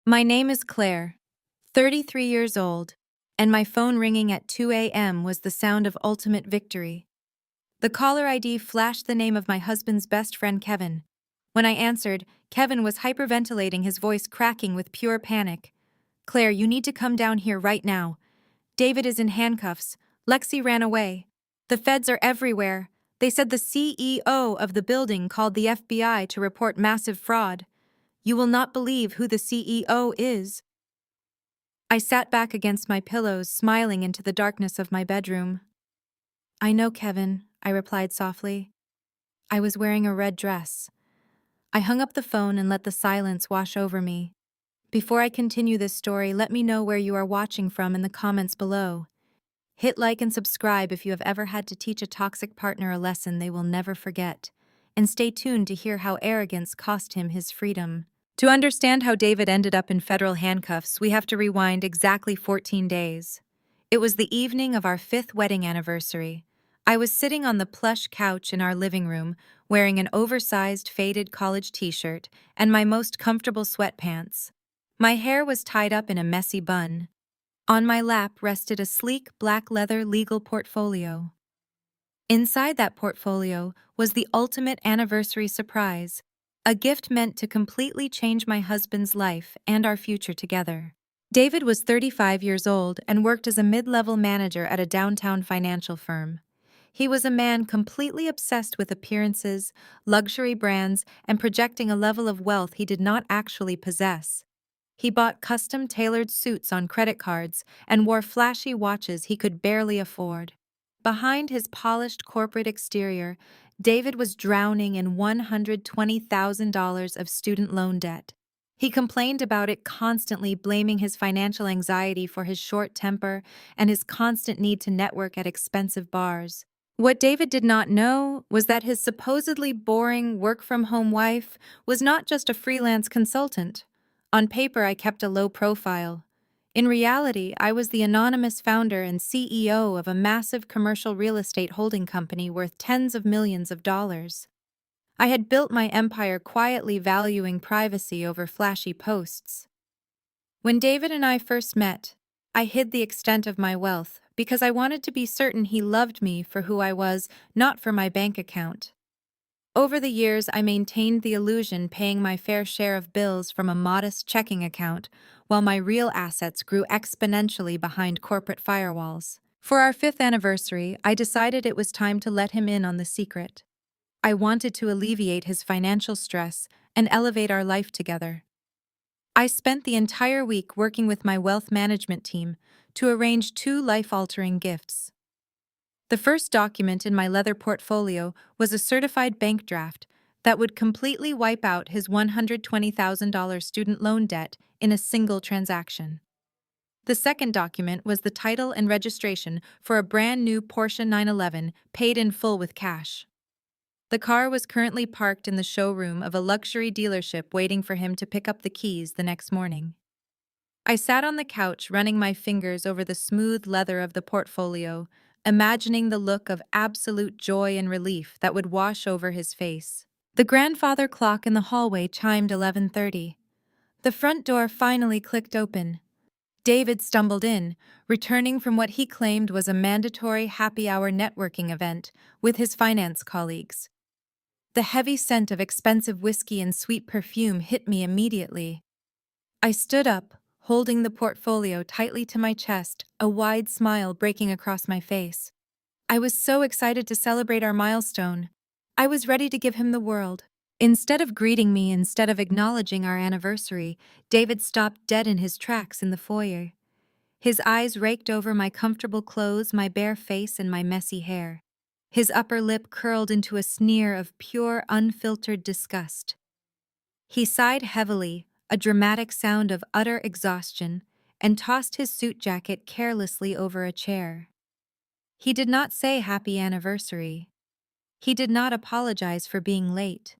My name is Claire, 33 years old, and my phone ringing at 2 a.m. was the sound of ultimate victory. The caller ID flashed the name of my husband's best friend Kevin. When I answered, Kevin was hyperventilating, his voice cracking with pure panic. "Claire, you need to come down here right now. David is in handcuffs. Lexi ran away. The feds are everywhere. They said the CEO of the building called the FBI to report massive fraud. You will not believe who the CEO is." I sat back against my pillows, smiling into the darkness of my bedroom. "I know, Kevin," I replied softly. I was wearing a red dress. I hung up the phone and let the silence wash over me. Before I continue this story, let me know where you are watching from in the comments below. Hit like and subscribe if you have ever had to teach a toxic partner a lesson they will never forget. And stay tuned to hear how arrogance cost him his freedom. To understand how David ended up in federal handcuffs, we have to rewind exactly 14 days. It was the evening of our 5th wedding anniversary. I was sitting on the plush couch in our living room, wearing an oversized faded college t-shirt and my most comfortable sweatpants. My hair was tied up in a messy bun. On my lap rested a sleek black leather legal portfolio. Inside that portfolio was the ultimate anniversary surprise, a gift meant to completely change my husband's life and our future together. David was 35 years old and worked as a mid-level manager at a downtown financial firm. He was a man completely obsessed with appearances, luxury brands, and projecting a level of wealth he did not actually possess. He bought custom-tailored suits on credit cards and wore flashy watches he could barely afford. Behind his polished corporate exterior, David was drowning in $120,000 of student loan debt. He complained about it constantly, blaming his financial anxiety for his short temper and his constant need to network at expensive bars. What David did not know was that his supposedly boring work-from-home wife was not just a freelance consultant. On paper, I kept a low profile. In reality, I was the anonymous founder and CEO of a massive commercial real estate holding company worth tens of millions of dollars. I had built my empire quietly, valuing privacy over flashy posts. When David and I first met, I hid the extent of my wealth because I wanted to be certain he loved me for who I was, not for my bank account. Over the years, I maintained the illusion, paying my fair share of bills from a modest checking account, while my real assets grew exponentially behind corporate firewalls. For our 5th anniversary, I decided it was time to let him in on the secret. I wanted to alleviate his financial stress and elevate our life together. I spent the entire week working with my wealth management team to arrange 2 life-altering gifts. The first document in my leather portfolio was a certified bank draft that would completely wipe out his $120,000 student loan debt in a single transaction. The second document was the title and registration for a brand new Porsche 911 paid in full with cash. The car was currently parked in the showroom of a luxury dealership waiting for him to pick up the keys the next morning. I sat on the couch, running my fingers over the smooth leather of the portfolio, imagining the look of absolute joy and relief that would wash over his face. The grandfather clock in the hallway chimed 11:30. The front door finally clicked open. David stumbled in, returning from what he claimed was a mandatory happy hour networking event with his finance colleagues. The heavy scent of expensive whiskey and sweet perfume hit me immediately. I stood up, holding the portfolio tightly to my chest, a wide smile breaking across my face. I was so excited to celebrate our milestone. I was ready to give him the world. Instead of greeting me, instead of acknowledging our anniversary, David stopped dead in his tracks in the foyer. His eyes raked over my comfortable clothes, my bare face, and my messy hair. His upper lip curled into a sneer of pure, unfiltered disgust. He sighed heavily, a dramatic sound of utter exhaustion, and tossed his suit jacket carelessly over a chair. He did not say happy anniversary. He did not apologize for being late.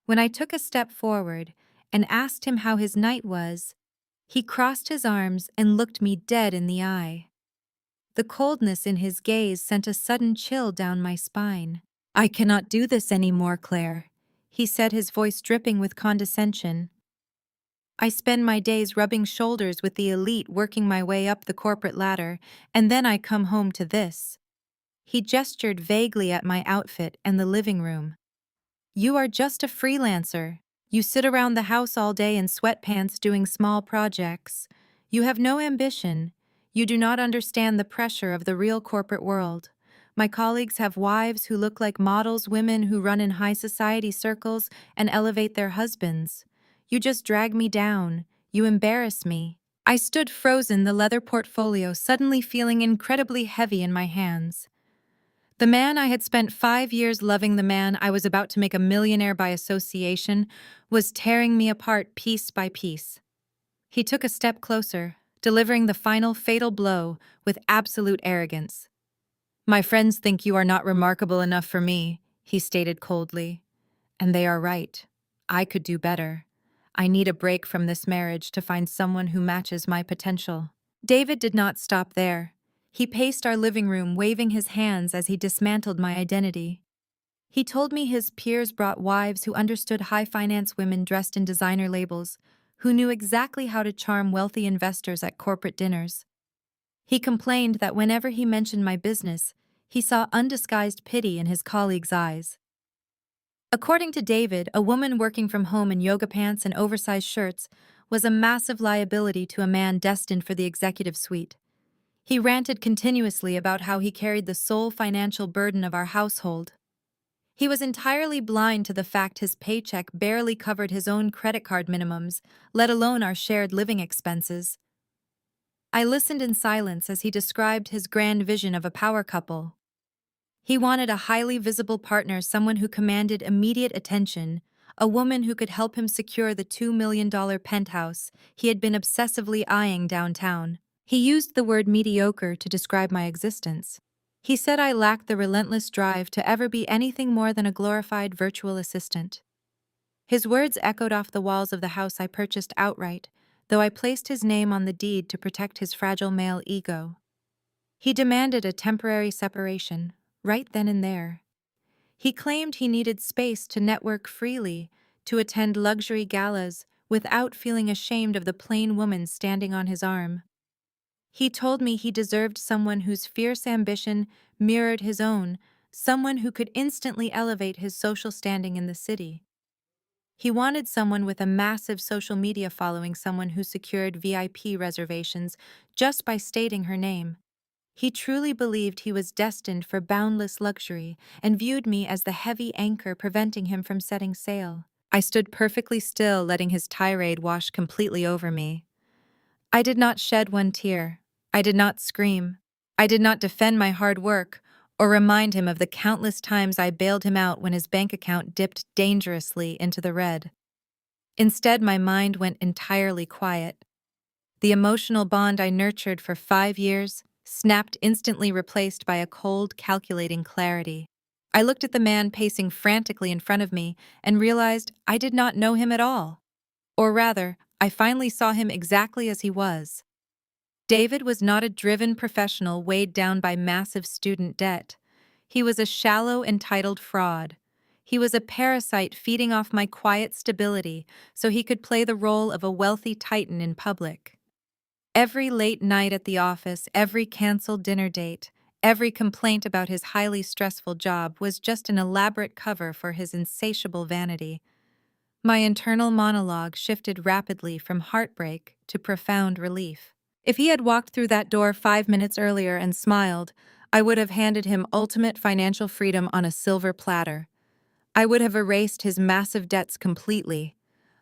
When I took a step forward and asked him how his night was, he crossed his arms and looked me dead in the eye. The coldness in his gaze sent a sudden chill down my spine. "I cannot do this anymore, Claire," he said, his voice dripping with condescension. I spend my days rubbing shoulders with the elite working my way up the corporate ladder, and then I come home to this. He gestured vaguely at my outfit and the living room. You are just a freelancer. You sit around the house all day in sweatpants doing small projects. You have no ambition. You do not understand the pressure of the real corporate world. My colleagues have wives who look like models, women who run in high society circles and elevate their husbands. You just drag me down. You embarrass me. I stood frozen, the leather portfolio suddenly feeling incredibly heavy in my hands. The man I had spent 5 years loving, the man I was about to make a millionaire by association, was tearing me apart piece by piece. He took a step closer, delivering the final fatal blow with absolute arrogance. My friends think you are not remarkable enough for me, he stated coldly. And they are right. I could do better. I need a break from this marriage to find someone who matches my potential. David did not stop there. He paced our living room, waving his hands as he dismantled my identity. He told me his peers brought wives who understood high finance women dressed in designer labels, who knew exactly how to charm wealthy investors at corporate dinners. He complained that whenever he mentioned my business, he saw undisguised pity in his colleagues' eyes. According to David, a woman working from home in yoga pants and oversized shirts was a massive liability to a man destined for the executive suite. He ranted continuously about how he carried the sole financial burden of our household. He was entirely blind to the fact his paycheck barely covered his own credit card minimums, let alone our shared living expenses. I listened in silence as he described his grand vision of a power couple. He wanted a highly visible partner, someone who commanded immediate attention, a woman who could help him secure the $2 million penthouse he had been obsessively eyeing downtown. He used the word mediocre to describe my existence. He said I lacked the relentless drive to ever be anything more than a glorified virtual assistant. His words echoed off the walls of the house I purchased outright, though I placed his name on the deed to protect his fragile male ego. He demanded a temporary separation, right then and there. He claimed he needed space to network freely, to attend luxury galas without feeling ashamed of the plain woman standing on his arm. He told me he deserved someone whose fierce ambition mirrored his own, someone who could instantly elevate his social standing in the city. He wanted someone with a massive social media following, someone who secured VIP reservations just by stating her name. He truly believed he was destined for boundless luxury and viewed me as the heavy anchor preventing him from setting sail. I stood perfectly still, letting his tirade wash completely over me. I did not shed one tear. I did not scream. I did not defend my hard work or remind him of the countless times I bailed him out when his bank account dipped dangerously into the red. Instead, my mind went entirely quiet. The emotional bond I nurtured for 5 years snapped, instantly replaced by a cold, calculating clarity. I looked at the man pacing frantically in front of me and realized I did not know him at all. Or rather, I finally saw him exactly as he was. David was not a driven professional weighed down by massive student debt. He was a shallow, entitled fraud. He was a parasite feeding off my quiet stability so he could play the role of a wealthy titan in public. Every late night at the office, every canceled dinner date, every complaint about his highly stressful job was just an elaborate cover for his insatiable vanity. My internal monologue shifted rapidly from heartbreak to profound relief. If he had walked through that door 5 minutes earlier and smiled, I would have handed him ultimate financial freedom on a silver platter. I would have erased his massive debts completely.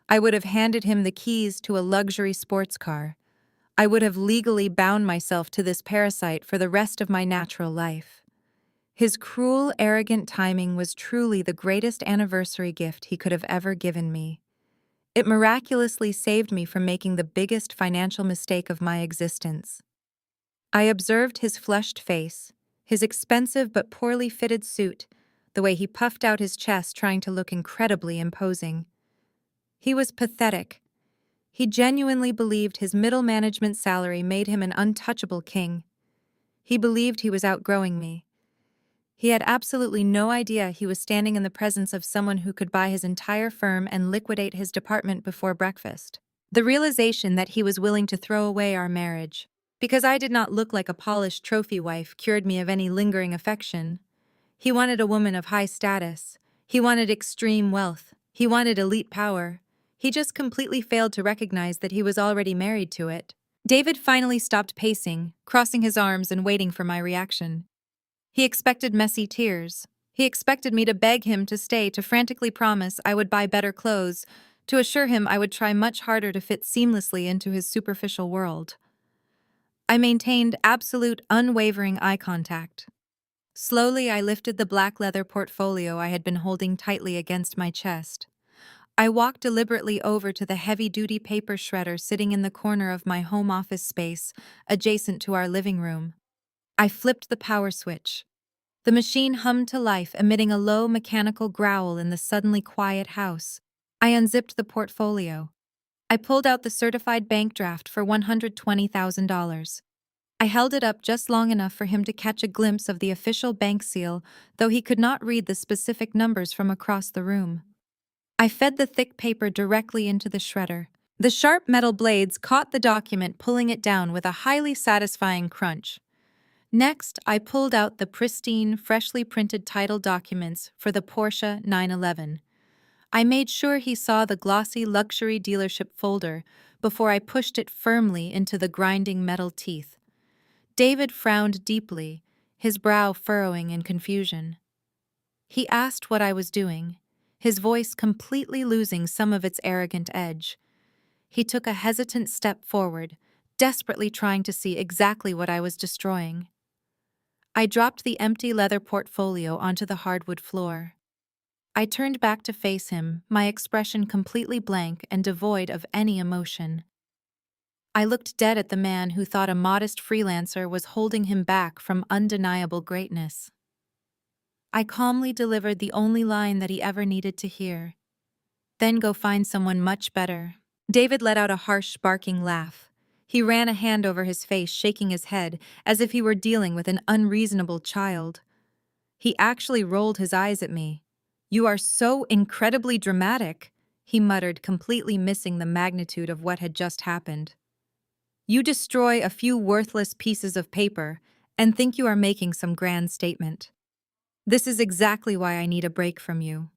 I would have handed him the keys to a luxury sports car. I would have legally bound myself to this parasite for the rest of my natural life. His cruel, arrogant timing was truly the greatest anniversary gift he could have ever given me. It miraculously saved me from making the biggest financial mistake of my existence. I observed his flushed face, his expensive but poorly fitted suit, the way he puffed out his chest trying to look incredibly imposing. He was pathetic. He genuinely believed his middle management salary made him an untouchable king. He believed he was outgrowing me. He had absolutely no idea he was standing in the presence of someone who could buy his entire firm and liquidate his department before breakfast. The realization that he was willing to throw away our marriage, because I did not look like a polished trophy wife, cured me of any lingering affection. He wanted a woman of high status. He wanted extreme wealth. He wanted elite power. He just completely failed to recognize that he was already married to it. David finally stopped pacing, crossing his arms and waiting for my reaction. He expected messy tears. He expected me to beg him to stay, to frantically promise I would buy better clothes, to assure him I would try much harder to fit seamlessly into his superficial world. I maintained absolute, unwavering eye contact. Slowly, I lifted the black leather portfolio I had been holding tightly against my chest. I walked deliberately over to the heavy-duty paper shredder sitting in the corner of my home office space, adjacent to our living room. I flipped the power switch. The machine hummed to life, emitting a low mechanical growl in the suddenly quiet house. I unzipped the portfolio. I pulled out the certified bank draft for $120,000. I held it up just long enough for him to catch a glimpse of the official bank seal, though he could not read the specific numbers from across the room. I fed the thick paper directly into the shredder. The sharp metal blades caught the document, pulling it down with a highly satisfying crunch. Next, I pulled out the pristine, freshly printed title documents for the Porsche 911. I made sure he saw the glossy luxury dealership folder before I pushed it firmly into the grinding metal teeth. David frowned deeply, his brow furrowing in confusion. He asked what I was doing, his voice completely losing some of its arrogant edge. He took a hesitant step forward, desperately trying to see exactly what I was destroying. I dropped the empty leather portfolio onto the hardwood floor. I turned back to face him, my expression completely blank and devoid of any emotion. I looked dead at the man who thought a modest freelancer was holding him back from undeniable greatness. I calmly delivered the only line that he ever needed to hear. Then go find someone much better. David let out a harsh, barking laugh. He ran a hand over his face, shaking his head, as if he were dealing with an unreasonable child. He actually rolled his eyes at me. "You are so incredibly dramatic," he muttered, completely missing the magnitude of what had just happened. "You destroy a few worthless pieces of paper and think you are making some grand statement. This is exactly why I need a break from you.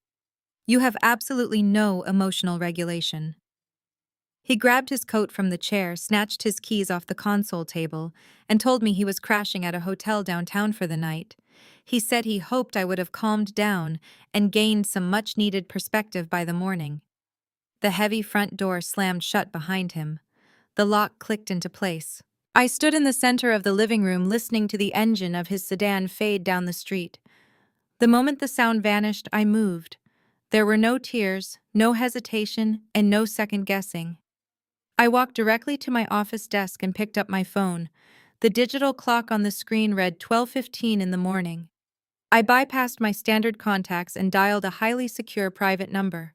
You have absolutely no emotional regulation." He grabbed his coat from the chair, snatched his keys off the console table, and told me he was crashing at a hotel downtown for the night. He said he hoped I would have calmed down and gained some much-needed perspective by the morning. The heavy front door slammed shut behind him. The lock clicked into place. I stood in the center of the living room listening to the engine of his sedan fade down the street. The moment the sound vanished, I moved. There were no tears, no hesitation, and no second-guessing. I walked directly to my office desk and picked up my phone. The digital clock on the screen read 12:15 in the morning. I bypassed my standard contacts and dialed a highly secure private number.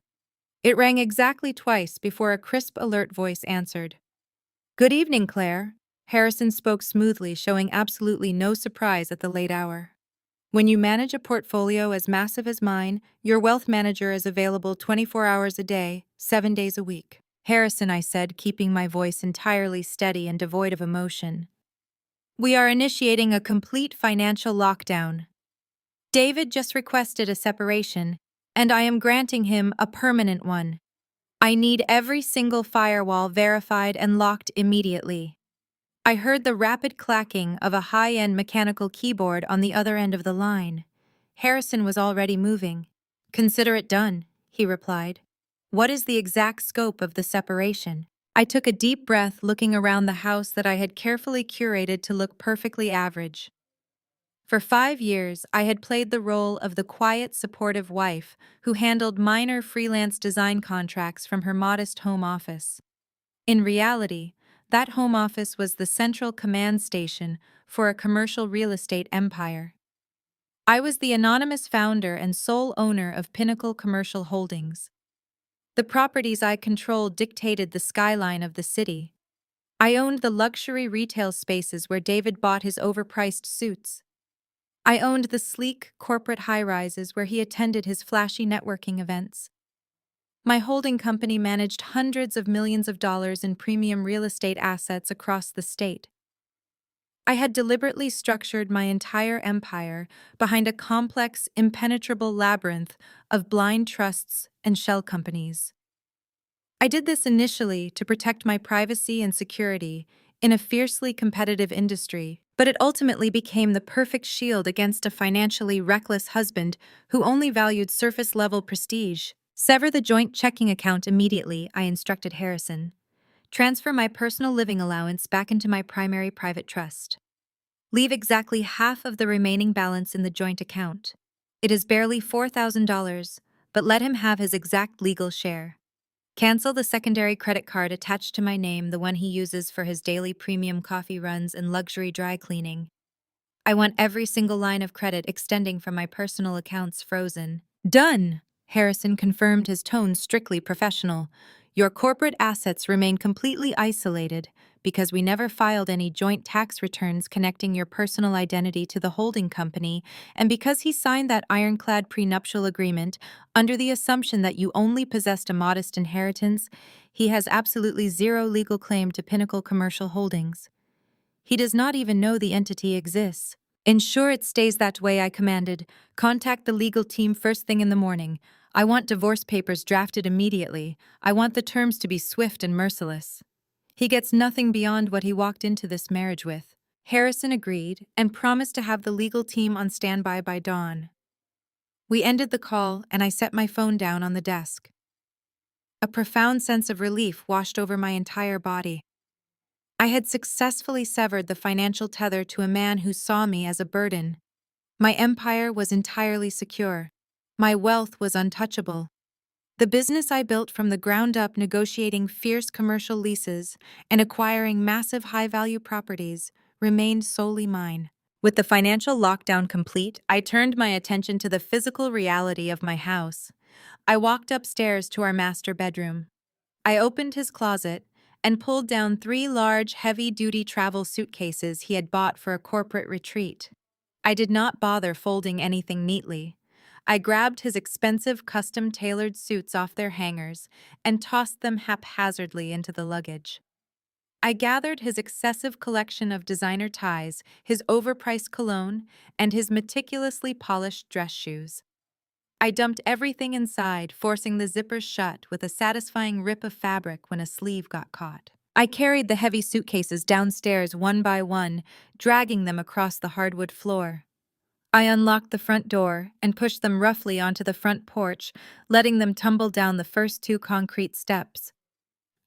It rang exactly twice before a crisp, alert voice answered. "Good evening, Claire." Harrison spoke smoothly, showing absolutely no surprise at the late hour. "When you manage a portfolio as massive as mine, your wealth manager is available 24 hours a day, 7 days a week." "Harrison," I said, keeping my voice entirely steady and devoid of emotion. "We are initiating a complete financial lockdown. David just requested a separation, and I am granting him a permanent one. I need every single firewall verified and locked immediately." I heard the rapid clacking of a high-end mechanical keyboard on the other end of the line. Harrison was already moving. "Consider it done," he replied. "What is the exact scope of the separation?" I took a deep breath, looking around the house that I had carefully curated to look perfectly average. For 5 years, I had played the role of the quiet, supportive wife who handled minor freelance design contracts from her modest home office. In reality, that home office was the central command station for a commercial real estate empire. I was the anonymous founder and sole owner of Pinnacle Commercial Holdings. The properties I controlled dictated the skyline of the city. I owned the luxury retail spaces where David bought his overpriced suits. I owned the sleek corporate high-rises where he attended his flashy networking events. My holding company managed hundreds of millions of dollars in premium real estate assets across the state. I had deliberately structured my entire empire behind a complex, impenetrable labyrinth of blind trusts and shell companies. I did this initially to protect my privacy and security in a fiercely competitive industry, but it ultimately became the perfect shield against a financially reckless husband who only valued surface level prestige. Sever the joint checking account immediately, I instructed Harrison. Transfer my personal living allowance back into my primary private trust. Leave exactly half of the remaining balance in the joint account. It is barely $4,000, but let him have his exact legal share. Cancel the secondary credit card attached to my name, the one he uses for his daily premium coffee runs and luxury dry cleaning. I want every single line of credit extending from my personal accounts frozen. Done! Harrison confirmed, his tone strictly professional. Your corporate assets remain completely isolated because we never filed any joint tax returns connecting your personal identity to the holding company, and because he signed that ironclad prenuptial agreement under the assumption that you only possessed a modest inheritance, he has absolutely zero legal claim to Pinnacle Commercial Holdings. He does not even know the entity exists. Ensure it stays that way, I commanded. Contact the legal team first thing in the morning. I want divorce papers drafted immediately. I want the terms to be swift and merciless. He gets nothing beyond what he walked into this marriage with. Harrison agreed and promised to have the legal team on standby by dawn. We ended the call, and I set my phone down on the desk. A profound sense of relief washed over my entire body. I had successfully severed the financial tether to a man who saw me as a burden. My empire was entirely secure. My wealth was untouchable. The business I built from the ground up, negotiating fierce commercial leases and acquiring massive high-value properties, remained solely mine. With the financial lockdown complete, I turned my attention to the physical reality of my house. I walked upstairs to our master bedroom. I opened his closet and pulled down 3 large, heavy-duty travel suitcases he had bought for a corporate retreat. I did not bother folding anything neatly. I grabbed his expensive custom-tailored suits off their hangers and tossed them haphazardly into the luggage. I gathered his excessive collection of designer ties, his overpriced cologne, and his meticulously polished dress shoes. I dumped everything inside, forcing the zippers shut with a satisfying rip of fabric when a sleeve got caught. I carried the heavy suitcases downstairs one by one, dragging them across the hardwood floor. I unlocked the front door and pushed them roughly onto the front porch, letting them tumble down the first 2 concrete steps.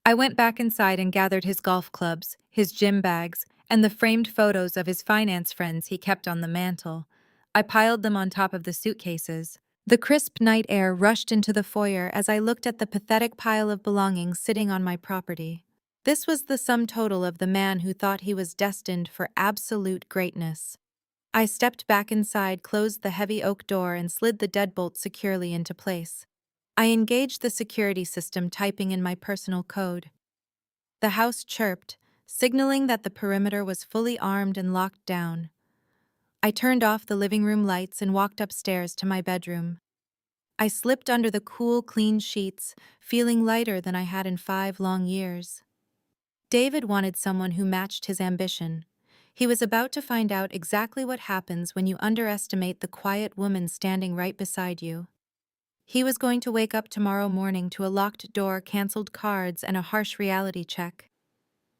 I went back inside and gathered his golf clubs, his gym bags, and the framed photos of his finance friends he kept on the mantel. I piled them on top of the suitcases. The crisp night air rushed into the foyer as I looked at the pathetic pile of belongings sitting on my property. This was the sum total of the man who thought he was destined for absolute greatness. I stepped back inside, closed the heavy oak door, and slid the deadbolt securely into place. I engaged the security system, typing in my personal code. The house chirped, signaling that the perimeter was fully armed and locked down. I turned off the living room lights and walked upstairs to my bedroom. I slipped under the cool, clean sheets, feeling lighter than I had in 5 long years. David wanted someone who matched his ambition. He was about to find out exactly what happens when you underestimate the quiet woman standing right beside you. He was going to wake up tomorrow morning to a locked door, canceled cards, and a harsh reality check.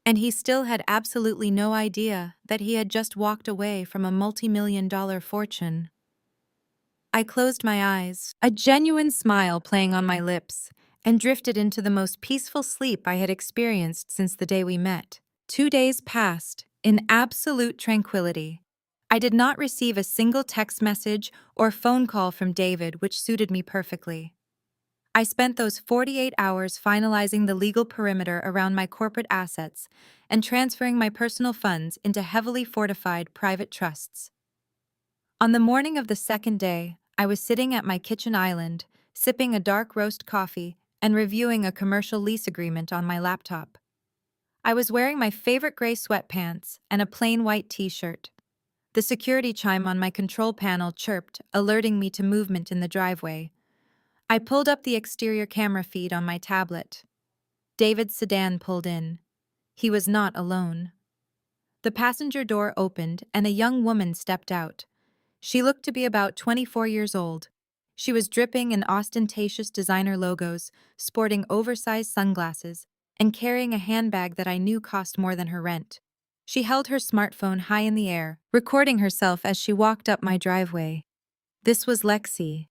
And he still had absolutely no idea that he had just walked away from a multi-million-dollar fortune. I closed my eyes, a genuine smile playing on my lips, and drifted into the most peaceful sleep I had experienced since the day we met. 2 days passed in absolute tranquility. I did not receive a single text message or phone call from David, which suited me perfectly. I spent those 48 hours finalizing the legal perimeter around my corporate assets and transferring my personal funds into heavily fortified private trusts. On the morning of the second day, I was sitting at my kitchen island, sipping a dark roast coffee and reviewing a commercial lease agreement on my laptop. I was wearing my favorite gray sweatpants and a plain white t-shirt. The security chime on my control panel chirped, alerting me to movement in the driveway. I pulled up the exterior camera feed on my tablet. David's sedan pulled in. He was not alone. The passenger door opened and a young woman stepped out. She looked to be about 24 years old. She was dripping in ostentatious designer logos, sporting oversized sunglasses, and carrying a handbag that I knew cost more than her rent. She held her smartphone high in the air, recording herself as she walked up my driveway. This was Lexi.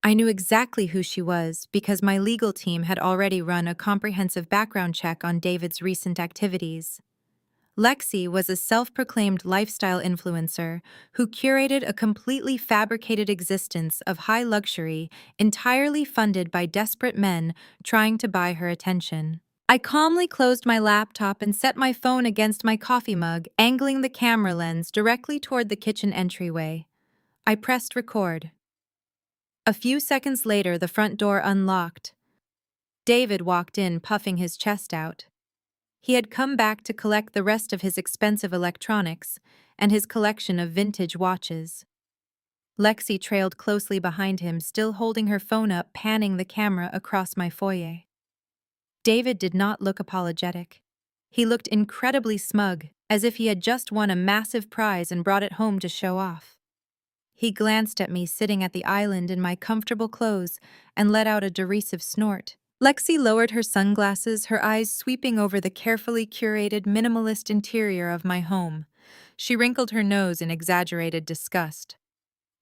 I knew exactly who she was because my legal team had already run a comprehensive background check on David's recent activities. Lexi was a self-proclaimed lifestyle influencer who curated a completely fabricated existence of high luxury entirely funded by desperate men trying to buy her attention. I calmly closed my laptop and set my phone against my coffee mug, angling the camera lens directly toward the kitchen entryway. I pressed record. A few seconds later, the front door unlocked. David walked in, puffing his chest out. He had come back to collect the rest of his expensive electronics and his collection of vintage watches. Lexi trailed closely behind him, still holding her phone up, panning the camera across my foyer. David did not look apologetic. He looked incredibly smug, as if he had just won a massive prize and brought it home to show off. He glanced at me sitting at the island in my comfortable clothes and let out a derisive snort. Lexi lowered her sunglasses, her eyes sweeping over the carefully curated minimalist interior of my home. She wrinkled her nose in exaggerated disgust.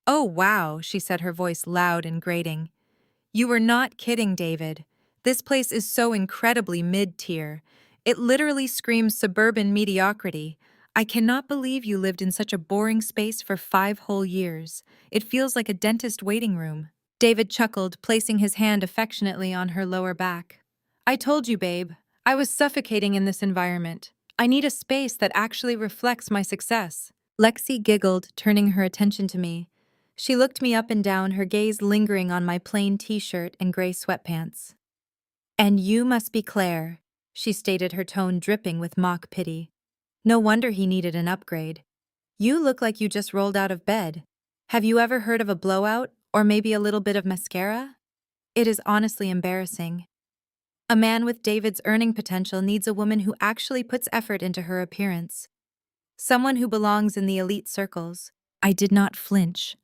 "Oh, wow," she said, her voice loud and grating. "You were not kidding, David. This place is so incredibly mid-tier. It literally screams suburban mediocrity. I cannot believe you lived in such a boring space for 5 whole years. It feels like a dentist waiting room." David chuckled, placing his hand affectionately on her lower back. "I told you, babe. I was suffocating in this environment. I need a space that actually reflects my success." Lexi giggled, turning her attention to me. She looked me up and down, her gaze lingering on my plain t-shirt and gray sweatpants. "And you must be Claire," she stated, her tone dripping with mock pity. "No wonder he needed an upgrade. You look like you just rolled out of bed. Have you ever heard of a blowout, or maybe a little bit of mascara? It is honestly embarrassing. A man with David's earning potential needs a woman who actually puts effort into her appearance. Someone who belongs in the elite circles." I did not flinch.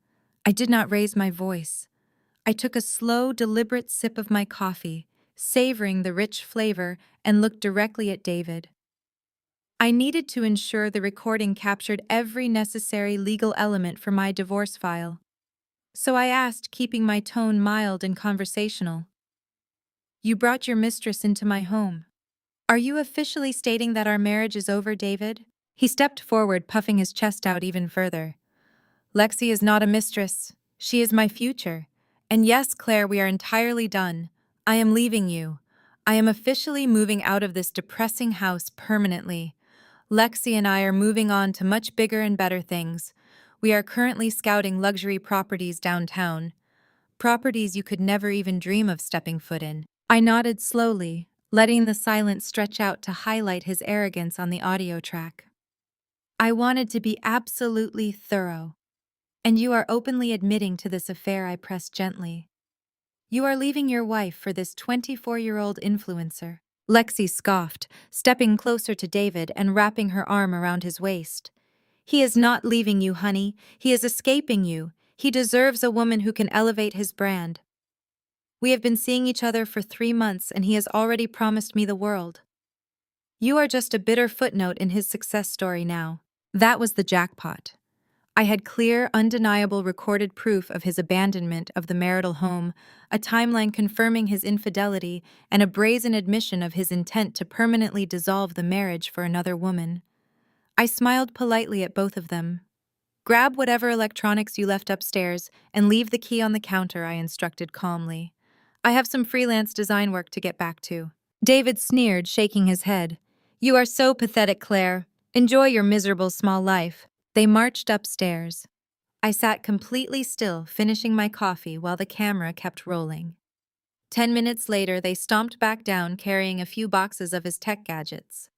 I did not raise my voice. I took a slow, deliberate sip of my coffee, savoring the rich flavor, and looked directly at David. I needed to ensure the recording captured every necessary legal element for my divorce file. So I asked, keeping my tone mild and conversational. "You brought your mistress into my home. Are you officially stating that our marriage is over, David?" He stepped forward, puffing his chest out even further. "Lexi is not a mistress. She is my future. And yes, Claire, we are entirely done. I am leaving you. I am officially moving out of this depressing house permanently. Lexi and I are moving on to much bigger and better things. We are currently scouting luxury properties downtown. Properties you could never even dream of stepping foot in." I nodded slowly, letting the silence stretch out to highlight his arrogance on the audio track. "I wanted to be absolutely thorough. And you are openly admitting to this affair," I pressed gently. "You are leaving your wife for this 24-year-old influencer." Lexi scoffed, stepping closer to David and wrapping her arm around his waist. "He is not leaving you, honey. He is escaping you. He deserves a woman who can elevate his brand. We have been seeing each other for 3 months and he has already promised me the world. You are just a bitter footnote in his success story now." That was the jackpot. I had clear, undeniable recorded proof of his abandonment of the marital home, a timeline confirming his infidelity, and a brazen admission of his intent to permanently dissolve the marriage for another woman. I smiled politely at both of them. "Grab whatever electronics you left upstairs and leave the key on the counter," I instructed calmly. "I have some freelance design work to get back to." David sneered, shaking his head. "You are so pathetic, Claire. Enjoy your miserable small life." They marched upstairs. I sat completely still, finishing my coffee while the camera kept rolling. 10 minutes later, they stomped back down, carrying a few boxes of his tech gadgets.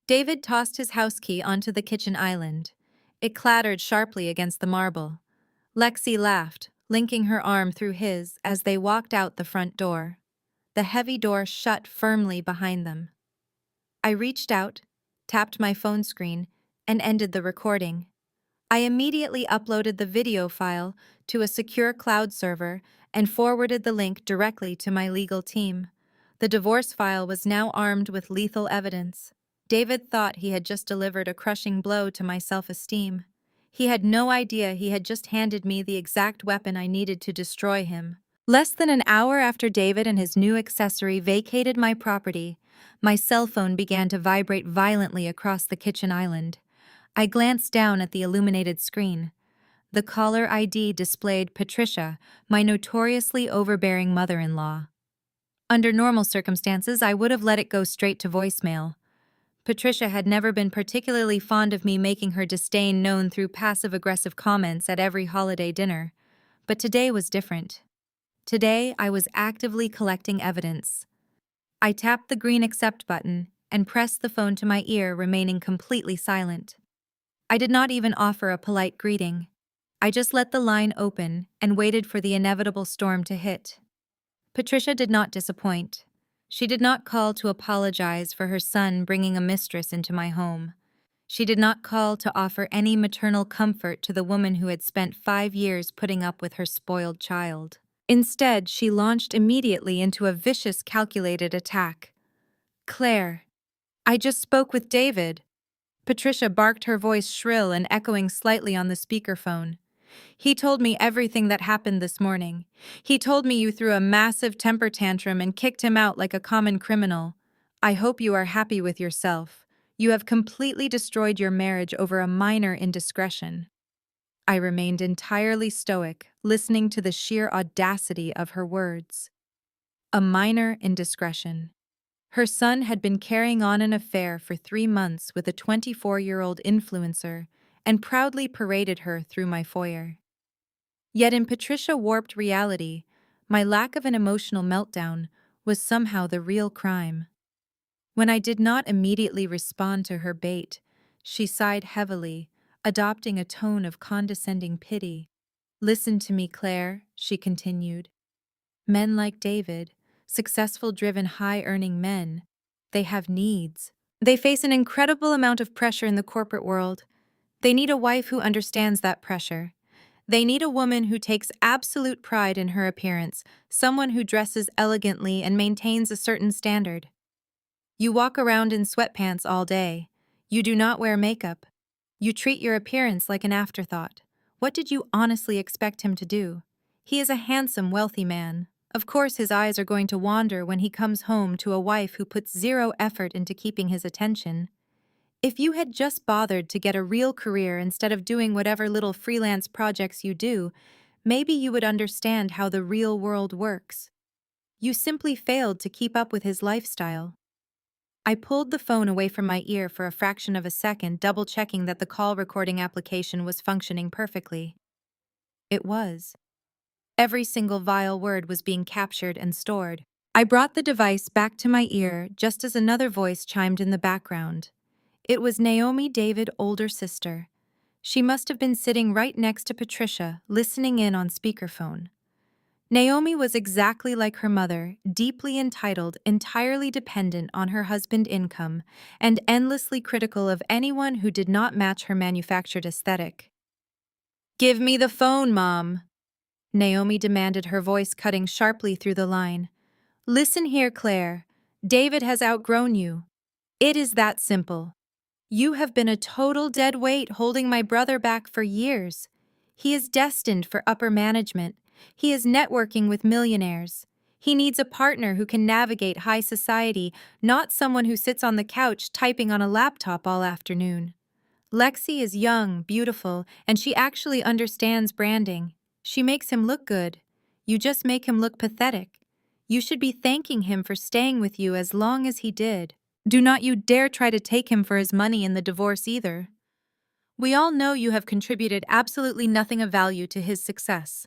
David tossed his house key onto the kitchen island. It clattered sharply against the marble. Lexi laughed, linking her arm through his as they walked out the front door. The heavy door shut firmly behind them. I reached out, tapped my phone screen, and ended the recording. I immediately uploaded the video file to a secure cloud server and forwarded the link directly to my legal team. The divorce file was now armed with lethal evidence. David thought he had just delivered a crushing blow to my self-esteem. He had no idea he had just handed me the exact weapon I needed to destroy him. Less than an hour after David and his new accessory vacated my property, my cell phone began to vibrate violently across the kitchen island. I glanced down at the illuminated screen. The caller ID displayed Patricia, my notoriously overbearing mother-in-law. Under normal circumstances, I would have let it go straight to voicemail. Patricia had never been particularly fond of me making her disdain known through passive-aggressive comments at every holiday dinner. But today was different. Today, I was actively collecting evidence. I tapped the green accept button and pressed the phone to my ear, remaining completely silent. I did not even offer a polite greeting. I just let the line open and waited for the inevitable storm to hit. Patricia did not disappoint. She did not call to apologize for her son bringing a mistress into my home. She did not call to offer any maternal comfort to the woman who had spent 5 years putting up with her spoiled child. Instead, she launched immediately into a vicious, calculated attack. "Claire, I just spoke with David." Patricia barked, her voice shrill and echoing slightly on the speakerphone. "He told me everything that happened this morning. He told me you threw a massive temper tantrum and kicked him out like a common criminal. I hope you are happy with yourself. You have completely destroyed your marriage over a minor indiscretion." I remained entirely stoic, listening to the sheer audacity of her words. A minor indiscretion. Her son had been carrying on an affair for 3 months with a 24-year-old influencer and proudly paraded her through my foyer. Yet in Patricia warped reality, my lack of an emotional meltdown was somehow the real crime. When I did not immediately respond to her bait, she sighed heavily, adopting a tone of condescending pity. "Listen to me, Claire," she continued. "Men like David, successful, driven, high-earning men, they have needs. They face an incredible amount of pressure in the corporate world. They need a wife who understands that pressure. They need a woman who takes absolute pride in her appearance, someone who dresses elegantly and maintains a certain standard. You walk around in sweatpants all day. You do not wear makeup. You treat your appearance like an afterthought. What did you honestly expect him to do? He is a handsome, wealthy man. Of course his eyes are going to wander when he comes home to a wife who puts zero effort into keeping his attention. If you had just bothered to get a real career instead of doing whatever little freelance projects you do, maybe you would understand how the real world works. You simply failed to keep up with his lifestyle." I pulled the phone away from my ear for a fraction of a second, double-checking that the call recording application was functioning perfectly. It was. Every single vile word was being captured and stored. I brought the device back to my ear just as another voice chimed in the background. It was Naomi, David's older sister. She must have been sitting right next to Patricia, listening in on speakerphone. Naomi was exactly like her mother, deeply entitled, entirely dependent on her husband's income, and endlessly critical of anyone who did not match her manufactured aesthetic. "Give me the phone, Mom," Naomi demanded, her voice cutting sharply through the line. "Listen here, Claire. David has outgrown you. It is that simple. You have been a total dead weight holding my brother back for years. He is destined for upper management. He is networking with millionaires. He needs a partner who can navigate high society, not someone who sits on the couch typing on a laptop all afternoon. Lexi is young, beautiful, and she actually understands branding. She makes him look good. You just make him look pathetic. You should be thanking him for staying with you as long as he did. Do not you dare try to take him for his money in the divorce either. We all know you have contributed absolutely nothing of value to his success.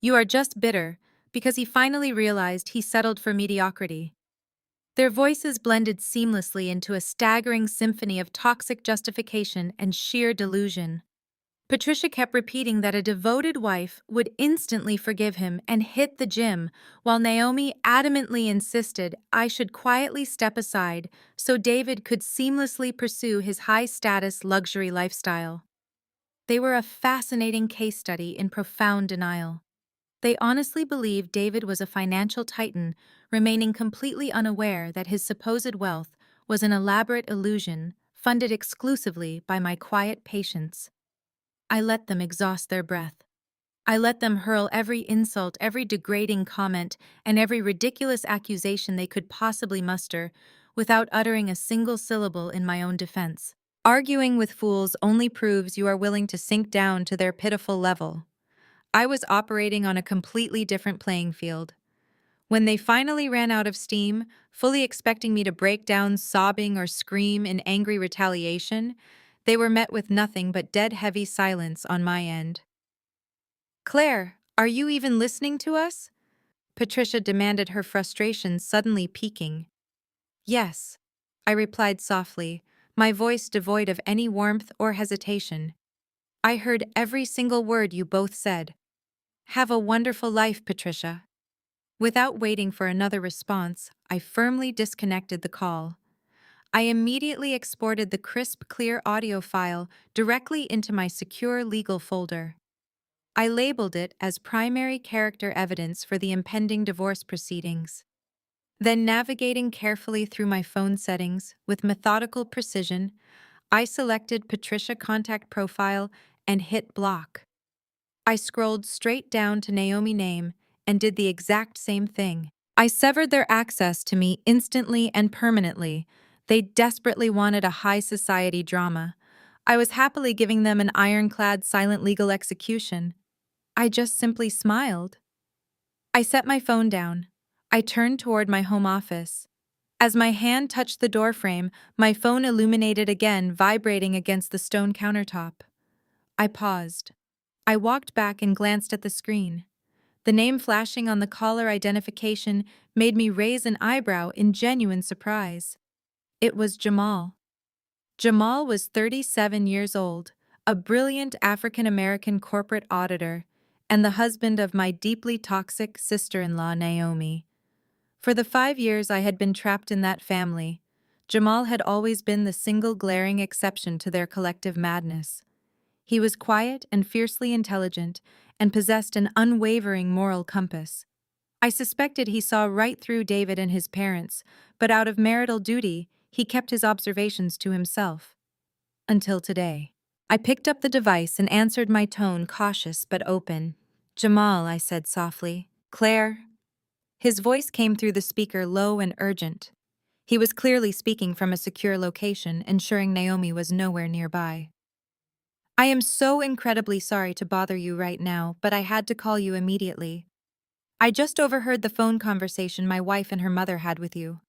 You are just bitter because he finally realized he settled for mediocrity." Their voices blended seamlessly into a staggering symphony of toxic justification and sheer delusion. Patricia kept repeating that a devoted wife would instantly forgive him and hit the gym, while Naomi adamantly insisted I should quietly step aside so David could seamlessly pursue his high-status luxury lifestyle. They were a fascinating case study in profound denial. They honestly believed David was a financial titan, remaining completely unaware that his supposed wealth was an elaborate illusion funded exclusively by my quiet patience. I let them exhaust their breath. I let them hurl every insult, every degrading comment, and every ridiculous accusation they could possibly muster without uttering a single syllable in my own defense. Arguing with fools only proves you are willing to sink down to their pitiful level. I was operating on a completely different playing field. When they finally ran out of steam, fully expecting me to break down sobbing or scream in angry retaliation, they were met with nothing but dead-heavy silence on my end. "Claire, are you even listening to us?" Patricia demanded, her frustration suddenly peaking. "Yes," I replied softly, my voice devoid of any warmth or hesitation. "I heard every single word you both said. Have a wonderful life, Patricia." Without waiting for another response, I firmly disconnected the call. I immediately exported the crisp, clear audio file directly into my secure legal folder. I labeled it as primary character evidence for the impending divorce proceedings. Then, navigating carefully through my phone settings with methodical precision, I selected Patricia Contact Profile and hit block. I scrolled straight down to Naomi Name and did the exact same thing. I severed their access to me instantly and permanently. They desperately wanted a high society drama. I was happily giving them an ironclad silent legal execution. I just simply smiled. I set my phone down. I turned toward my home office. As my hand touched the doorframe, my phone illuminated again, vibrating against the stone countertop. I paused. I walked back and glanced at the screen. The name flashing on the caller identification made me raise an eyebrow in genuine surprise. It was Jamal. Jamal was 37 years old, a brilliant African-American corporate auditor, and the husband of my deeply toxic sister-in-law, Naomi. For the 5 years I had been trapped in that family, Jamal had always been the single glaring exception to their collective madness. He was quiet and fiercely intelligent, and possessed an unwavering moral compass. I suspected he saw right through David and his parents, but out of marital duty, he kept his observations to himself. Until today. I picked up the device and answered, my tone cautious but open. "Jamal," I said softly. "Claire." His voice came through the speaker, low and urgent. He was clearly speaking from a secure location, ensuring Naomi was nowhere nearby. "I am so incredibly sorry to bother you right now, but I had to call you immediately. I just overheard the phone conversation my wife and her mother had with you.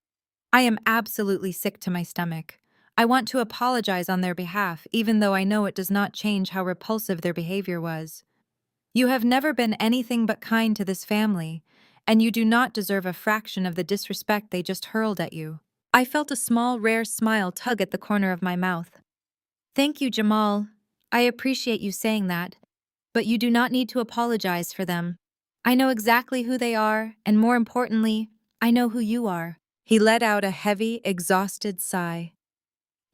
I am absolutely sick to my stomach. I want to apologize on their behalf, even though I know it does not change how repulsive their behavior was. You have never been anything but kind to this family, and you do not deserve a fraction of the disrespect they just hurled at you." I felt a small, rare smile tug at the corner of my mouth. "Thank you, Jamal. I appreciate you saying that, but you do not need to apologize for them. I know exactly who they are, and more importantly, I know who you are." He let out a heavy, exhausted sigh.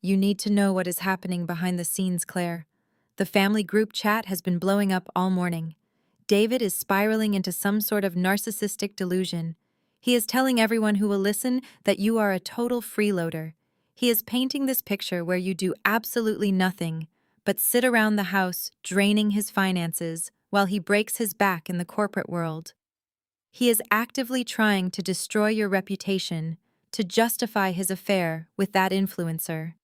"You need to know what is happening behind the scenes, Claire. The family group chat has been blowing up all morning. David is spiraling into some sort of narcissistic delusion. He is telling everyone who will listen that you are a total freeloader. He is painting this picture where you do absolutely nothing but sit around the house draining his finances while he breaks his back in the corporate world. He is actively trying to destroy your reputation to justify his affair with that influencer.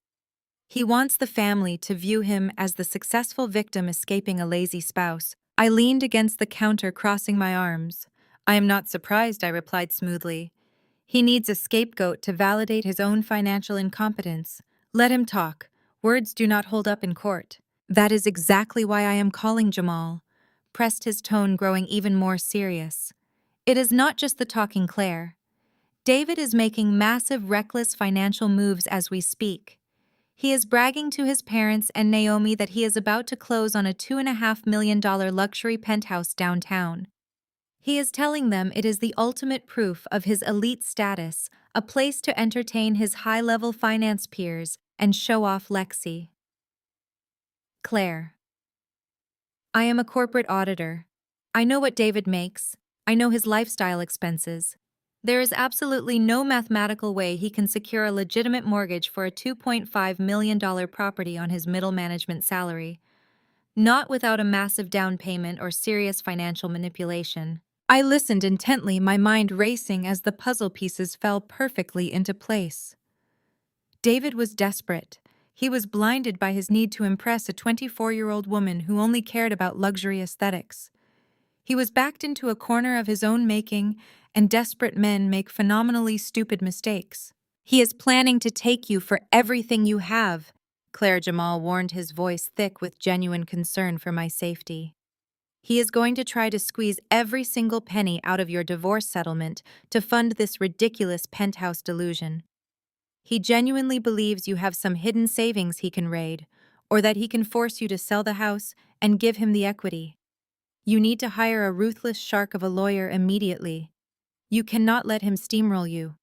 He wants the family to view him as the successful victim escaping a lazy spouse." I leaned against the counter, crossing my arms. "I am not surprised," I replied smoothly. "He needs a scapegoat to validate his own financial incompetence. Let him talk. Words do not hold up in court." "That is exactly why I am calling, Jamal," pressed, his tone growing even more serious. "It is not just the talking, Claire. David is making massive, reckless financial moves as we speak. He is bragging to his parents and Naomi that he is about to close on a $2.5 million luxury penthouse downtown. He is telling them it is the ultimate proof of his elite status, a place to entertain his high-level finance peers and show off Lexi. Claire. I am a corporate auditor. I know what David makes. I know his lifestyle expenses. There is absolutely no mathematical way he can secure a legitimate mortgage for a $2.5 million property on his middle management salary. Not without a massive down payment or serious financial manipulation. I listened intently, my mind racing as the puzzle pieces fell perfectly into place. David was desperate. He was blinded by his need to impress a 24-year-old woman who only cared about luxury aesthetics. He was backed into a corner of his own making, and desperate men make phenomenally stupid mistakes. He is planning to take you for everything you have, Claire Jamal warned, his voice thick with genuine concern for my safety. He is going to try to squeeze every single penny out of your divorce settlement to fund this ridiculous penthouse delusion. He genuinely believes you have some hidden savings he can raid, or that he can force you to sell the house and give him the equity. You need to hire a ruthless shark of a lawyer immediately. You cannot let him steamroll you.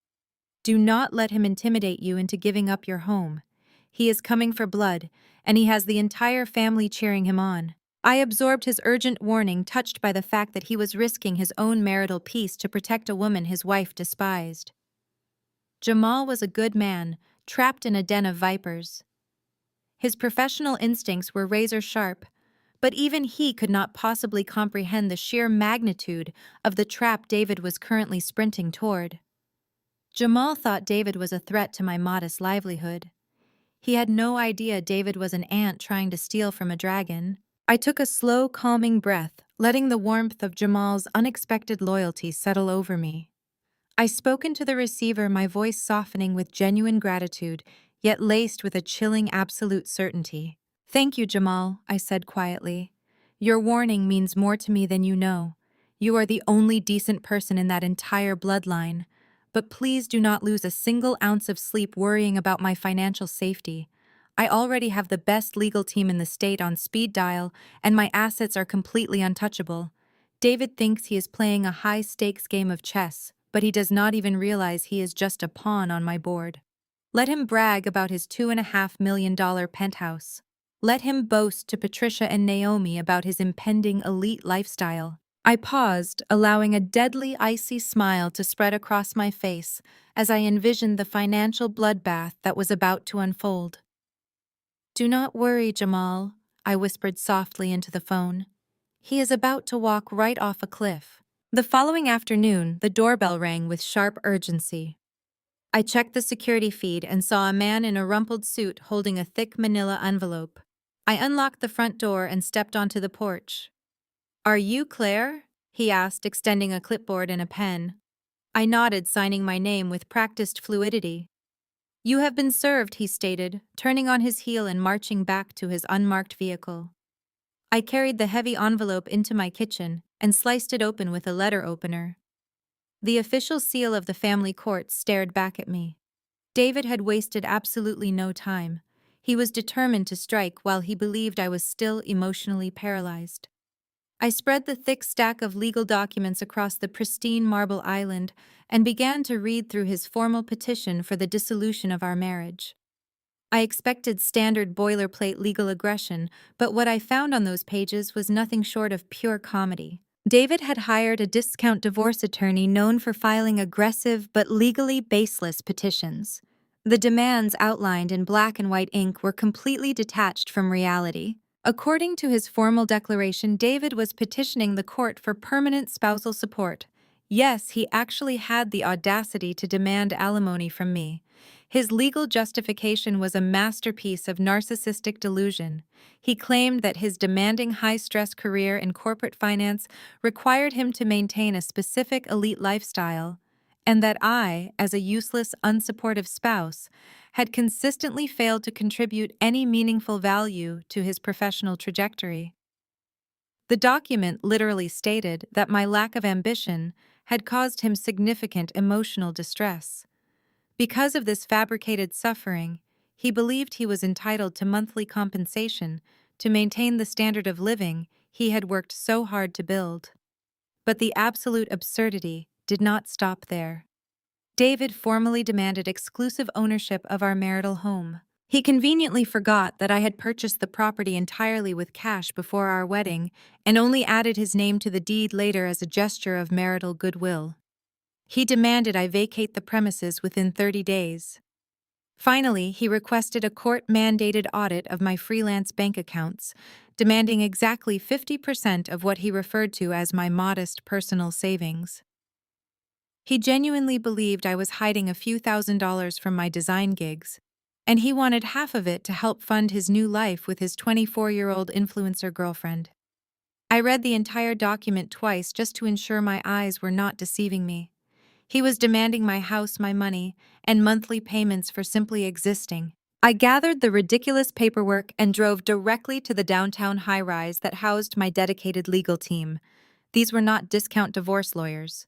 Do not let him intimidate you into giving up your home. He is coming for blood, and he has the entire family cheering him on. I absorbed his urgent warning, touched by the fact that he was risking his own marital peace to protect a woman his wife despised. Jamal was a good man, trapped in a den of vipers. His professional instincts were razor-sharp, but even he could not possibly comprehend the sheer magnitude of the trap David was currently sprinting toward. Jamal thought David was a threat to my modest livelihood. He had no idea David was an ant trying to steal from a dragon. I took a slow, calming breath, letting the warmth of Jamal's unexpected loyalty settle over me. I spoke into the receiver, my voice softening with genuine gratitude, yet laced with a chilling absolute certainty. "Thank you, Jamal," I said quietly. "Your warning means more to me than you know. You are the only decent person in that entire bloodline. But please do not lose a single ounce of sleep worrying about my financial safety. I already have the best legal team in the state on speed dial, and my assets are completely untouchable. David thinks he is playing a high-stakes game of chess, but he does not even realize he is just a pawn on my board. Let him brag about his $2.5 million penthouse. Let him boast to Patricia and Naomi about his impending elite lifestyle." I paused, allowing a deadly, icy smile to spread across my face as I envisioned the financial bloodbath that was about to unfold. "Do not worry, Jamal," I whispered softly into the phone. "He is about to walk right off a cliff." The following afternoon, the doorbell rang with sharp urgency. I checked the security feed and saw a man in a rumpled suit holding a thick manila envelope. I unlocked the front door and stepped onto the porch. "Are you Claire?" he asked, extending a clipboard and a pen. I nodded, signing my name with practiced fluidity. "You have been served," he stated, turning on his heel and marching back to his unmarked vehicle. I carried the heavy envelope into my kitchen and sliced it open with a letter opener. The official seal of the family court stared back at me. David had wasted absolutely no time. He was determined to strike while he believed I was still emotionally paralyzed. I spread the thick stack of legal documents across the pristine marble island and began to read through his formal petition for the dissolution of our marriage. I expected standard boilerplate legal aggression, but what I found on those pages was nothing short of pure comedy. David had hired a discount divorce attorney known for filing aggressive but legally baseless petitions. The demands outlined in black and white ink were completely detached from reality. According to his formal declaration, David was petitioning the court for permanent spousal support. Yes, he actually had the audacity to demand alimony from me. His legal justification was a masterpiece of narcissistic delusion. He claimed that his demanding high-stress career in corporate finance required him to maintain a specific elite lifestyle, and that I, as a useless, unsupportive spouse, had consistently failed to contribute any meaningful value to his professional trajectory. The document literally stated that my lack of ambition had caused him significant emotional distress. Because of this fabricated suffering, He believed he was entitled to monthly compensation to maintain the standard of living he had worked so hard to build. But the absolute absurdity did not stop there. David formally demanded exclusive ownership of our marital home. He conveniently forgot that I had purchased the property entirely with cash before our wedding and only added his name to the deed later as a gesture of marital goodwill. He demanded I vacate the premises within 30 days. Finally, he requested a court-mandated audit of my freelance bank accounts, demanding exactly 50% of what he referred to as my modest personal savings. He genuinely believed I was hiding a few $1,000s from my design gigs, and he wanted half of it to help fund his new life with his 24-year-old influencer girlfriend. I read the entire document twice just to ensure my eyes were not deceiving me. He was demanding my house, my money, and monthly payments for simply existing. I gathered the ridiculous paperwork and drove directly to the downtown high-rise that housed my dedicated legal team. These were not discount divorce lawyers.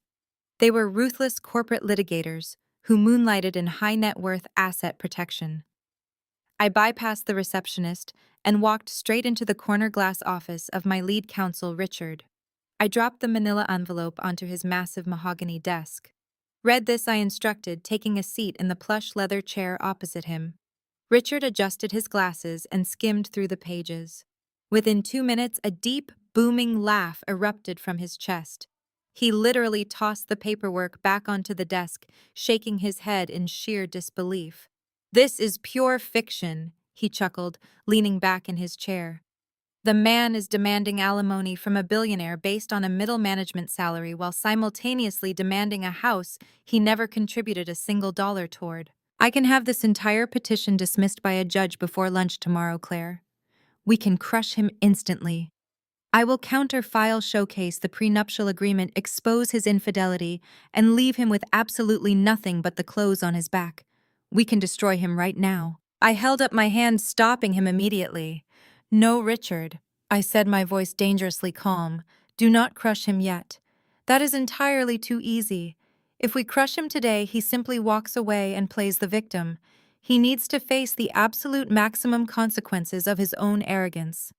They were ruthless corporate litigators who moonlighted in high-net-worth asset protection. I bypassed the receptionist and walked straight into the corner glass office of my lead counsel, Richard. I dropped the manila envelope onto his massive mahogany desk. Read this, I instructed, taking a seat in the plush leather chair opposite him. Richard adjusted his glasses and skimmed through the pages. Within 2 minutes, a deep, booming laugh erupted from his chest. He literally tossed the paperwork back onto the desk, shaking his head in sheer disbelief. "This is pure fiction," he chuckled, leaning back in his chair. "The man is demanding alimony from a billionaire based on a middle management salary while simultaneously demanding a house he never contributed a single dollar toward. I can have this entire petition dismissed by a judge before lunch tomorrow, Claire. We can crush him instantly. I will counter-file showcase the prenuptial agreement, expose his infidelity, and leave him with absolutely nothing but the clothes on his back. We can destroy him right now." I held up my hand, stopping him immediately. "No, Richard," I said, my voice dangerously calm. "Do not crush him yet. That is entirely too easy. If we crush him today, he simply walks away and plays the victim. He needs to face the absolute maximum consequences of his own arrogance."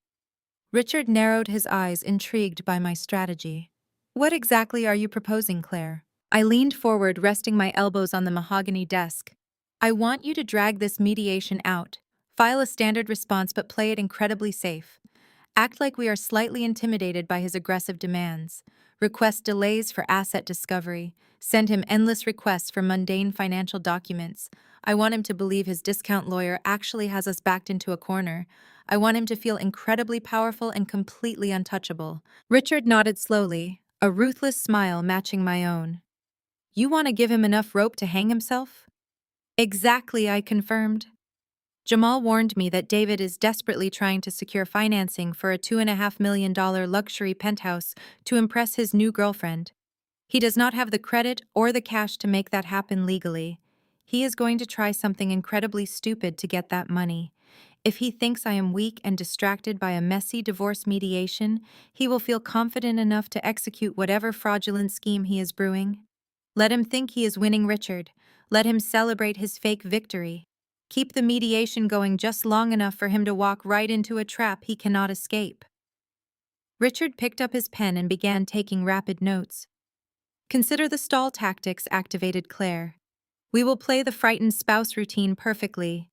Richard narrowed his eyes, intrigued by my strategy. "What exactly are you proposing, Claire?" I leaned forward, resting my elbows on the mahogany desk. "I want you to drag this mediation out. File a standard response but play it incredibly safe. Act like we are slightly intimidated by his aggressive demands. Request delays for asset discovery. Send him endless requests for mundane financial documents. I want him to believe his discount lawyer actually has us backed into a corner. I want him to feel incredibly powerful and completely untouchable." Richard nodded slowly, a ruthless smile matching my own. "You want to give him enough rope to hang himself?" "Exactly," I confirmed. "Jamal warned me that David is desperately trying to secure financing for a $2.5 million luxury penthouse to impress his new girlfriend. He does not have the credit or the cash to make that happen legally. He is going to try something incredibly stupid to get that money. If he thinks I am weak and distracted by a messy divorce mediation, he will feel confident enough to execute whatever fraudulent scheme he is brewing. Let him think he is winning, Richard. Let him celebrate his fake victory. Keep the mediation going just long enough for him to walk right into a trap he cannot escape." Richard picked up his pen and began taking rapid notes. "Consider the stall tactics," activated Claire. "We will play the frightened spouse routine perfectly."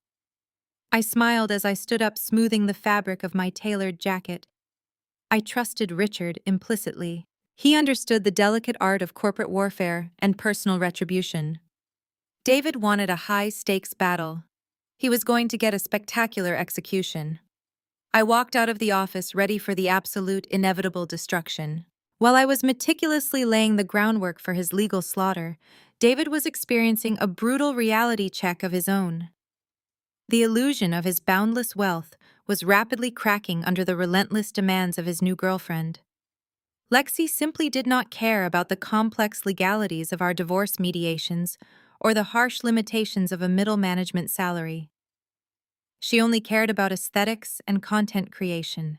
I smiled as I stood up, smoothing the fabric of my tailored jacket. I trusted Richard implicitly. He understood the delicate art of corporate warfare and personal retribution. David wanted a high-stakes battle. He was going to get a spectacular execution. I walked out of the office ready for the absolute, inevitable destruction. While I was meticulously laying the groundwork for his legal slaughter, David was experiencing a brutal reality check of his own. The illusion of his boundless wealth was rapidly cracking under the relentless demands of his new girlfriend. Lexi simply did not care about the complex legalities of our divorce mediations or the harsh limitations of a middle management salary. She only cared about aesthetics and content creation.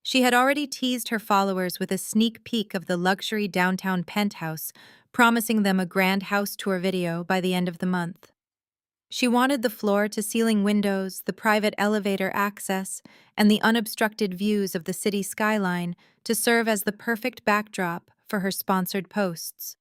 She had already teased her followers with a sneak peek of the luxury downtown penthouse, promising them a grand house tour video by the end of the month. She wanted the floor-to-ceiling windows, the private elevator access, and the unobstructed views of the city skyline to serve as the perfect backdrop for her sponsored posts.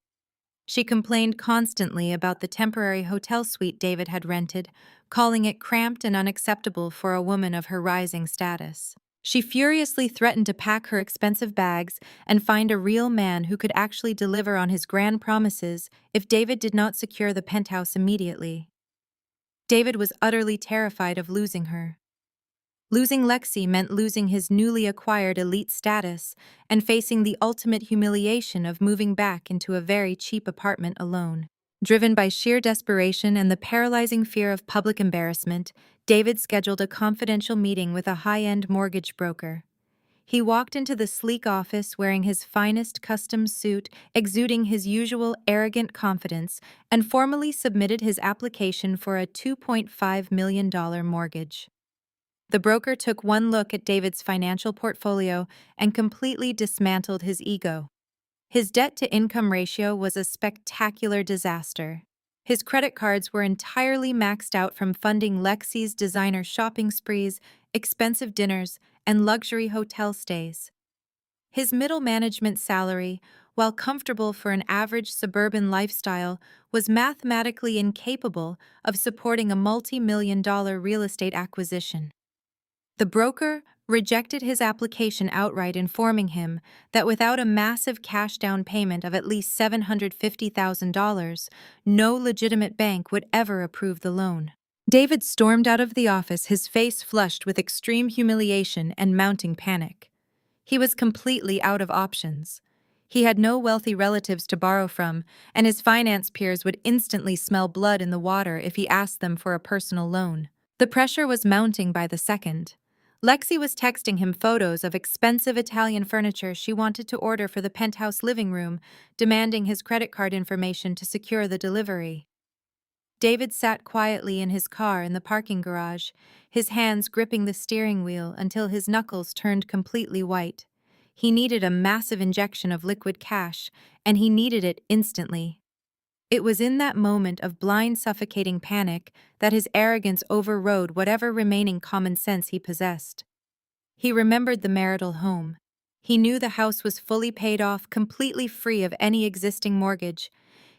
She complained constantly about the temporary hotel suite David had rented, calling it cramped and unacceptable for a woman of her rising status. She furiously threatened to pack her expensive bags and find a real man who could actually deliver on his grand promises if David did not secure the penthouse immediately. David was utterly terrified of losing her. Losing Lexi meant losing his newly acquired elite status and facing the ultimate humiliation of moving back into a very cheap apartment alone. Driven by sheer desperation and the paralyzing fear of public embarrassment, David scheduled a confidential meeting with a high-end mortgage broker. He walked into the sleek office wearing his finest custom suit, exuding his usual arrogant confidence, and formally submitted his application for a $2.5 million mortgage. The broker took one look at David's financial portfolio and completely dismantled his ego. His debt-to-income ratio was a spectacular disaster. His credit cards were entirely maxed out from funding Lexi's designer shopping sprees, expensive dinners, and luxury hotel stays. His middle management salary, while comfortable for an average suburban lifestyle, was mathematically incapable of supporting a multi-million-dollar real estate acquisition. The broker rejected his application outright, informing him that without a massive cash down payment of at least $750,000, no legitimate bank would ever approve the loan. David stormed out of the office, his face flushed with extreme humiliation and mounting panic. He was completely out of options. He had no wealthy relatives to borrow from, and his finance peers would instantly smell blood in the water if he asked them for a personal loan. The pressure was mounting by the second. Lexi was texting him photos of expensive Italian furniture she wanted to order for the penthouse living room, demanding his credit card information to secure the delivery. David sat quietly in his car in the parking garage, his hands gripping the steering wheel until his knuckles turned completely white. He needed a massive injection of liquid cash, and he needed it instantly. It was in that moment of blind, suffocating panic that his arrogance overrode whatever remaining common sense he possessed. He remembered the marital home. He knew the house was fully paid off, completely free of any existing mortgage.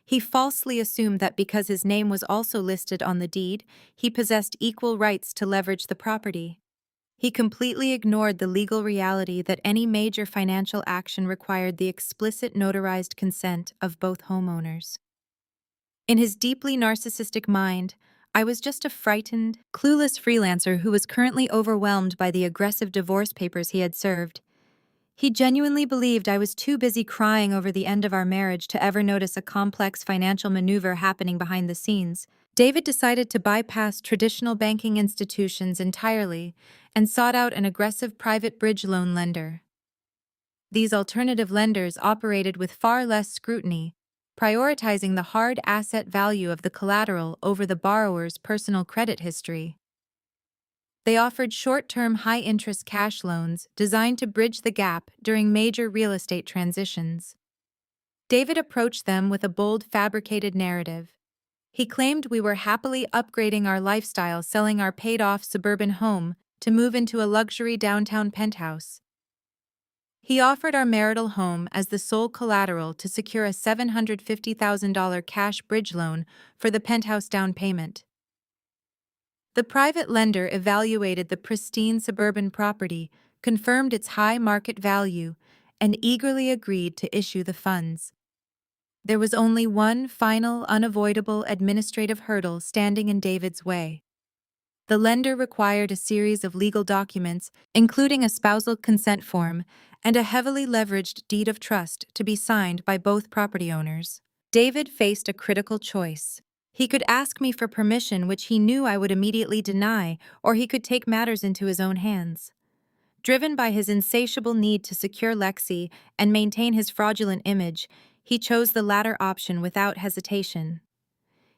He falsely assumed that because his name was also listed on the deed, he possessed equal rights to leverage the property. He completely ignored the legal reality that any major financial action required the explicit notarized consent of both homeowners. In his deeply narcissistic mind, I was just a frightened, clueless freelancer who was currently overwhelmed by the aggressive divorce papers he had served. He genuinely believed I was too busy crying over the end of our marriage to ever notice a complex financial maneuver happening behind the scenes. David decided to bypass traditional banking institutions entirely and sought out an aggressive private bridge loan lender. These alternative lenders operated with far less scrutiny, prioritizing the hard asset value of the collateral over the borrower's personal credit history. They offered short-term, high-interest cash loans designed to bridge the gap during major real estate transitions. David approached them with a bold, fabricated narrative. He claimed we were happily upgrading our lifestyle, selling our paid-off suburban home to move into a luxury downtown penthouse. He offered our marital home as the sole collateral to secure a $750,000 cash bridge loan for the penthouse down payment. The private lender evaluated the pristine suburban property, confirmed its high market value, and eagerly agreed to issue the funds. There was only one final, unavoidable administrative hurdle standing in David's way. The lender required a series of legal documents, including a spousal consent form and a heavily leveraged deed of trust to be signed by both property owners. David faced a critical choice. He could ask me for permission, which he knew I would immediately deny, or he could take matters into his own hands. Driven by his insatiable need to secure Lexi and maintain his fraudulent image, he chose the latter option without hesitation.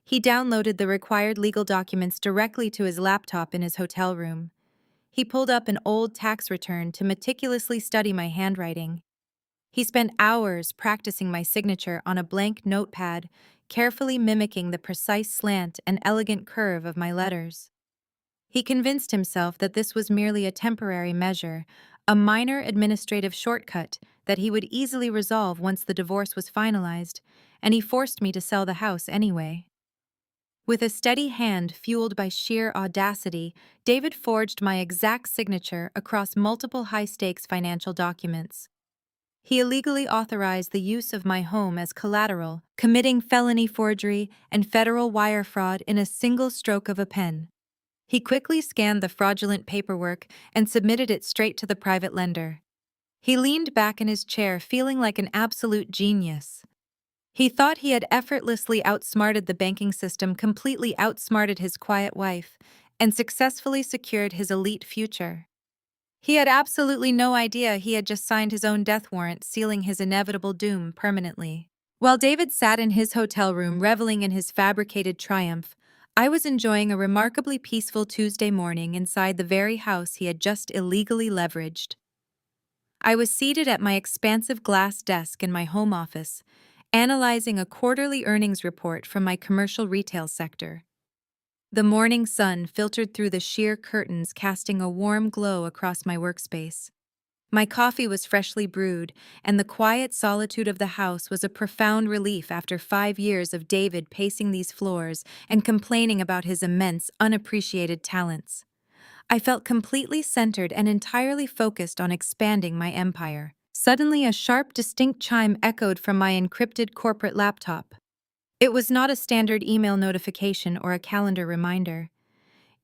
He downloaded the required legal documents directly to his laptop in his hotel room. He pulled up an old tax return to meticulously study my handwriting. He spent hours practicing my signature on a blank notepad, carefully mimicking the precise slant and elegant curve of my letters. He convinced himself that this was merely a temporary measure, a minor administrative shortcut that he would easily resolve once the divorce was finalized, and he forced me to sell the house anyway. With a steady hand fueled by sheer audacity, David forged my exact signature across multiple high-stakes financial documents. He illegally authorized the use of my home as collateral, committing felony forgery and federal wire fraud in a single stroke of a pen. He quickly scanned the fraudulent paperwork and submitted it straight to the private lender. He leaned back in his chair, feeling like an absolute genius. He thought he had effortlessly outsmarted the banking system, completely outsmarted his quiet wife, and successfully secured his elite future. He had absolutely no idea he had just signed his own death warrant, sealing his inevitable doom permanently. While David sat in his hotel room reveling in his fabricated triumph, I was enjoying a remarkably peaceful Tuesday morning inside the very house he had just illegally leveraged. I was seated at my expansive glass desk in my home office, analyzing a quarterly earnings report from my commercial retail sector. The morning sun filtered through the sheer curtains, casting a warm glow across my workspace. My coffee was freshly brewed, and the quiet solitude of the house was a profound relief after 5 years of David pacing these floors and complaining about his immense, unappreciated talents. I felt completely centered and entirely focused on expanding my empire. Suddenly, a sharp, distinct chime echoed from my encrypted corporate laptop. It was not a standard email notification or a calendar reminder.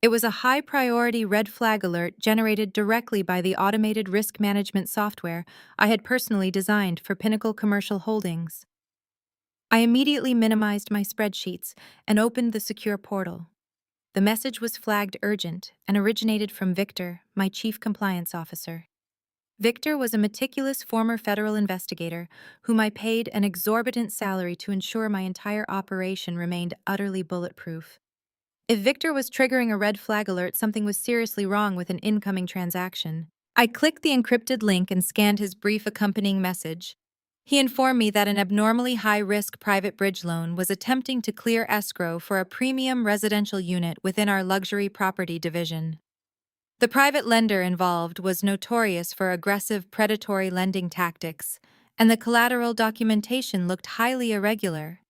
It was a high-priority red flag alert generated directly by the automated risk management software I had personally designed for Pinnacle Commercial Holdings. I immediately minimized my spreadsheets and opened the secure portal. The message was flagged urgent and originated from Victor, my chief compliance officer. Victor was a meticulous former federal investigator whom I paid an exorbitant salary to ensure my entire operation remained utterly bulletproof. If Victor was triggering a red flag alert, something was seriously wrong with an incoming transaction. I clicked the encrypted link and scanned his brief accompanying message. He informed me that an abnormally high-risk private bridge loan was attempting to clear escrow for a premium residential unit within our luxury property division. The private lender involved was notorious for aggressive predatory lending tactics, and the collateral documentation looked highly irregular.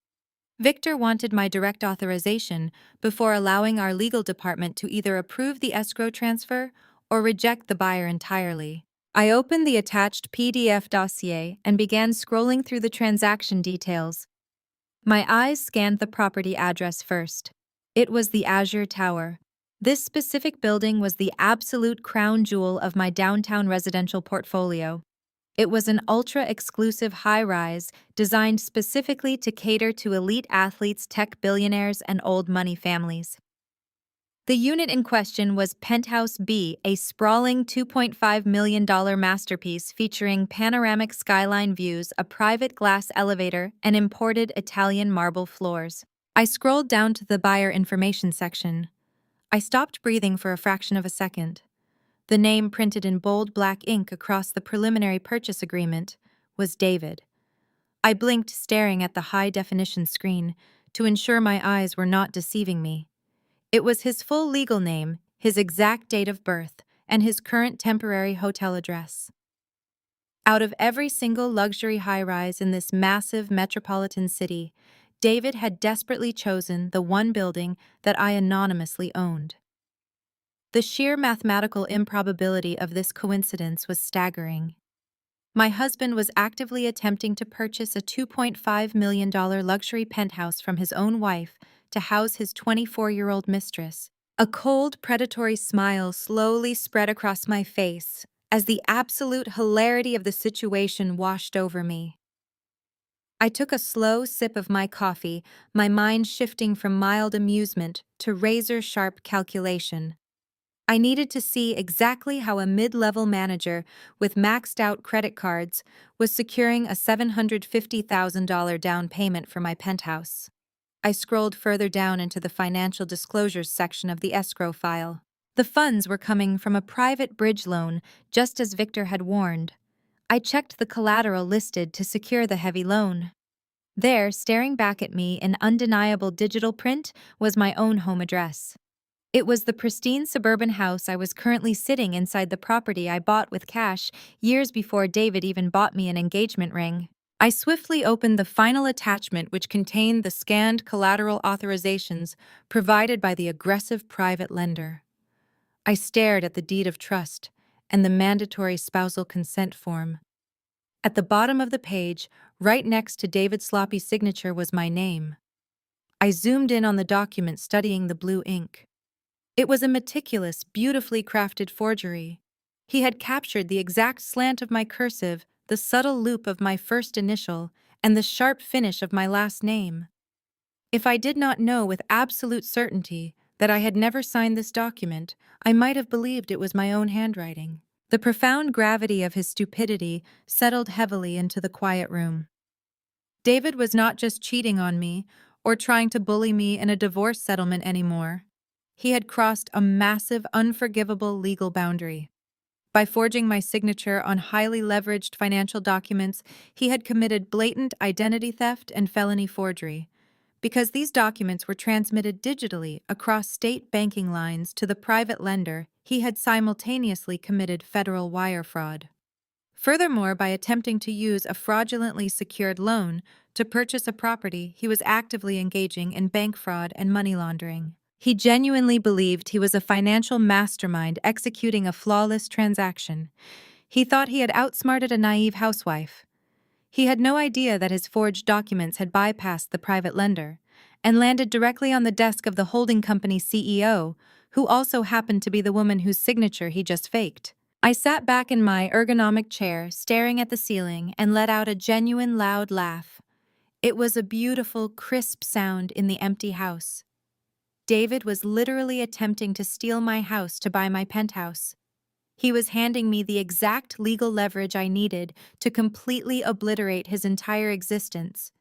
Victor wanted my direct authorization before allowing our legal department to either approve the escrow transfer or reject the buyer entirely. I opened the attached PDF dossier and began scrolling through the transaction details. My eyes scanned the property address first. It was the Azure Tower. This specific building was the absolute crown jewel of my downtown residential portfolio. It was an ultra-exclusive high-rise designed specifically to cater to elite athletes, tech billionaires, and old money families. The unit in question was Penthouse B, a sprawling $2.5 million masterpiece featuring panoramic skyline views, a private glass elevator, and imported Italian marble floors. I scrolled down to the buyer information section. I stopped breathing for a fraction of a second. The name printed in bold black ink across the preliminary purchase agreement was David. I blinked, staring at the high-definition screen to ensure my eyes were not deceiving me. It was his full legal name, his exact date of birth, and his current temporary hotel address. Out of every single luxury high-rise in this massive metropolitan city, David had desperately chosen the one building that I anonymously owned. The sheer mathematical improbability of this coincidence was staggering. My husband was actively attempting to purchase a $2.5 million luxury penthouse from his own wife to house his 24-year-old mistress. A cold, predatory smile slowly spread across my face as the absolute hilarity of the situation washed over me. I took a slow sip of my coffee, my mind shifting from mild amusement to razor-sharp calculation. I needed to see exactly how a mid-level manager with maxed-out credit cards was securing a $750,000 down payment for my penthouse. I scrolled further down into the financial disclosures section of the escrow file. The funds were coming from a private bridge loan, just as Victor had warned. I checked the collateral listed to secure the heavy loan. There, staring back at me in undeniable digital print, was my own home address. It was the pristine suburban house I was currently sitting inside the property I bought with cash years before David even bought me an engagement ring. I swiftly opened the final attachment, which contained the scanned collateral authorizations provided by the aggressive private lender. I stared at the deed of trust and the mandatory spousal consent form. At the bottom of the page, right next to David Sloppy's signature, was my name. I zoomed in on the document, studying the blue ink. It was a meticulous, beautifully crafted forgery. He had captured the exact slant of my cursive, the subtle loop of my first initial, and the sharp finish of my last name. If I did not know with absolute certainty that I had never signed this document, I might have believed it was my own handwriting. The profound gravity of his stupidity settled heavily into the quiet room. David was not just cheating on me or trying to bully me in a divorce settlement anymore. He had crossed a massive, unforgivable legal boundary. By forging my signature on highly leveraged financial documents, he had committed blatant identity theft and felony forgery. Because these documents were transmitted digitally across state banking lines to the private lender, he had simultaneously committed federal wire fraud. Furthermore, by attempting to use a fraudulently secured loan to purchase a property, he was actively engaging in bank fraud and money laundering. He genuinely believed he was a financial mastermind executing a flawless transaction. He thought he had outsmarted a naive housewife. He had no idea that his forged documents had bypassed the private lender and landed directly on the desk of the holding company CEO, who also happened to be the woman whose signature he just faked. I sat back in my ergonomic chair, staring at the ceiling, and let out a genuine loud laugh. It was a beautiful, crisp sound in the empty house. David was literally attempting to steal my house to buy my penthouse. He was handing me the exact legal leverage I needed to completely obliterate his entire existence.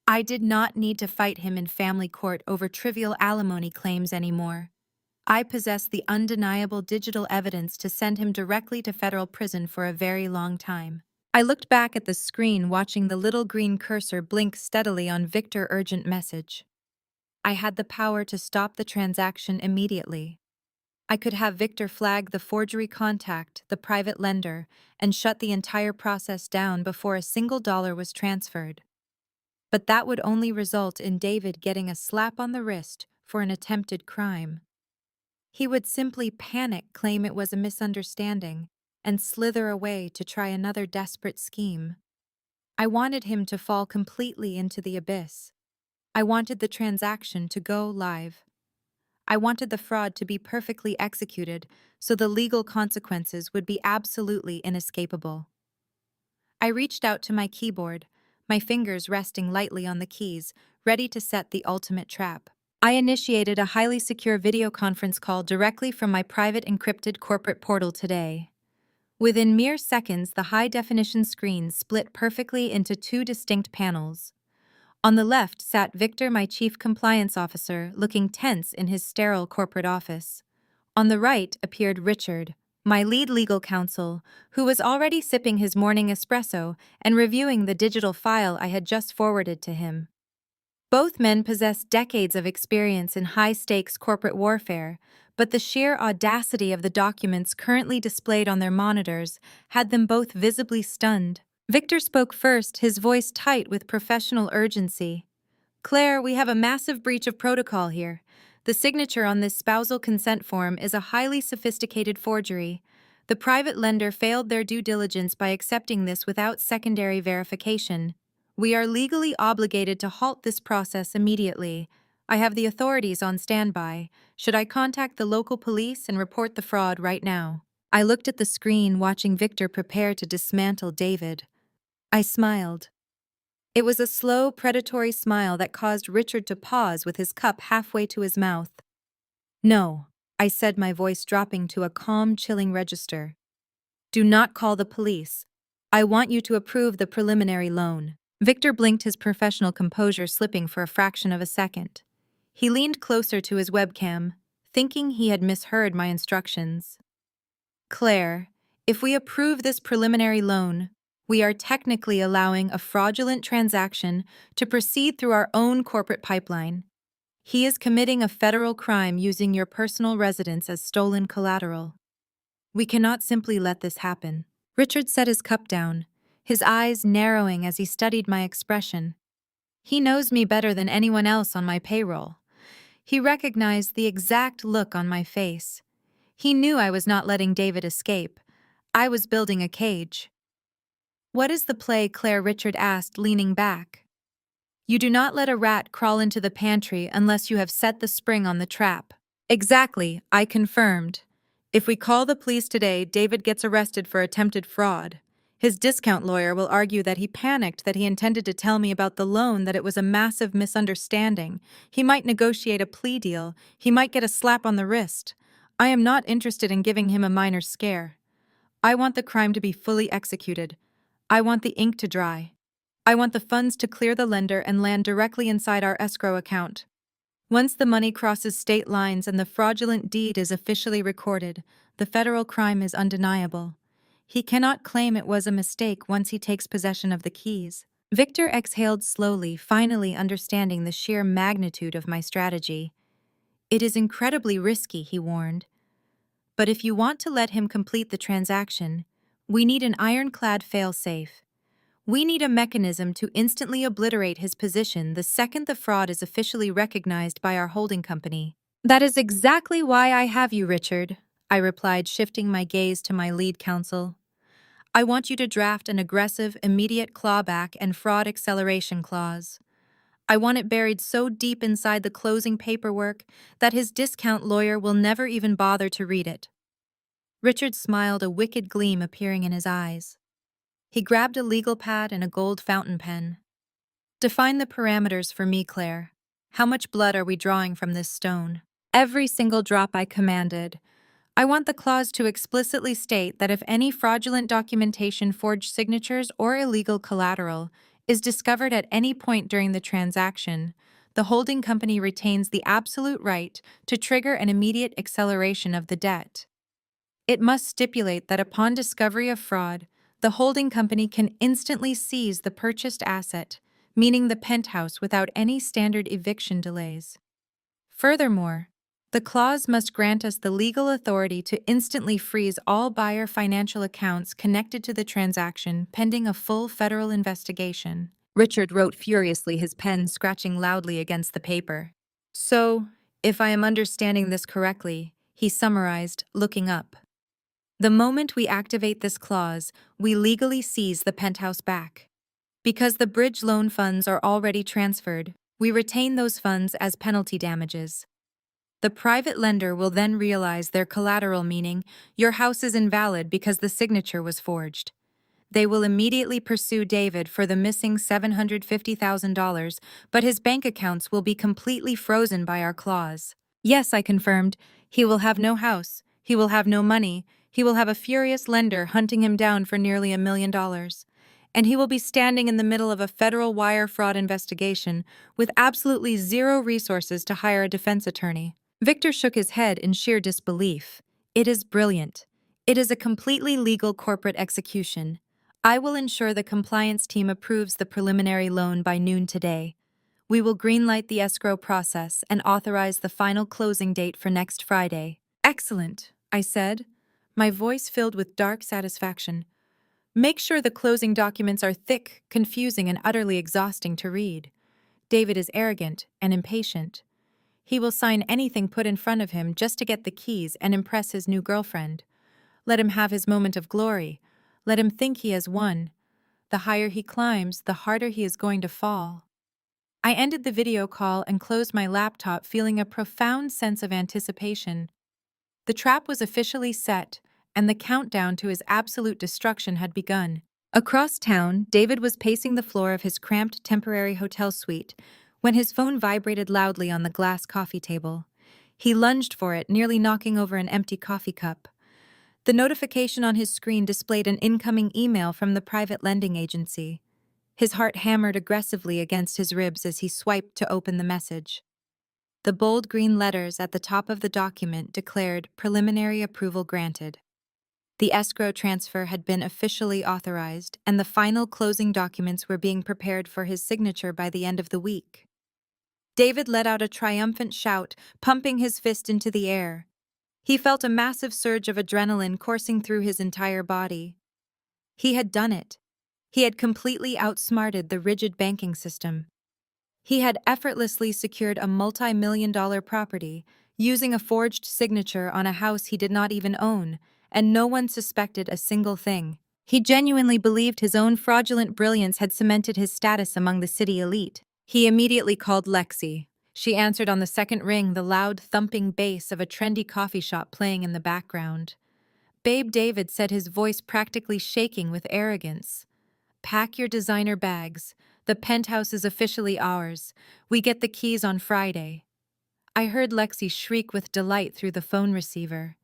I did not need to fight him in family court over trivial alimony claims anymore. I possessed the undeniable digital evidence to send him directly to federal prison for a very long time. I looked back at the screen, watching the little green cursor blink steadily on Victor urgent message. I had the power to stop the transaction immediately. I could have Victor flag the forgery contact, the private lender, and shut the entire process down before a single dollar was transferred. But that would only result in David getting a slap on the wrist for an attempted crime. He would simply panic, claim it was a misunderstanding, and slither away to try another desperate scheme. I wanted him to fall completely into the abyss. I wanted the transaction to go live. I wanted the fraud to be perfectly executed so the legal consequences would be absolutely inescapable. I reached out to my keyboard, my fingers resting lightly on the keys, ready to set the ultimate trap. I initiated a highly secure video conference call directly from my private encrypted corporate portal today. Within mere seconds, the high-definition screen split perfectly into two distinct panels. On the left sat Victor, my chief compliance officer, looking tense in his sterile corporate office. On the right appeared Richard, my lead legal counsel, who was already sipping his morning espresso and reviewing the digital file I had just forwarded to him. Both men possessed decades of experience in high-stakes corporate warfare, but the sheer audacity of the documents currently displayed on their monitors had them both visibly stunned. Victor spoke first, his voice tight with professional urgency. "Claire, we have a massive breach of protocol here. The signature on this spousal consent form is a highly sophisticated forgery. The private lender failed their due diligence by accepting this without secondary verification. We are legally obligated to halt this process immediately. I have the authorities on standby. Should I contact the local police and report the fraud right now?" I looked at the screen, watching Victor prepare to dismantle David. I smiled. It was a slow, predatory smile that caused Richard to pause with his cup halfway to his mouth. "No," I said, my voice dropping to a calm, chilling register. "Do not call the police. I want you to approve the preliminary loan." Victor blinked, his professional composure slipping for a fraction of a second. He leaned closer to his webcam, thinking he had misheard my instructions. "Claire, if we approve this preliminary loan, We are technically allowing a fraudulent transaction to proceed through our own corporate pipeline. He is committing a federal crime using your personal residence as stolen collateral. We cannot simply let this happen. Richard set his cup down, his eyes narrowing as he studied my expression. He knows me better than anyone else on my payroll. He recognized the exact look on my face. He knew I was not letting David escape. I was building a cage. "What is the play?" Claire Richard asked, leaning back. "You do not let a rat crawl into the pantry unless you have set the spring on the trap." "Exactly," I confirmed. "If we call the police today, David gets arrested for attempted fraud. His discount lawyer will argue that he panicked, that he intended to tell me about the loan, that it was a massive misunderstanding. He might negotiate a plea deal. He might get a slap on the wrist. I am not interested in giving him a minor scare. I want the crime to be fully executed. I want the ink to dry. I want the funds to clear the lender and land directly inside our escrow account. Once the money crosses state lines and the fraudulent deed is officially recorded, the federal crime is undeniable. He cannot claim it was a mistake once he takes possession of the keys." Victor exhaled slowly, finally understanding the sheer magnitude of my strategy. "It is incredibly risky," he warned. "But if you want to let him complete the transaction, we need an ironclad fail-safe. We need a mechanism to instantly obliterate his position the second the fraud is officially recognized by our holding company." "That is exactly why I have you, Richard," I replied, shifting my gaze to my lead counsel. "I want you to draft an aggressive, immediate clawback and fraud acceleration clause. I want it buried so deep inside the closing paperwork that his discount lawyer will never even bother to read it." Richard smiled, a wicked gleam appearing in his eyes. He grabbed a legal pad and a gold fountain pen. "Define the parameters for me, Claire. How much blood are we drawing from this stone?" "Every single drop," I commanded. "I want the clause to explicitly state that if any fraudulent documentation, forged signatures, or illegal collateral is discovered at any point during the transaction, the holding company retains the absolute right to trigger an immediate acceleration of the debt. It must stipulate that upon discovery of fraud, the holding company can instantly seize the purchased asset, meaning the penthouse, without any standard eviction delays. Furthermore, the clause must grant us the legal authority to instantly freeze all buyer financial accounts connected to the transaction pending a full federal investigation." Richard wrote furiously, his pen scratching loudly against the paper. "So, if I am understanding this correctly," he summarized, looking up, "the moment we activate this clause, we legally seize the penthouse back. Because the bridge loan funds are already transferred, we retain those funds as penalty damages. The private lender will then realize their collateral, meaning your house is invalid because the signature was forged. They will immediately pursue David for the missing $750,000, but his bank accounts will be completely frozen by our clause." "Yes," I confirmed. "He will have no house. He will have no money. He will have a furious lender hunting him down for nearly $1 million. And he will be standing in the middle of a federal wire fraud investigation with absolutely zero resources to hire a defense attorney." Victor shook his head in sheer disbelief. "It is brilliant. It is a completely legal corporate execution. I will ensure the compliance team approves the preliminary loan by noon today. We will greenlight the escrow process and authorize the final closing date for next Friday." "Excellent," I said, my voice filled with dark satisfaction. "Make sure the closing documents are thick, confusing, and utterly exhausting to read. David is arrogant and impatient. He will sign anything put in front of him just to get the keys and impress his new girlfriend. Let him have his moment of glory. Let him think he has won. The higher he climbs, the harder he is going to fall." I ended the video call and closed my laptop, feeling a profound sense of anticipation. The trap was officially set, and the countdown to his absolute destruction had begun. Across town, David was pacing the floor of his cramped temporary hotel suite when his phone vibrated loudly on the glass coffee table. He lunged for it, nearly knocking over an empty coffee cup. The notification on his screen displayed an incoming email from the private lending agency. His heart hammered aggressively against his ribs as he swiped to open the message. The bold green letters at the top of the document declared "Preliminary approval granted." The escrow transfer had been officially authorized, and the final closing documents were being prepared for his signature by the end of the week. David let out a triumphant shout, pumping his fist into the air. He felt a massive surge of adrenaline coursing through his entire body. He had done it. He had completely outsmarted the rigid banking system. He had effortlessly secured a multi-million-dollar property, using a forged signature on a house he did not even own, and no one suspected a single thing. He genuinely believed his own fraudulent brilliance had cemented his status among the city elite. He immediately called Lexi. She answered on the second ring, the loud thumping bass of a trendy coffee shop playing in the background. Babe David said, his voice practically shaking with arrogance. "Pack your designer bags. The penthouse is officially ours. We get the keys on Friday." I heard Lexi shriek with delight through the phone receiver.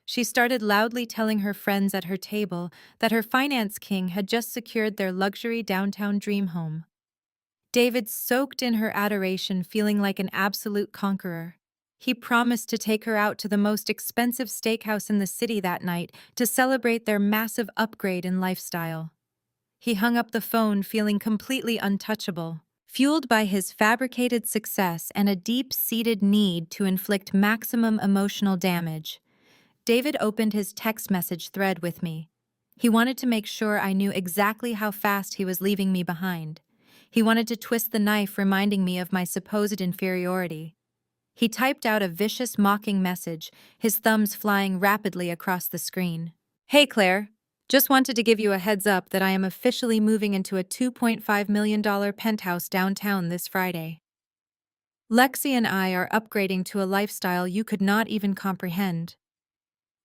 She started loudly telling her friends at her table that her finance king had just secured their luxury downtown dream home. David soaked in her adoration, feeling like an absolute conqueror. He promised to take her out to the most expensive steakhouse in the city that night to celebrate their massive upgrade in lifestyle. He hung up the phone feeling completely untouchable. Fueled by his fabricated success and a deep-seated need to inflict maximum emotional damage, David opened his text message thread with me. He wanted to make sure I knew exactly how fast he was leaving me behind. He wanted to twist the knife, reminding me of my supposed inferiority. He typed out a vicious, mocking message, his thumbs flying rapidly across the screen. "Hey, Claire. Just wanted to give you a heads up that I am officially moving into a $2.5 million penthouse downtown this Friday. Lexi and I are upgrading to a lifestyle you could not even comprehend.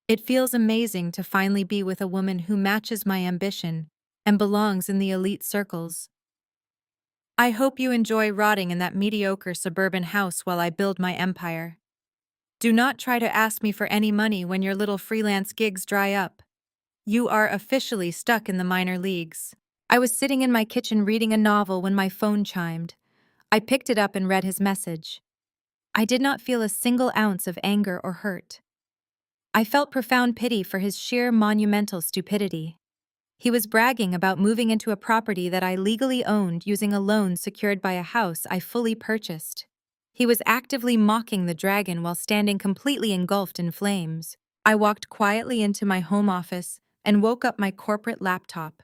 It feels amazing to finally be with a woman who matches my ambition and belongs in the elite circles. I hope you enjoy rotting in that mediocre suburban house while I build my empire. Do not try to ask me for any money when your little freelance gigs dry up. You are officially stuck in the minor leagues." I was sitting in my kitchen reading a novel when my phone chimed. I picked it up and read his message. I did not feel a single ounce of anger or hurt. I felt profound pity for his sheer monumental stupidity. He was bragging about moving into a property that I legally owned using a loan secured by a house I fully purchased. He was actively mocking the dragon while standing completely engulfed in flames. I walked quietly into my home office and woke up my corporate laptop.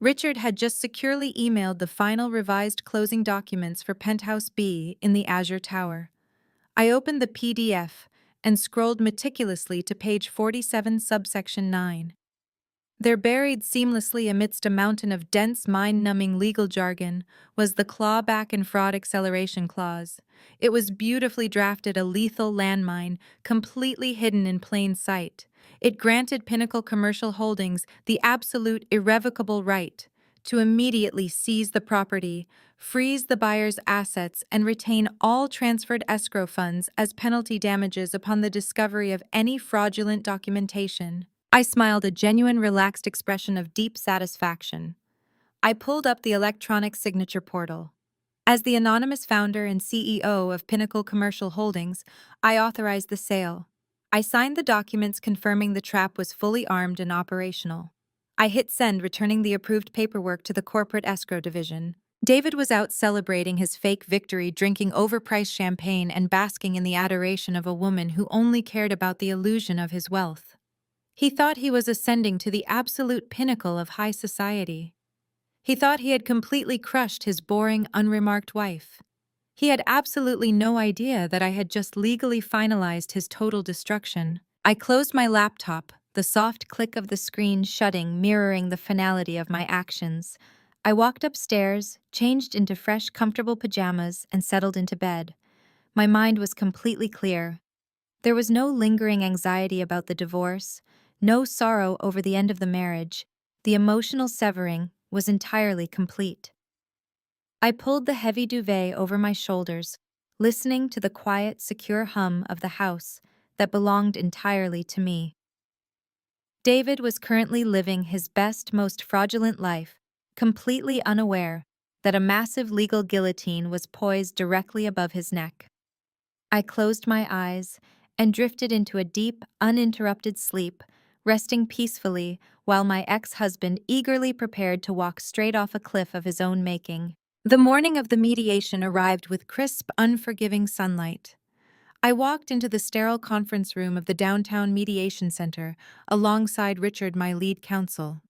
Richard had just securely emailed the final revised closing documents for Penthouse B in the Azure Tower. I opened the PDF and scrolled meticulously to page 47, subsection 9. There, buried seamlessly amidst a mountain of dense, mind-numbing legal jargon, was the clawback and fraud acceleration clause. It was beautifully drafted, a lethal landmine, completely hidden in plain sight. It granted Pinnacle Commercial Holdings the absolute irrevocable right to immediately seize the property, freeze the buyer's assets, and retain all transferred escrow funds as penalty damages upon the discovery of any fraudulent documentation. I smiled, a genuine, relaxed expression of deep satisfaction. I pulled up the electronic signature portal. As the anonymous founder and CEO of Pinnacle Commercial Holdings, I authorized the sale. I signed the documents confirming the trap was fully armed and operational. I hit send, returning the approved paperwork to the corporate escrow division. David was out celebrating his fake victory, drinking overpriced champagne and basking in the adoration of a woman who only cared about the illusion of his wealth. He thought he was ascending to the absolute pinnacle of high society. He thought he had completely crushed his boring, unremarked wife. He had absolutely no idea that I had just legally finalized his total destruction. I closed my laptop, the soft click of the screen shutting mirroring the finality of my actions. I walked upstairs, changed into fresh, comfortable pajamas, and settled into bed. My mind was completely clear. There was no lingering anxiety about the divorce, no sorrow over the end of the marriage. The emotional severing was entirely complete. I pulled the heavy duvet over my shoulders, listening to the quiet, secure hum of the house that belonged entirely to me. David was currently living his best, most fraudulent life, completely unaware that a massive legal guillotine was poised directly above his neck. I closed my eyes and drifted into a deep, uninterrupted sleep, resting peacefully while my ex-husband eagerly prepared to walk straight off a cliff of his own making. The morning of the mediation arrived with crisp, unforgiving sunlight. I walked into the sterile conference room of the downtown mediation center alongside Richard, my lead counsel.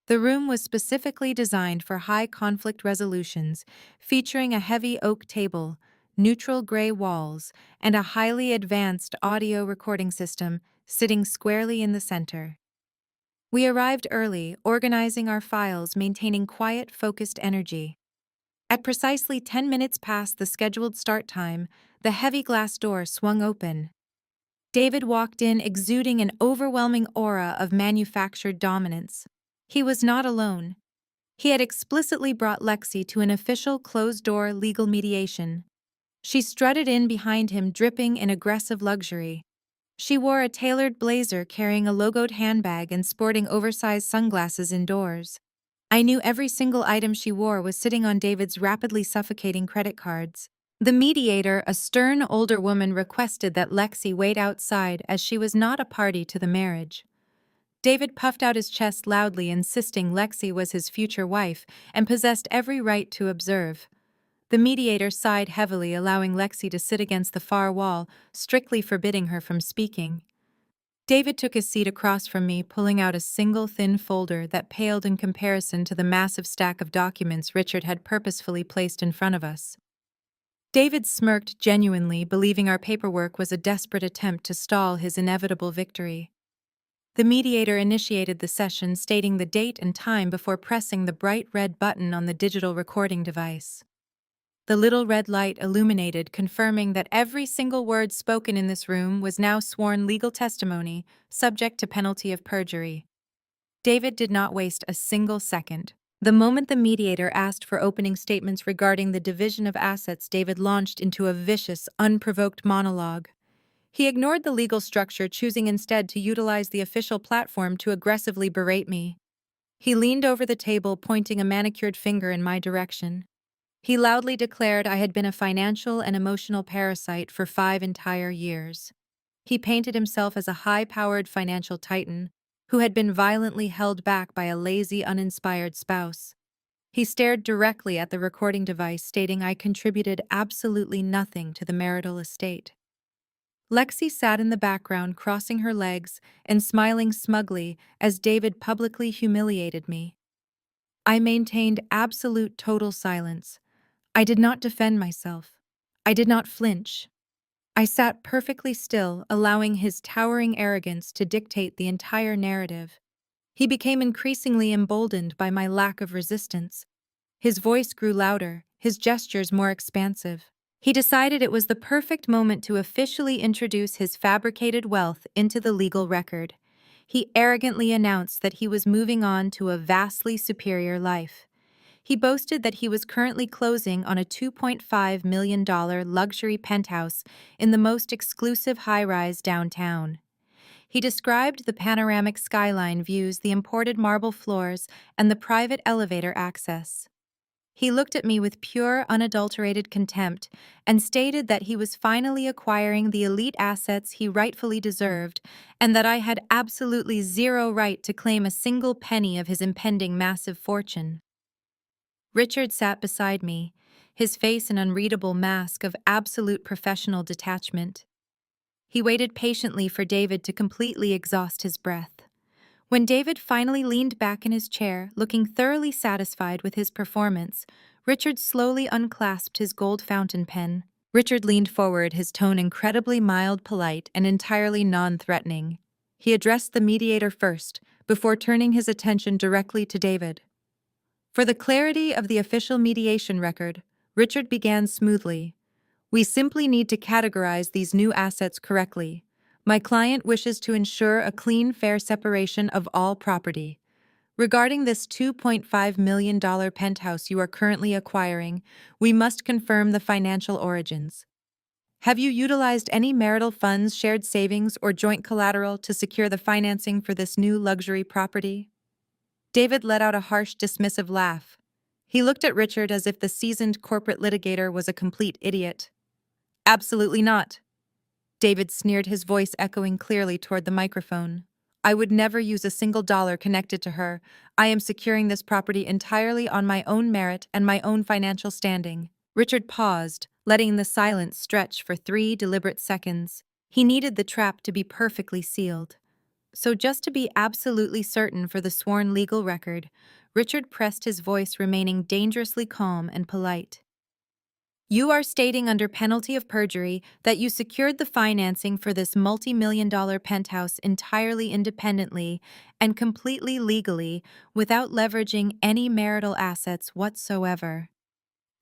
The room was specifically designed for high conflict resolutions, featuring a heavy oak table, neutral gray walls, and a highly advanced audio recording system sitting squarely in the center. We arrived early, organizing our files, maintaining quiet, focused energy. At precisely 10 minutes past the scheduled start time, the heavy glass door swung open. David walked in, exuding an overwhelming aura of manufactured dominance. He was not alone. He had explicitly brought Lexi to an official closed-door legal mediation. She strutted in behind him, dripping in aggressive luxury. She wore a tailored blazer, carrying a logoed handbag and sporting oversized sunglasses indoors. I knew every single item she wore was sitting on David's rapidly suffocating credit cards. The mediator, a stern older woman, requested that Lexi wait outside as she was not a party to the marriage. David puffed out his chest loudly, insisting Lexi was his future wife and possessed every right to observe. The mediator sighed heavily, allowing Lexi to sit against the far wall, strictly forbidding her from speaking. David took his seat across from me, pulling out a single thin folder that paled in comparison to the massive stack of documents Richard had purposefully placed in front of us. David smirked genuinely, believing our paperwork was a desperate attempt to stall his inevitable victory. The mediator initiated the session, stating the date and time before pressing the bright red button on the digital recording device. The little red light illuminated, confirming that every single word spoken in this room was now sworn legal testimony, subject to penalty of perjury. David did not waste a single second. The moment the mediator asked for opening statements regarding the division of assets, David launched into a vicious, unprovoked monologue. He ignored the legal structure, choosing instead to utilize the official platform to aggressively berate me. He leaned over the table, pointing a manicured finger in my direction. He loudly declared I had been a financial and emotional parasite for 5 entire years. He painted himself as a high-powered financial titan who had been violently held back by a lazy, uninspired spouse. He stared directly at the recording device, stating I contributed absolutely nothing to the marital estate. Lexi sat in the background, crossing her legs and smiling smugly as David publicly humiliated me. I maintained absolute total silence. I did not defend myself. I did not flinch. I sat perfectly still, allowing his towering arrogance to dictate the entire narrative. He became increasingly emboldened by my lack of resistance. His voice grew louder, his gestures more expansive. He decided it was the perfect moment to officially introduce his fabricated wealth into the legal record. He arrogantly announced that he was moving on to a vastly superior life. He boasted that he was currently closing on a $2.5 million luxury penthouse in the most exclusive high-rise downtown. He described the panoramic skyline views, the imported marble floors, and the private elevator access. He looked at me with pure, unadulterated contempt and stated that he was finally acquiring the elite assets he rightfully deserved, and that I had absolutely zero right to claim a single penny of his impending massive fortune. Richard sat beside me, his face an unreadable mask of absolute professional detachment. He waited patiently for David to completely exhaust his breath. When David finally leaned back in his chair, looking thoroughly satisfied with his performance, Richard slowly unclasped his gold fountain pen. Richard leaned forward, his tone incredibly mild, polite, and entirely non-threatening. He addressed the mediator first, before turning his attention directly to David. For the clarity of the official mediation record, Richard began smoothly. We simply need to categorize these new assets correctly. My client wishes to ensure a clean, fair separation of all property. Regarding this $2.5 million penthouse you are currently acquiring, we must confirm the financial origins. Have you utilized any marital funds, shared savings, or joint collateral to secure the financing for this new luxury property? David let out a harsh, dismissive laugh. He looked at Richard as if the seasoned corporate litigator was a complete idiot. Absolutely not. David sneered, his voice echoing clearly toward the microphone. I would never use a single dollar connected to her. I am securing this property entirely on my own merit and my own financial standing." Richard paused, letting the silence stretch for 3 deliberate seconds. He needed the trap to be perfectly sealed. So just to be absolutely certain for the sworn legal record, Richard pressed his voice, remaining dangerously calm and polite. "You are stating under penalty of perjury that you secured the financing for this multi-million-dollar penthouse entirely independently and completely legally without leveraging any marital assets whatsoever."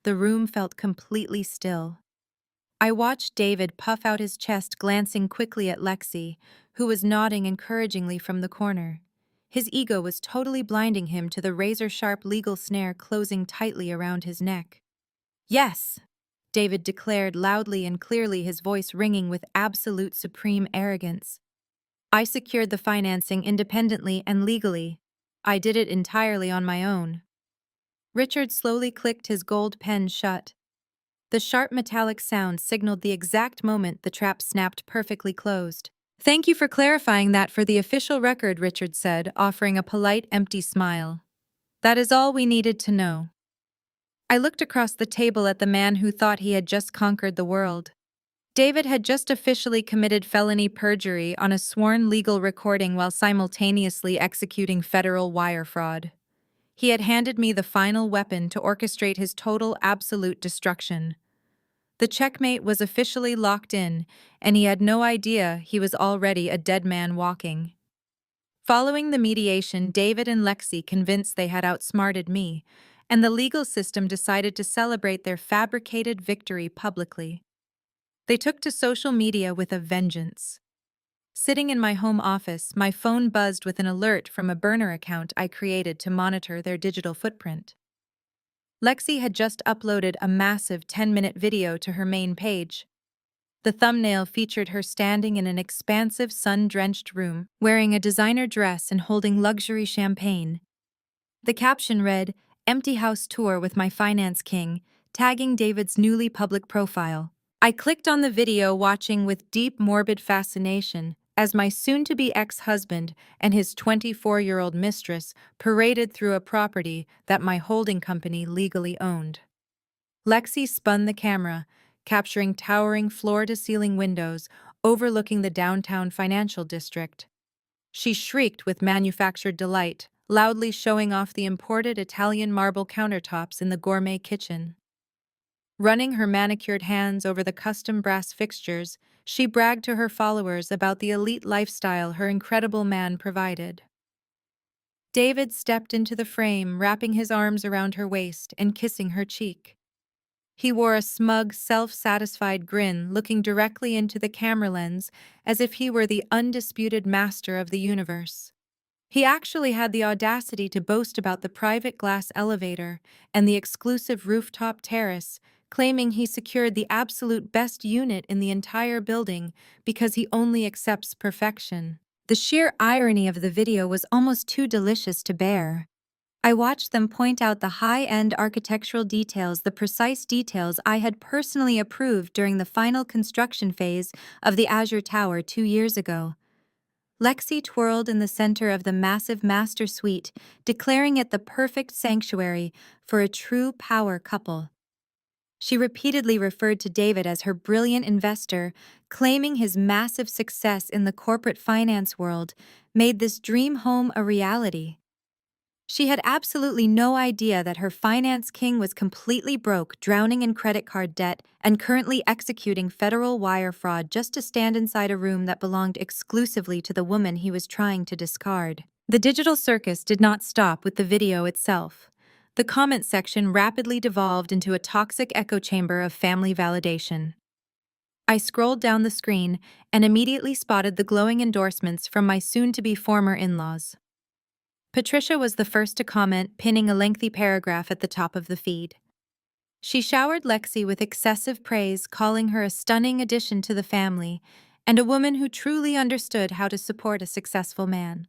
The room felt completely still. I watched David puff out his chest, glancing quickly at Lexi, who was nodding encouragingly from the corner. His ego was totally blinding him to the razor-sharp legal snare closing tightly around his neck. "Yes," David declared loudly and clearly, his voice ringing with absolute supreme arrogance. "I secured the financing independently and legally. I did it entirely on my own." Richard slowly clicked his gold pen shut. The sharp metallic sound signaled the exact moment the trap snapped perfectly closed. "Thank you for clarifying that for the official record," Richard said, offering a polite, empty smile. "That is all we needed to know." I looked across the table at the man who thought he had just conquered the world. David had just officially committed felony perjury on a sworn legal recording while simultaneously executing federal wire fraud. He had handed me the final weapon to orchestrate his total, absolute destruction. The checkmate was officially locked in, and he had no idea he was already a dead man walking. Following the mediation, David and Lexi convinced they had outsmarted me, and the legal system decided to celebrate their fabricated victory publicly. They took to social media with a vengeance. Sitting in my home office, my phone buzzed with an alert from a burner account I created to monitor their digital footprint. Lexi had just uploaded a massive 10-minute video to her main page. The thumbnail featured her standing in an expansive, sun-drenched room, wearing a designer dress and holding luxury champagne. The caption read, "Empty house tour with my finance king," tagging David's newly public profile. I clicked on the video, watching with deep, morbid fascination as my soon-to-be ex-husband and his 24-year-old mistress paraded through a property that my holding company legally owned. Lexi spun the camera, capturing towering floor-to-ceiling windows overlooking the downtown financial district. She shrieked with manufactured delight, loudly showing off the imported Italian marble countertops in the gourmet kitchen. Running her manicured hands over the custom brass fixtures, she bragged to her followers about the elite lifestyle her incredible man provided. David stepped into the frame, wrapping his arms around her waist and kissing her cheek. He wore a smug, self-satisfied grin, looking directly into the camera lens as if he were the undisputed master of the universe. He actually had the audacity to boast about the private glass elevator and the exclusive rooftop terrace, claiming he secured the absolute best unit in the entire building because he only accepts perfection. The sheer irony of the video was almost too delicious to bear. I watched them point out the high-end architectural details, the precise details I had personally approved during the final construction phase of the Azure Tower 2 years ago. Lexi twirled in the center of the massive master suite, declaring it the perfect sanctuary for a true power couple. She repeatedly referred to David as her brilliant investor, claiming his massive success in the corporate finance world made this dream home a reality. She had absolutely no idea that her finance king was completely broke, drowning in credit card debt, and currently executing federal wire fraud just to stand inside a room that belonged exclusively to the woman he was trying to discard. The digital circus did not stop with the video itself. The comment section rapidly devolved into a toxic echo chamber of family validation. I scrolled down the screen and immediately spotted the glowing endorsements from my soon-to-be former in-laws. Patricia was the first to comment, pinning a lengthy paragraph at the top of the feed. She showered Lexi with excessive praise, calling her a stunning addition to the family and a woman who truly understood how to support a successful man.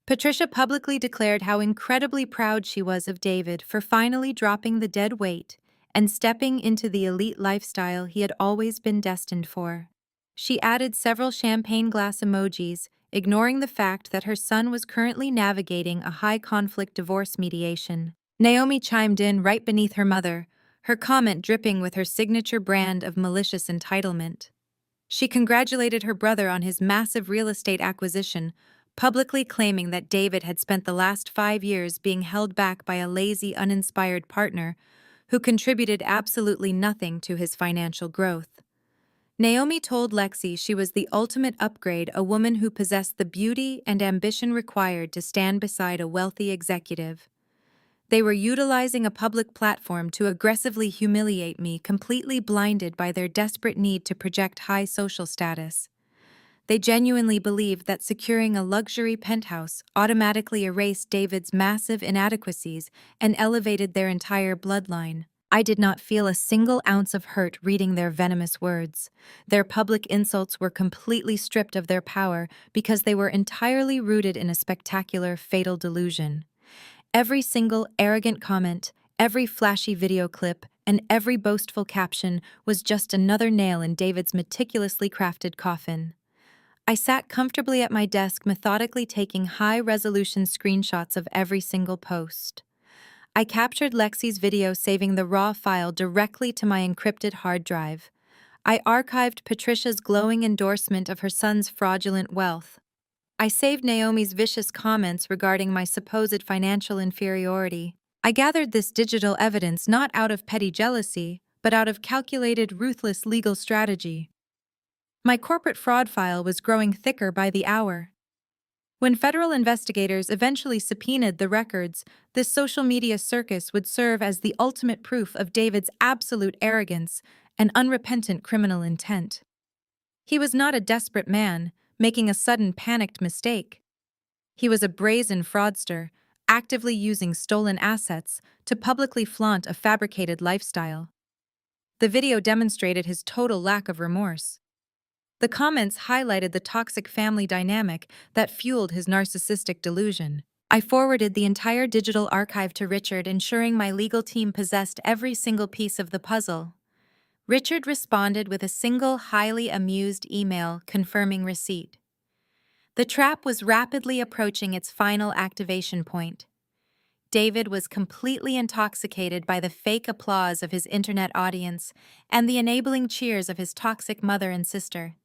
Patricia publicly declared how incredibly proud she was of David for finally dropping the dead weight and stepping into the elite lifestyle he had always been destined for. She added several champagne glass emojis, ignoring the fact that her son was currently navigating a high-conflict divorce mediation. Naomi chimed in right beneath her mother, her comment dripping with her signature brand of malicious entitlement. She congratulated her brother on his massive real estate acquisition, publicly claiming that David had spent the last 5 years being held back by a lazy, uninspired partner who contributed absolutely nothing to his financial growth. Naomi told Lexi she was the ultimate upgrade, a woman who possessed the beauty and ambition required to stand beside a wealthy executive. They were utilizing a public platform to aggressively humiliate me, completely blinded by their desperate need to project high social status. They genuinely believed that securing a luxury penthouse automatically erased David's massive inadequacies and elevated their entire bloodline. I did not feel a single ounce of hurt reading their venomous words. Their public insults were completely stripped of their power because they were entirely rooted in a spectacular, fatal delusion. Every single arrogant comment, every flashy video clip, and every boastful caption was just another nail in David's meticulously crafted coffin. I sat comfortably at my desk, methodically taking high-resolution screenshots of every single post. I captured Lexi's video, saving the raw file directly to my encrypted hard drive. I archived Patricia's glowing endorsement of her son's fraudulent wealth. I saved Naomi's vicious comments regarding my supposed financial inferiority. I gathered this digital evidence not out of petty jealousy, but out of calculated, ruthless legal strategy. My corporate fraud file was growing thicker by the hour. When federal investigators eventually subpoenaed the records, this social media circus would serve as the ultimate proof of David's absolute arrogance and unrepentant criminal intent. He was not a desperate man, making a sudden panicked mistake. He was a brazen fraudster, actively using stolen assets to publicly flaunt a fabricated lifestyle. The video demonstrated his total lack of remorse. The comments highlighted the toxic family dynamic that fueled his narcissistic delusion. I forwarded the entire digital archive to Richard, ensuring my legal team possessed every single piece of the puzzle. Richard responded with a single highly amused email confirming receipt. The trap was rapidly approaching its final activation point. David was completely intoxicated by the fake applause of his internet audience and the enabling cheers of his toxic mother and sister.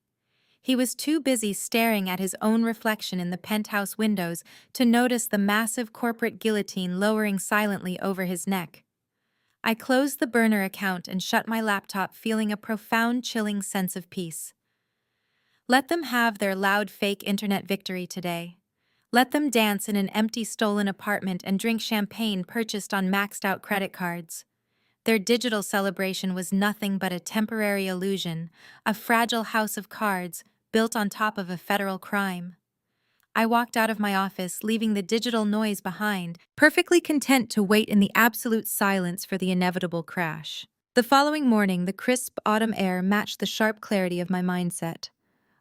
He was too busy staring at his own reflection in the penthouse windows to notice the massive corporate guillotine lowering silently over his neck. I closed the burner account and shut my laptop, feeling a profound, chilling sense of peace. Let them have their loud fake internet victory today. Let them dance in an empty stolen apartment and drink champagne purchased on maxed-out credit cards. Their digital celebration was nothing but a temporary illusion, a fragile house of cards built on top of a federal crime. I walked out of my office, leaving the digital noise behind, perfectly content to wait in the absolute silence for the inevitable crash. The following morning, the crisp autumn air matched the sharp clarity of my mindset.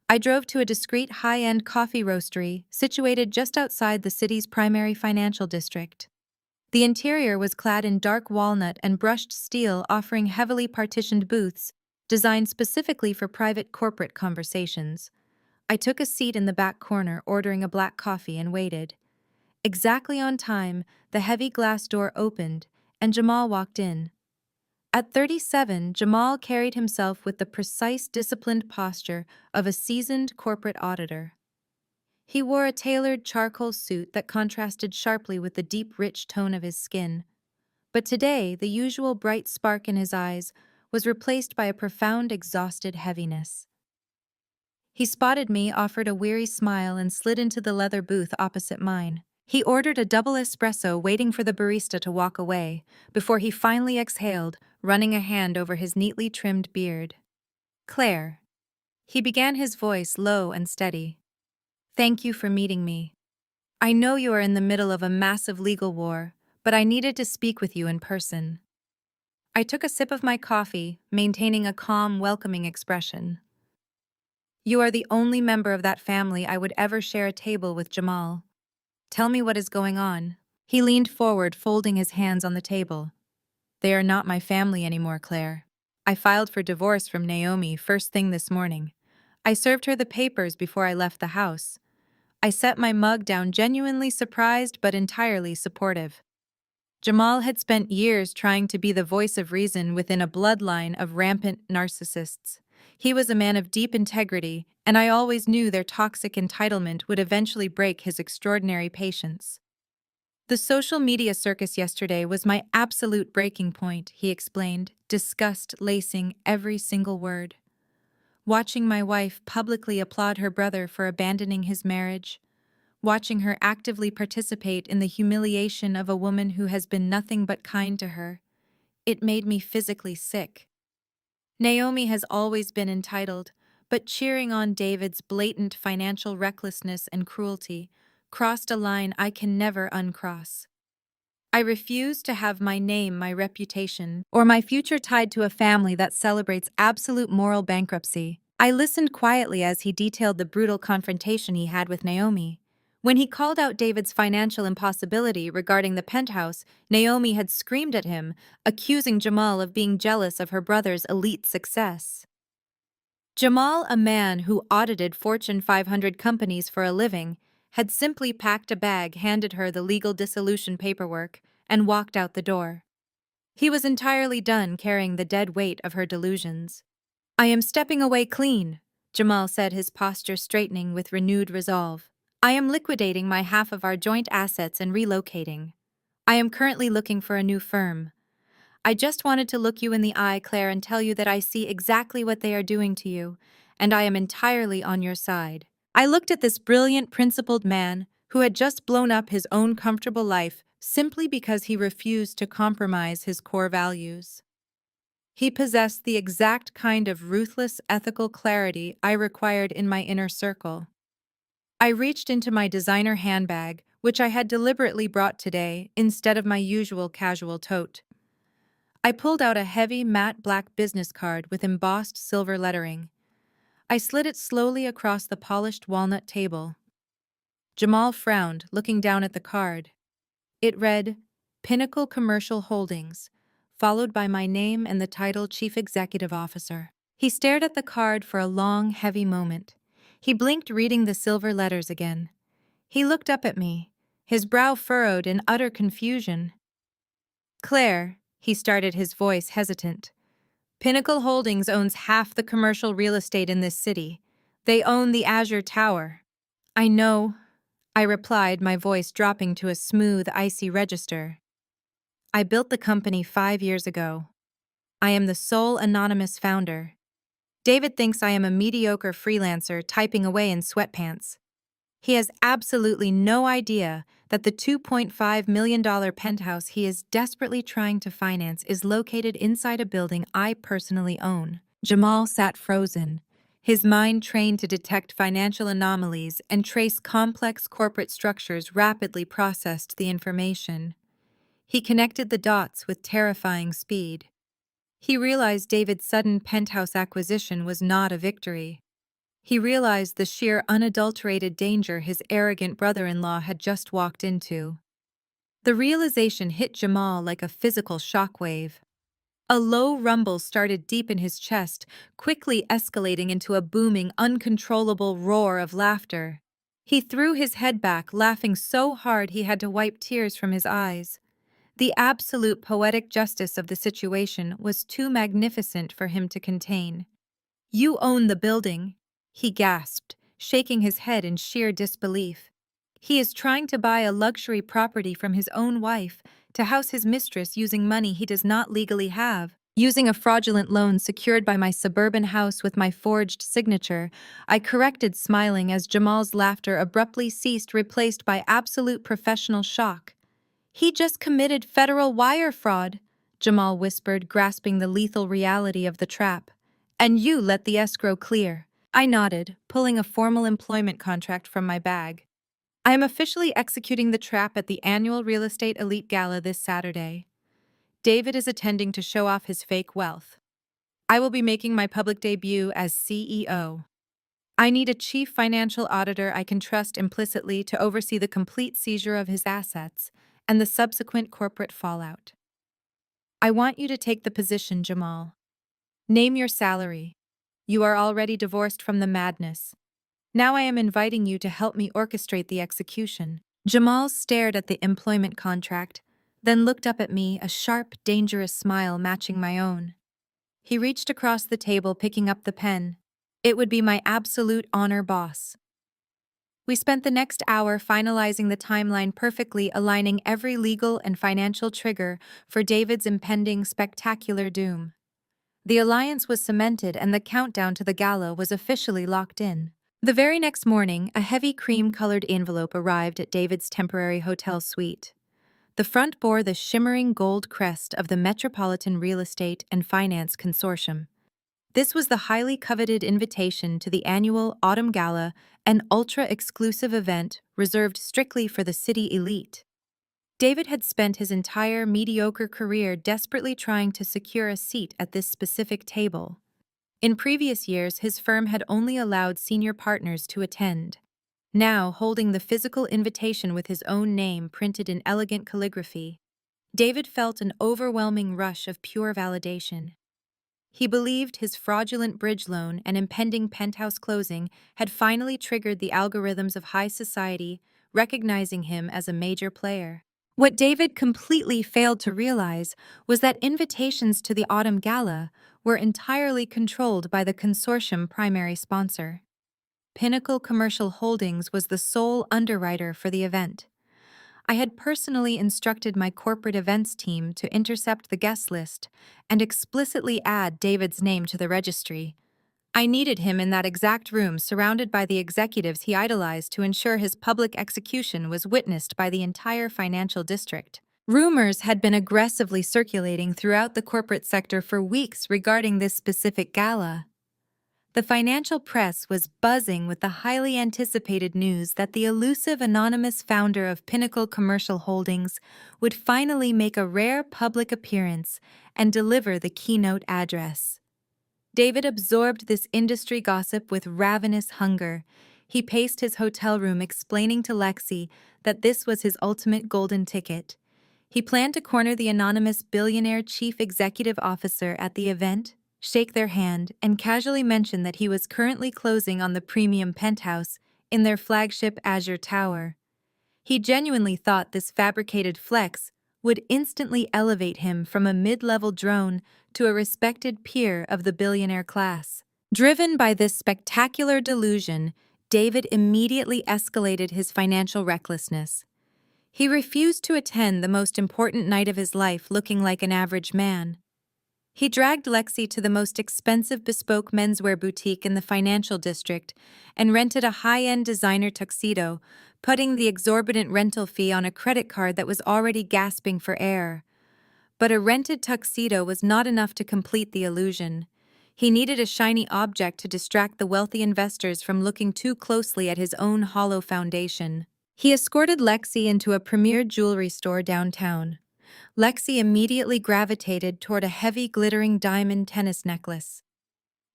I drove to a discreet, high-end coffee roastery situated just outside the city's primary financial district. The interior was clad in dark walnut and brushed steel, offering heavily partitioned booths designed specifically for private corporate conversations. I took a seat in the back corner, ordering a black coffee, and waited. Exactly on time, the heavy glass door opened, and Jamal walked in. At 37, Jamal carried himself with the precise, disciplined posture of a seasoned corporate auditor. He wore a tailored charcoal suit that contrasted sharply with the deep, rich tone of his skin. But today, the usual bright spark in his eyes was replaced by a profound, exhausted heaviness. He spotted me, offered a weary smile, and slid into the leather booth opposite mine. He ordered a double espresso, waiting for the barista to walk away, before he finally exhaled, running a hand over his neatly trimmed beard. "Claire." He began, his voice low and steady. "Thank you for meeting me. I know you are in the middle of a massive legal war, but I needed to speak with you in person." I took a sip of my coffee, maintaining a calm, welcoming expression. "You are the only member of that family I would ever share a table with, Jamal. Tell me what is going on." He leaned forward, folding his hands on the table. "They are not my family anymore, Claire. I filed for divorce from Naomi first thing this morning. I served her the papers before I left the house. I set my mug down, genuinely surprised but entirely supportive. Jamal had spent years trying to be the voice of reason within a bloodline of rampant narcissists. He was a man of deep integrity, and I always knew their toxic entitlement would eventually break his extraordinary patience. The social media circus yesterday was my absolute breaking point, he explained, disgust lacing every single word. Watching my wife publicly applaud her brother for abandoning his marriage, watching her actively participate in the humiliation of a woman who has been nothing but kind to her, it made me physically sick. Naomi has always been entitled, but cheering on David's blatant financial recklessness and cruelty crossed a line I can never uncross. I refuse to have my name, my reputation, or my future tied to a family that celebrates absolute moral bankruptcy. I listened quietly as he detailed the brutal confrontation he had with Naomi. When he called out David's financial impossibility regarding the penthouse, Naomi had screamed at him, accusing Jamal of being jealous of her brother's elite success. Jamal, a man who audited Fortune 500 companies for a living, had simply packed a bag, handed her the legal dissolution paperwork, and walked out the door. He was entirely done carrying the dead weight of her delusions. "I am stepping away clean," Jamal said, his posture straightening with renewed resolve. "I am liquidating my half of our joint assets and relocating. I am currently looking for a new firm. I just wanted to look you in the eye, Claire, and tell you that I see exactly what they are doing to you, and I am entirely on your side." I looked at this brilliant, principled man who had just blown up his own comfortable life simply because he refused to compromise his core values. He possessed the exact kind of ruthless, ethical clarity I required in my inner circle. I reached into my designer handbag, which I had deliberately brought today instead of my usual casual tote. I pulled out a heavy, matte black business card with embossed silver lettering. I slid it slowly across the polished walnut table. Jamal frowned, looking down at the card. It read, "Pinnacle Commercial Holdings," followed by my name and the title Chief Executive Officer. He stared at the card for a long, heavy moment. He blinked, reading the silver letters again. He looked up at me, his brow furrowed in utter confusion. "Claire," he started, his voice hesitant. "Pinnacle Holdings owns half the commercial real estate in this city. They own the Azure Tower." "I know," I replied, my voice dropping to a smooth, icy register. "I built the company 5 years ago. I am the sole anonymous founder. David thinks I am a mediocre freelancer typing away in sweatpants. He has absolutely no idea that the $2.5 million penthouse he is desperately trying to finance is located inside a building I personally own." Jamal sat frozen, his mind trained to detect financial anomalies and trace complex corporate structures. Rapidly processed the information. He connected the dots with terrifying speed. He realized David's sudden penthouse acquisition was not a victory. He realized the sheer unadulterated danger his arrogant brother-in-law had just walked into. The realization hit Jamal like a physical shockwave. A low rumble started deep in his chest, quickly escalating into a booming, uncontrollable roar of laughter. He threw his head back, laughing so hard he had to wipe tears from his eyes. The absolute poetic justice of the situation was too magnificent for him to contain. "You own the building," he gasped, shaking his head in sheer disbelief. "He is trying to buy a luxury property from his own wife to house his mistress using money he does not legally have. Using a fraudulent loan secured by my suburban house with my forged signature," I corrected, smiling as Jamal's laughter abruptly ceased, replaced by absolute professional shock. "He just committed federal wire fraud," Jamal whispered, grasping the lethal reality of the trap. "And you let the escrow clear." I nodded, pulling a formal employment contract from my bag. "I am officially executing the trap at the annual Real Estate Elite Gala this Saturday. David is attending to show off his fake wealth. I will be making my public debut as CEO. I need a chief financial auditor I can trust implicitly to oversee the complete seizure of his assets and the subsequent corporate fallout. I want you to take the position, Jamal. Name your salary. You are already divorced from the madness. Now I am inviting you to help me orchestrate the execution." Jamal stared at the employment contract, then looked up at me, a sharp, dangerous smile matching my own. He reached across the table, picking up the pen. It would be my absolute honor, boss. We spent the next hour finalizing the timeline, perfectly aligning every legal and financial trigger for David's impending spectacular doom. The alliance was cemented and the countdown to the gala was officially locked in. The very next morning, a heavy cream-colored envelope arrived at David's temporary hotel suite. The front bore the shimmering gold crest of the Metropolitan Real Estate and Finance Consortium. This was the highly coveted invitation to the annual Autumn Gala, an ultra-exclusive event reserved strictly for the city elite. David had spent his entire mediocre career desperately trying to secure a seat at this specific table. In previous years, his firm had only allowed senior partners to attend. Now, holding the physical invitation with his own name printed in elegant calligraphy, David felt an overwhelming rush of pure validation. He believed his fraudulent bridge loan and impending penthouse closing had finally triggered the algorithms of high society, recognizing him as a major player. What David completely failed to realize was that invitations to the Autumn Gala were entirely controlled by the consortium primary sponsor. Pinnacle Commercial Holdings was the sole underwriter for the event. I had personally instructed my corporate events team to intercept the guest list and explicitly add David's name to the registry. I needed him in that exact room, surrounded by the executives he idolized, to ensure his public execution was witnessed by the entire financial district. Rumors had been aggressively circulating throughout the corporate sector for weeks regarding this specific gala. The financial press was buzzing with the highly anticipated news that the elusive anonymous founder of Pinnacle Commercial Holdings would finally make a rare public appearance and deliver the keynote address. David absorbed this industry gossip with ravenous hunger. He paced his hotel room, explaining to Lexi that this was his ultimate golden ticket. He planned to corner the anonymous billionaire chief executive officer at the event, shake their hand, and casually mention that he was currently closing on the premium penthouse in their flagship Azure Tower. He genuinely thought this fabricated flex would instantly elevate him from a mid-level drone to a respected peer of the billionaire class. Driven by this spectacular delusion, David immediately escalated his financial recklessness. He refused to attend the most important night of his life looking like an average man. He dragged Lexi to the most expensive bespoke menswear boutique in the financial district and rented a high-end designer tuxedo, putting the exorbitant rental fee on a credit card that was already gasping for air. But a rented tuxedo was not enough to complete the illusion. He needed a shiny object to distract the wealthy investors from looking too closely at his own hollow foundation. He escorted Lexi into a premier jewelry store downtown. Lexi immediately gravitated toward a heavy, glittering diamond tennis necklace.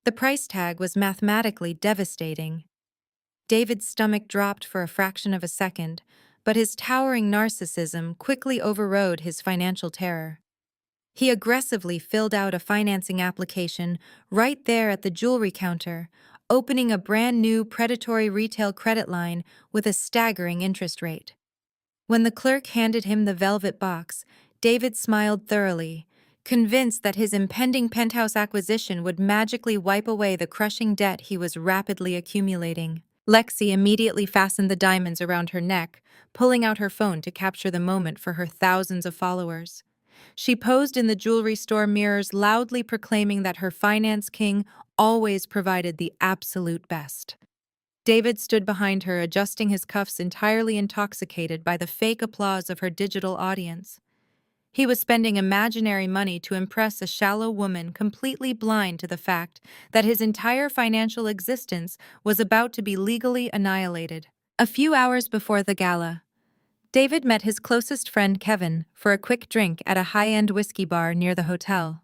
The price tag was mathematically devastating. David's stomach dropped for a fraction of a second, but his towering narcissism quickly overrode his financial terror. He aggressively filled out a financing application right there at the jewelry counter, opening a brand new predatory retail credit line with a staggering interest rate. When the clerk handed him the velvet box, David smiled thoroughly, convinced that his impending penthouse acquisition would magically wipe away the crushing debt he was rapidly accumulating. Lexi immediately fastened the diamonds around her neck, pulling out her phone to capture the moment for her thousands of followers. She posed in the jewelry store mirrors, loudly proclaiming that her finance king always provided the absolute best. David stood behind her, adjusting his cuffs, entirely intoxicated by the fake applause of her digital audience. He was spending imaginary money to impress a shallow woman completely blind to the fact that his entire financial existence was about to be legally annihilated. A few hours before the gala, David met his closest friend Kevin for a quick drink at a high-end whiskey bar near the hotel.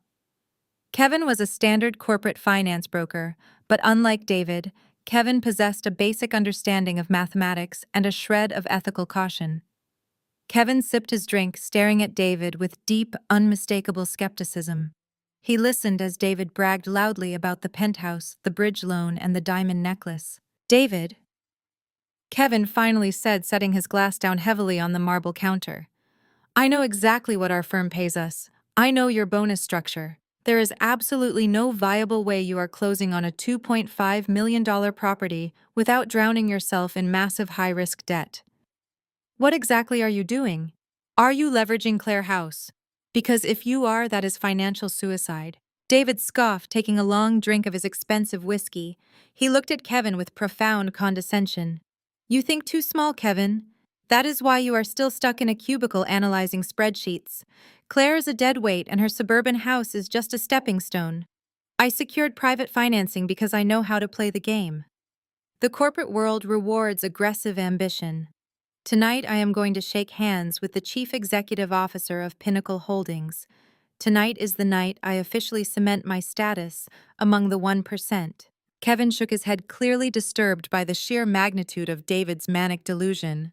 Kevin was a standard corporate finance broker, but unlike David, Kevin possessed a basic understanding of mathematics and a shred of ethical caution. Kevin sipped his drink, staring at David with deep, unmistakable skepticism. He listened as David bragged loudly about the penthouse, the bridge loan, and the diamond necklace. David, Kevin finally said, setting his glass down heavily on the marble counter. I know exactly what our firm pays us. I know your bonus structure. There is absolutely no viable way you are closing on a $2.5 million property without drowning yourself in massive high-risk debt. What exactly are you doing? Are you leveraging Claire House? Because if you are, that is financial suicide. David scoffed, taking a long drink of his expensive whiskey. He looked at Kevin with profound condescension. You think too small, Kevin. That is why you are still stuck in a cubicle analyzing spreadsheets. Claire is a dead weight and her suburban house is just a stepping stone. I secured private financing because I know how to play the game. The corporate world rewards aggressive ambition. Tonight I am going to shake hands with the Chief Executive Officer of Pinnacle Holdings. Tonight is the night I officially cement my status among the 1%. Kevin shook his head, clearly disturbed by the sheer magnitude of David's manic delusion.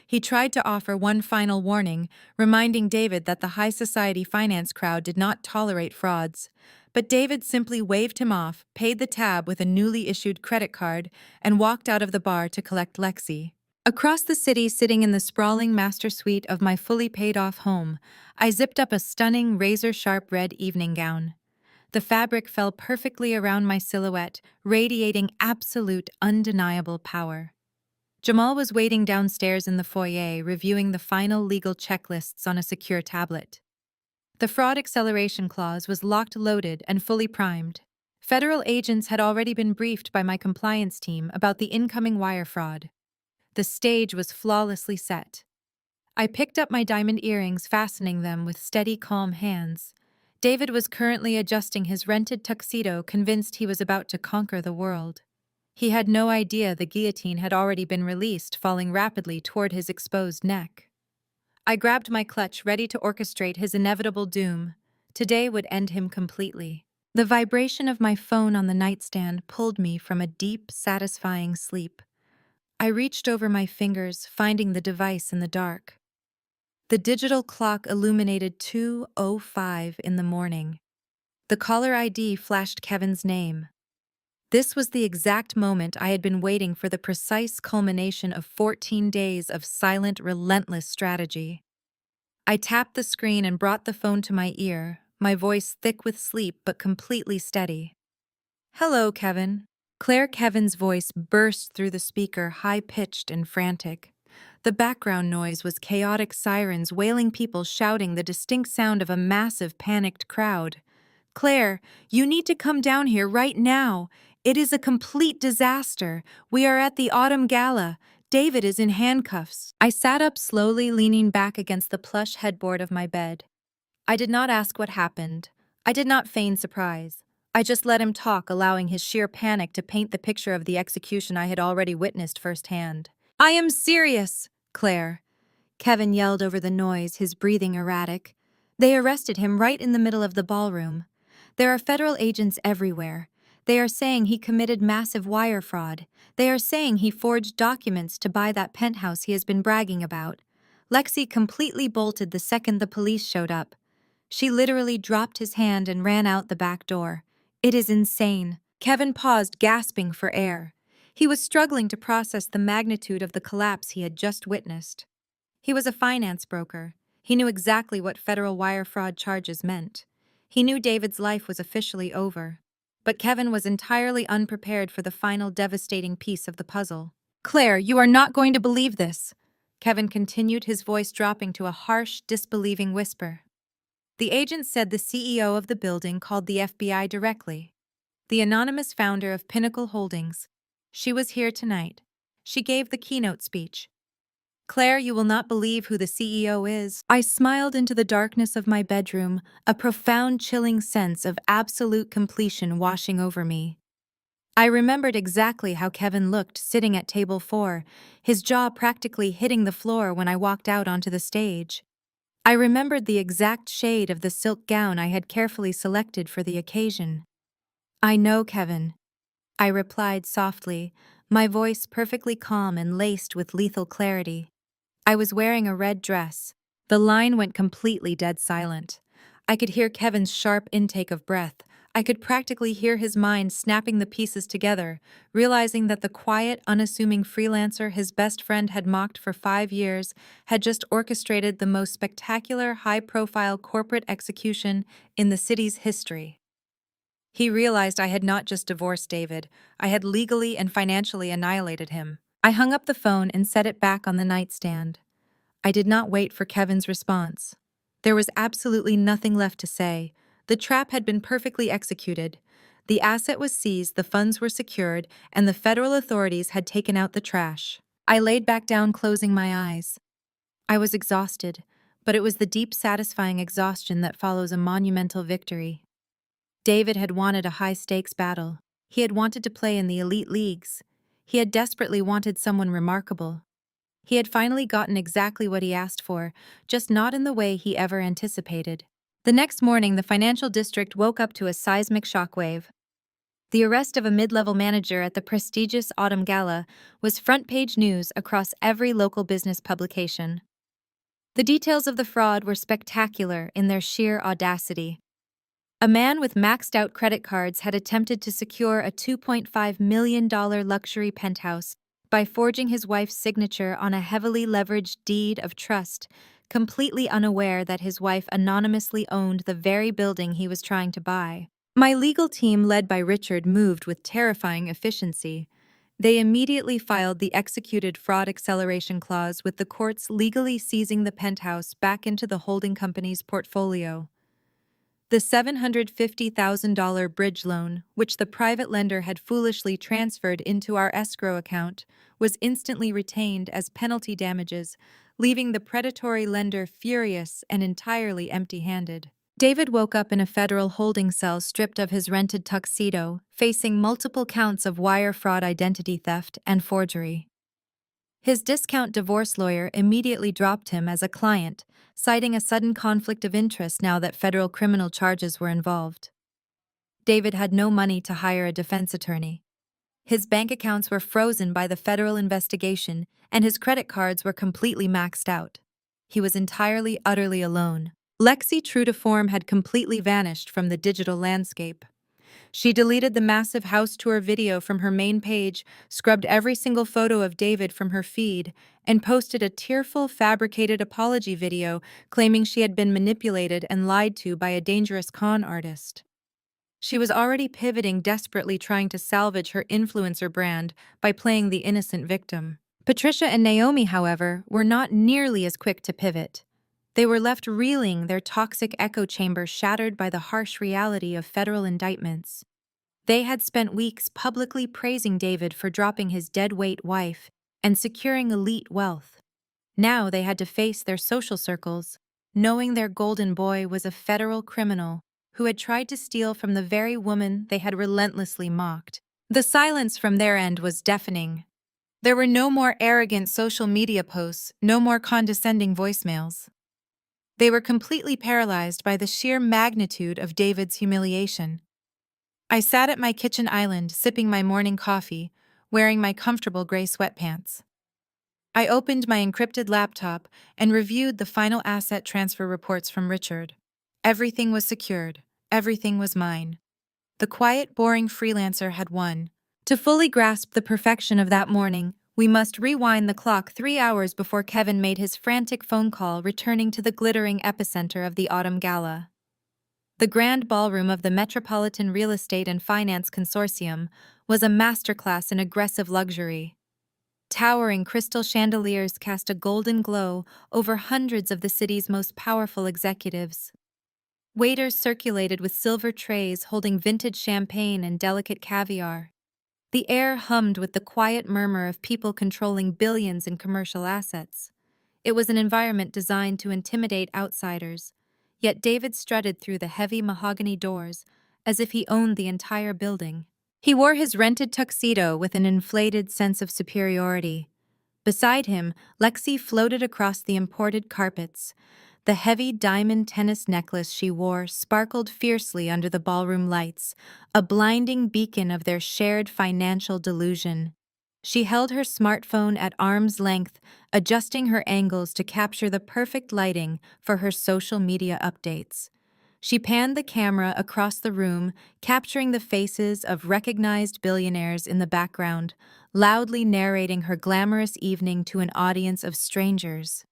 He tried to offer one final warning, reminding David that the high society finance crowd did not tolerate frauds. But David simply waved him off, paid the tab with a newly issued credit card, and walked out of the bar to collect Lexi. Across the city, sitting in the sprawling master suite of my fully paid-off home, I zipped up a stunning, razor-sharp red evening gown. The fabric fell perfectly around my silhouette, radiating absolute, undeniable power. Jamal was waiting downstairs in the foyer, reviewing the final legal checklists on a secure tablet. The fraud acceleration clause was locked, loaded, and fully primed. Federal agents had already been briefed by my compliance team about the incoming wire fraud. The stage was flawlessly set. I picked up my diamond earrings, fastening them with steady, calm hands. David was currently adjusting his rented tuxedo, convinced he was about to conquer the world. He had no idea the guillotine had already been released, falling rapidly toward his exposed neck. I grabbed my clutch, ready to orchestrate his inevitable doom. Today would end him completely. The vibration of my phone on the nightstand pulled me from a deep, satisfying sleep. I reached over my fingers, finding the device in the dark. The digital clock illuminated 2:05 in the morning. The caller ID flashed Kevin's name. This was the exact moment I had been waiting for, the precise culmination of 14 days of silent, relentless strategy. I tapped the screen and brought the phone to my ear, my voice thick with sleep but completely steady. Hello, Kevin. Kevin's voice burst through the speaker, high-pitched and frantic. The background noise was chaotic sirens, wailing people shouting, the distinct sound of a massive, panicked crowd. Claire, you need to come down here right now. It is a complete disaster. We are at the autumn gala. David is in handcuffs. I sat up slowly, leaning back against the plush headboard of my bed. I did not ask what happened. I did not feign surprise. I just let him talk, allowing his sheer panic to paint the picture of the execution I had already witnessed firsthand. I am serious, Claire. Kevin yelled over the noise, his breathing erratic. They arrested him right in the middle of the ballroom. There are federal agents everywhere. They are saying he committed massive wire fraud. They are saying he forged documents to buy that penthouse he has been bragging about. Lexi completely bolted the second the police showed up. She literally dropped his hand and ran out the back door. It is insane. Kevin paused, gasping for air. He was struggling to process the magnitude of the collapse he had just witnessed. He was a finance broker. He knew exactly what federal wire fraud charges meant. He knew David's life was officially over. But Kevin was entirely unprepared for the final devastating piece of the puzzle. Claire, you are not going to believe this, Kevin continued, his voice dropping to a harsh, disbelieving whisper. The agent said the CEO of the building called the FBI directly. The anonymous founder of Pinnacle Holdings. She was here tonight. She gave the keynote speech. Claire, you will not believe who the CEO is. I smiled into the darkness of my bedroom, a profound, chilling sense of absolute completion washing over me. I remembered exactly how Kevin looked sitting at table 4, his jaw practically hitting the floor when I walked out onto the stage. I remembered the exact shade of the silk gown I had carefully selected for the occasion. I know, Kevin, I replied softly, my voice perfectly calm and laced with lethal clarity. I was wearing a red dress. The line went completely dead silent. I could hear Kevin's sharp intake of breath, I could practically hear his mind snapping the pieces together, realizing that the quiet, unassuming freelancer his best friend had mocked for 5 years had just orchestrated the most spectacular, high-profile corporate execution in the city's history. He realized I had not just divorced David, I had legally and financially annihilated him. I hung up the phone and set it back on the nightstand. I did not wait for Kevin's response. There was absolutely nothing left to say. The trap had been perfectly executed. The asset was seized, the funds were secured, and the federal authorities had taken out the trash. I laid back down, closing my eyes. I was exhausted, but it was the deep, satisfying exhaustion that follows a monumental victory. David had wanted a high-stakes battle. He had wanted to play in the elite leagues. He had desperately wanted someone remarkable. He had finally gotten exactly what he asked for, just not in the way he ever anticipated. The next morning, the financial district woke up to a seismic shockwave. The arrest of a mid-level manager at the prestigious Autumn Gala was front-page news across every local business publication. The details of the fraud were spectacular in their sheer audacity. A man with maxed-out credit cards had attempted to secure a $2.5 million luxury penthouse by forging his wife's signature on a heavily leveraged deed of trust, completely unaware that his wife anonymously owned the very building he was trying to buy. My legal team, led by Richard, moved with terrifying efficiency. They immediately filed the executed fraud acceleration clause with the courts, legally seizing the penthouse back into the holding company's portfolio. The $750,000 bridge loan, which the private lender had foolishly transferred into our escrow account, was instantly retained as penalty damages, leaving the predatory lender furious and entirely empty-handed. David woke up in a federal holding cell, stripped of his rented tuxedo, facing multiple counts of wire fraud, identity theft, and forgery. His discount divorce lawyer immediately dropped him as a client, citing a sudden conflict of interest now that federal criminal charges were involved. David had no money to hire a defense attorney. His bank accounts were frozen by the federal investigation, and his credit cards were completely maxed out. He was entirely, utterly alone. Lexi, true to form, had completely vanished from the digital landscape. She deleted the massive house tour video from her main page, scrubbed every single photo of David from her feed, and posted a tearful, fabricated apology video claiming she had been manipulated and lied to by a dangerous con artist. She was already pivoting, desperately trying to salvage her influencer brand by playing the innocent victim. Patricia and Naomi, however, were not nearly as quick to pivot. They were left reeling, their toxic echo chamber shattered by the harsh reality of federal indictments. They had spent weeks publicly praising David for dropping his deadweight wife and securing elite wealth. Now they had to face their social circles, knowing their golden boy was a federal criminal who had tried to steal from the very woman they had relentlessly mocked. The silence from their end was deafening. There were no more arrogant social media posts, no more condescending voicemails. They were completely paralyzed by the sheer magnitude of David's humiliation. I sat at my kitchen island, sipping my morning coffee, wearing my comfortable gray sweatpants. I opened my encrypted laptop and reviewed the final asset transfer reports from Richard. Everything was secured. Everything was mine. The quiet, boring freelancer had won. To fully grasp the perfection of that morning, we must rewind the clock 3 hours before Kevin made his frantic phone call, returning to the glittering epicenter of the Autumn Gala. The grand ballroom of the Metropolitan Real Estate and Finance Consortium was a masterclass in aggressive luxury. Towering crystal chandeliers cast a golden glow over hundreds of the city's most powerful executives. Waiters circulated with silver trays holding vintage champagne and delicate caviar. The air hummed with the quiet murmur of people controlling billions in commercial assets. It was an environment designed to intimidate outsiders, yet David strutted through the heavy mahogany doors as if he owned the entire building. He wore his rented tuxedo with an inflated sense of superiority. Beside him, Lexi floated across the imported carpets. The heavy diamond tennis necklace she wore sparkled fiercely under the ballroom lights, a blinding beacon of their shared financial delusion. She held her smartphone at arm's length, adjusting her angles to capture the perfect lighting for her social media updates. She panned the camera across the room, capturing the faces of recognized billionaires in the background, loudly narrating her glamorous evening to an audience of strangers.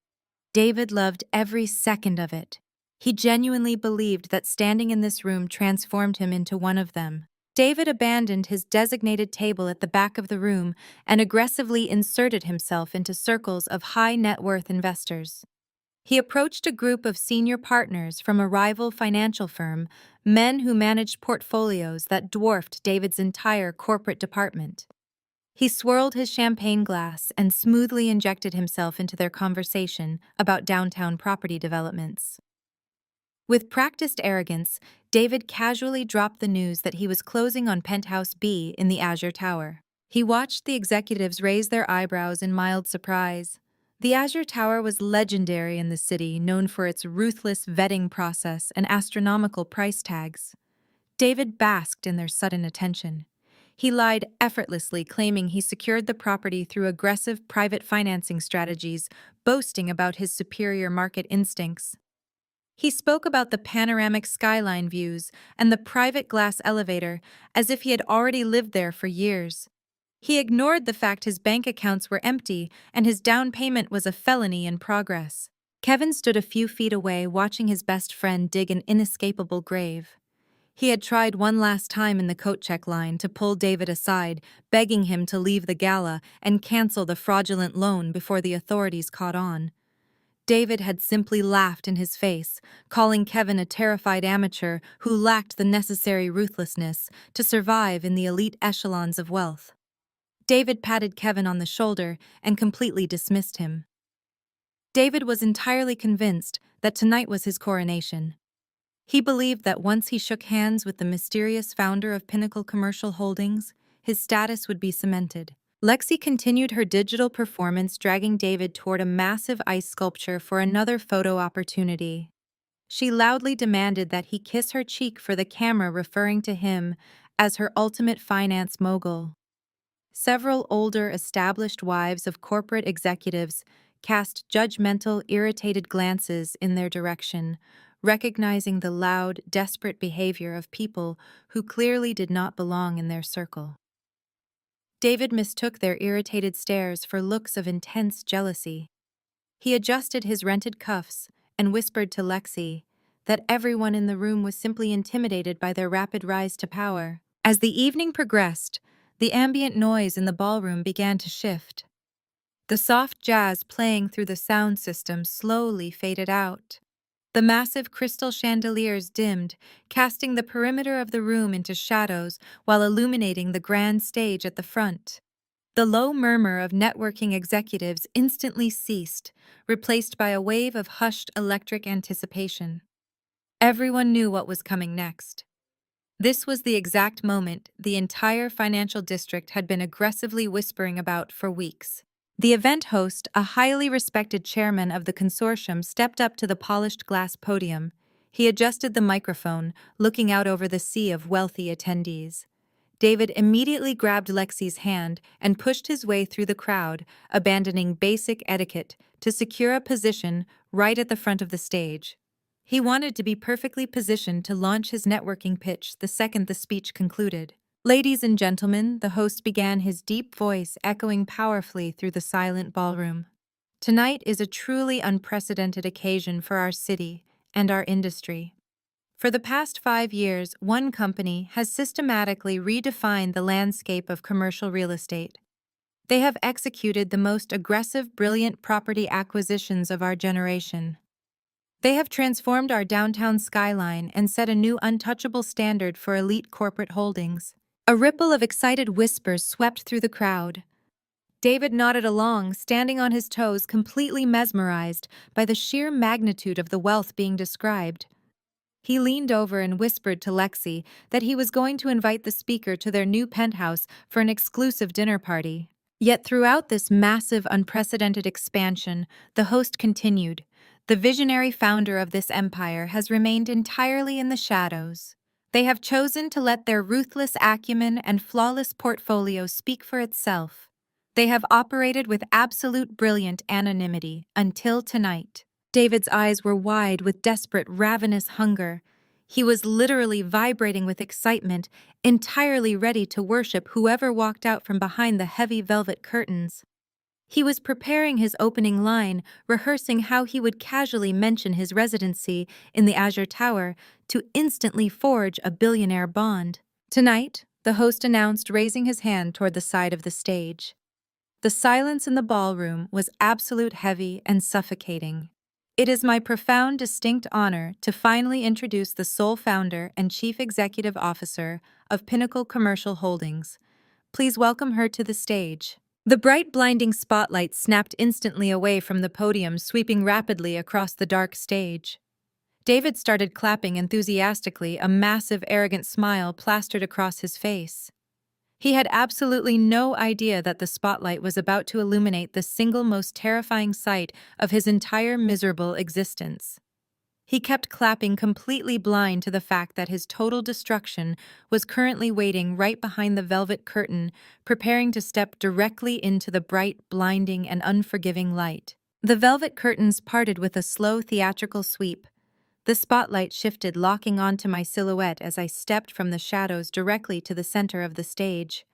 David loved every second of it. He genuinely believed that standing in this room transformed him into one of them. David abandoned his designated table at the back of the room and aggressively inserted himself into circles of high net worth investors. He approached a group of senior partners from a rival financial firm, men who managed portfolios that dwarfed David's entire corporate department. He swirled his champagne glass and smoothly injected himself into their conversation about downtown property developments. With practiced arrogance, David casually dropped the news that he was closing on Penthouse B in the Azure Tower. He watched the executives raise their eyebrows in mild surprise. The Azure Tower was legendary in the city, known for its ruthless vetting process and astronomical price tags. David basked in their sudden attention. He lied effortlessly, claiming he secured the property through aggressive private financing strategies, boasting about his superior market instincts. He spoke about the panoramic skyline views and the private glass elevator as if he had already lived there for years. He ignored the fact his bank accounts were empty and his down payment was a felony in progress. Kevin stood a few feet away, watching his best friend dig an inescapable grave. He had tried one last time in the coat check line to pull David aside, begging him to leave the gala and cancel the fraudulent loan before the authorities caught on. David had simply laughed in his face, calling Kevin a terrified amateur who lacked the necessary ruthlessness to survive in the elite echelons of wealth. David patted Kevin on the shoulder and completely dismissed him. David was entirely convinced that tonight was his coronation. He believed that once he shook hands with the mysterious founder of Pinnacle Commercial Holdings, his status would be cemented. Lexi continued her digital performance, dragging David toward a massive ice sculpture for another photo opportunity. She loudly demanded that he kiss her cheek for the camera, referring to him as her ultimate finance mogul. Several older, established wives of corporate executives cast judgmental, irritated glances in their direction, recognizing the loud, desperate behavior of people who clearly did not belong in their circle. David mistook their irritated stares for looks of intense jealousy. He adjusted his rented cuffs and whispered to Lexi that everyone in the room was simply intimidated by their rapid rise to power. As the evening progressed, the ambient noise in the ballroom began to shift. The soft jazz playing through the sound system slowly faded out. The massive crystal chandeliers dimmed, casting the perimeter of the room into shadows while illuminating the grand stage at the front. The low murmur of networking executives instantly ceased, replaced by a wave of hushed electric anticipation. Everyone knew what was coming next. This was the exact moment the entire financial district had been aggressively whispering about for weeks. The event host, a highly respected chairman of the consortium, stepped up to the polished glass podium. He adjusted the microphone, looking out over the sea of wealthy attendees. David immediately grabbed Lexi's hand and pushed his way through the crowd, abandoning basic etiquette to secure a position right at the front of the stage. He wanted to be perfectly positioned to launch his networking pitch the second the speech concluded. "Ladies and gentlemen," the host began, his deep voice echoing powerfully through the silent ballroom. "Tonight is a truly unprecedented occasion for our city and our industry. For the past 5 years, one company has systematically redefined the landscape of commercial real estate. They have executed the most aggressive, brilliant property acquisitions of our generation. They have transformed our downtown skyline and set a new untouchable standard for elite corporate holdings." A ripple of excited whispers swept through the crowd. David nodded along, standing on his toes, completely mesmerized by the sheer magnitude of the wealth being described. He leaned over and whispered to Lexi that he was going to invite the speaker to their new penthouse for an exclusive dinner party. Yet throughout this massive, unprecedented expansion, the host continued, "The visionary founder of this empire has remained entirely in the shadows. They have chosen to let their ruthless acumen and flawless portfolio speak for itself. They have operated with absolute brilliant anonymity until tonight." David's eyes were wide with desperate, ravenous hunger. He was literally vibrating with excitement, entirely ready to worship whoever walked out from behind the heavy velvet curtains. He was preparing his opening line, rehearsing how he would casually mention his residency in the Azure Tower to instantly forge a billionaire bond. Tonight, the host announced, raising his hand toward the side of the stage. The silence in the ballroom was absolute, heavy, and suffocating. It is my profound, distinct honor to finally introduce the sole founder and chief executive officer of Pinnacle Commercial Holdings. Please welcome her to the stage. The bright, blinding spotlight snapped instantly away from the podium, sweeping rapidly across the dark stage. David started clapping enthusiastically, a massive, arrogant smile plastered across his face. He had absolutely no idea that the spotlight was about to illuminate the single most terrifying sight of his entire miserable existence. He kept clapping, completely blind to the fact that his total destruction was currently waiting right behind the velvet curtain, preparing to step directly into the bright, blinding, and unforgiving light. The velvet curtains parted with a slow, theatrical sweep. The spotlight shifted, locking onto my silhouette as I stepped from the shadows directly to the center of the stage.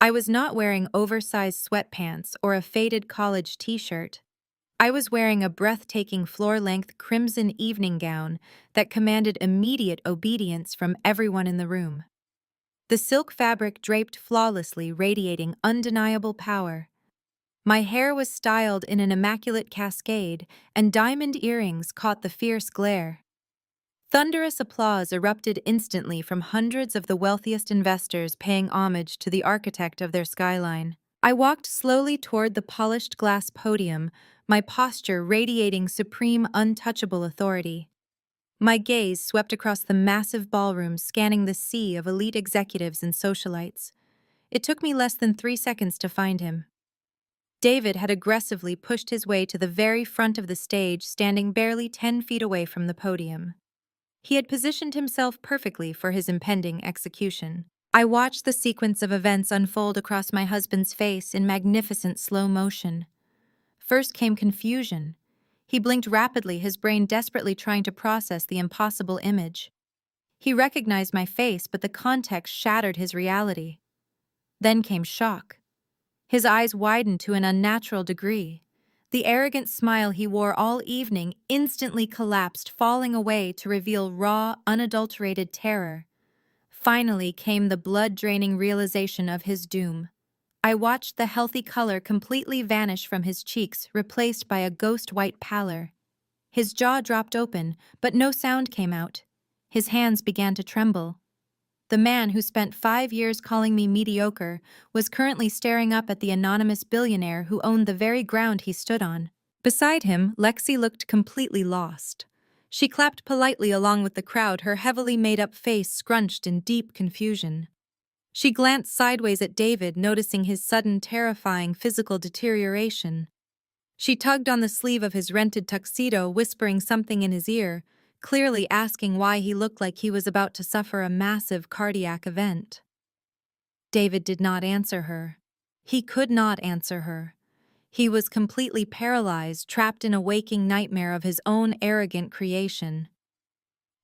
I was not wearing oversized sweatpants or a faded college t-shirt. I was wearing a breathtaking floor-length crimson evening gown that commanded immediate obedience from everyone in the room. The silk fabric draped flawlessly, radiating undeniable power. My hair was styled in an immaculate cascade, and diamond earrings caught the fierce glare. Thunderous applause erupted instantly from hundreds of the wealthiest investors paying homage to the architect of their skyline. I walked slowly toward the polished glass podium, my posture radiating supreme, untouchable authority. My gaze swept across the massive ballroom, scanning the sea of elite executives and socialites. It took me less than 3 seconds to find him. David had aggressively pushed his way to the very front of the stage, standing barely 10 feet away from the podium. He had positioned himself perfectly for his impending execution. I watched the sequence of events unfold across my husband's face in magnificent slow motion. First came confusion. He blinked rapidly, his brain desperately trying to process the impossible image. He recognized my face, but the context shattered his reality. Then came shock. His eyes widened to an unnatural degree. The arrogant smile he wore all evening instantly collapsed, falling away to reveal raw, unadulterated terror. Finally came the blood-draining realization of his doom. I watched the healthy color completely vanish from his cheeks, replaced by a ghost-white pallor. His jaw dropped open, but no sound came out. His hands began to tremble. The man who spent 5 years calling me mediocre was currently staring up at the anonymous billionaire who owned the very ground he stood on. Beside him, Lexi looked completely lost. She clapped politely along with the crowd, her heavily made-up face scrunched in deep confusion. She glanced sideways at David, noticing his sudden, terrifying physical deterioration. She tugged on the sleeve of his rented tuxedo, whispering something in his ear, clearly asking why he looked like he was about to suffer a massive cardiac event. David did not answer her. He could not answer her. He was completely paralyzed, trapped in a waking nightmare of his own arrogant creation.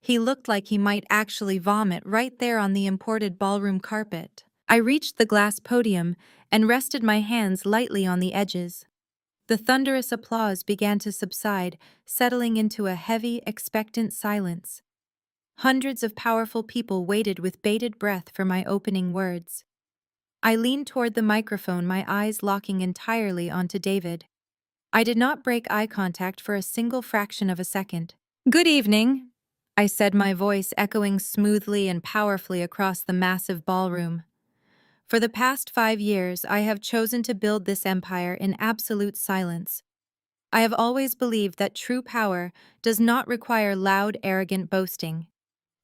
He looked like he might actually vomit right there on the imported ballroom carpet. I reached the glass podium and rested my hands lightly on the edges. The thunderous applause began to subside, settling into a heavy, expectant silence. Hundreds of powerful people waited with bated breath for my opening words. I leaned toward the microphone, my eyes locking entirely onto David. I did not break eye contact for a single fraction of a second. "Good evening," I said, my voice echoing smoothly and powerfully across the massive ballroom. For the past 5 years, I have chosen to build this empire in absolute silence. I have always believed that true power does not require loud, arrogant boasting.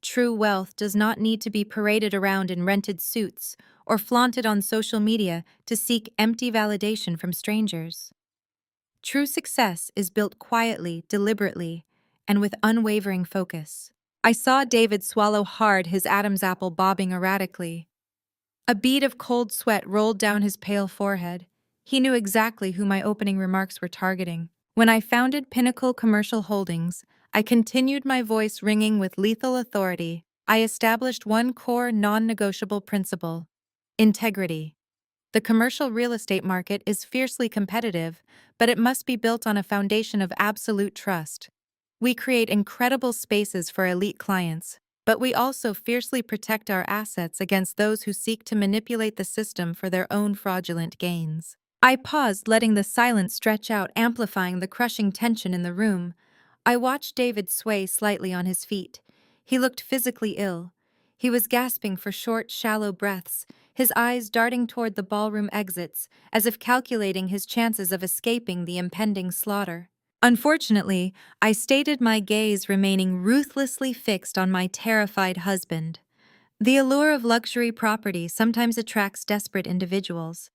True wealth does not need to be paraded around in rented suits or flaunted on social media to seek empty validation from strangers. True success is built quietly, deliberately, and with unwavering focus. I saw David swallow hard, his Adam's apple bobbing erratically. A bead of cold sweat rolled down his pale forehead. He knew exactly who my opening remarks were targeting. When I founded Pinnacle Commercial Holdings, I continued my voice ringing with lethal authority. I established one core non-negotiable principle: integrity. The commercial real estate market is fiercely competitive, but it must be built on a foundation of absolute trust. We create incredible spaces for elite clients, but we also fiercely protect our assets against those who seek to manipulate the system for their own fraudulent gains. I paused, letting the silence stretch out, amplifying the crushing tension in the room. I watched David sway slightly on his feet. He looked physically ill. He was gasping for short, shallow breaths, his eyes darting toward the ballroom exits, as if calculating his chances of escaping the impending slaughter. Unfortunately, I stayed, my gaze remaining ruthlessly fixed on my terrified husband. The allure of luxury property sometimes attracts desperate individuals.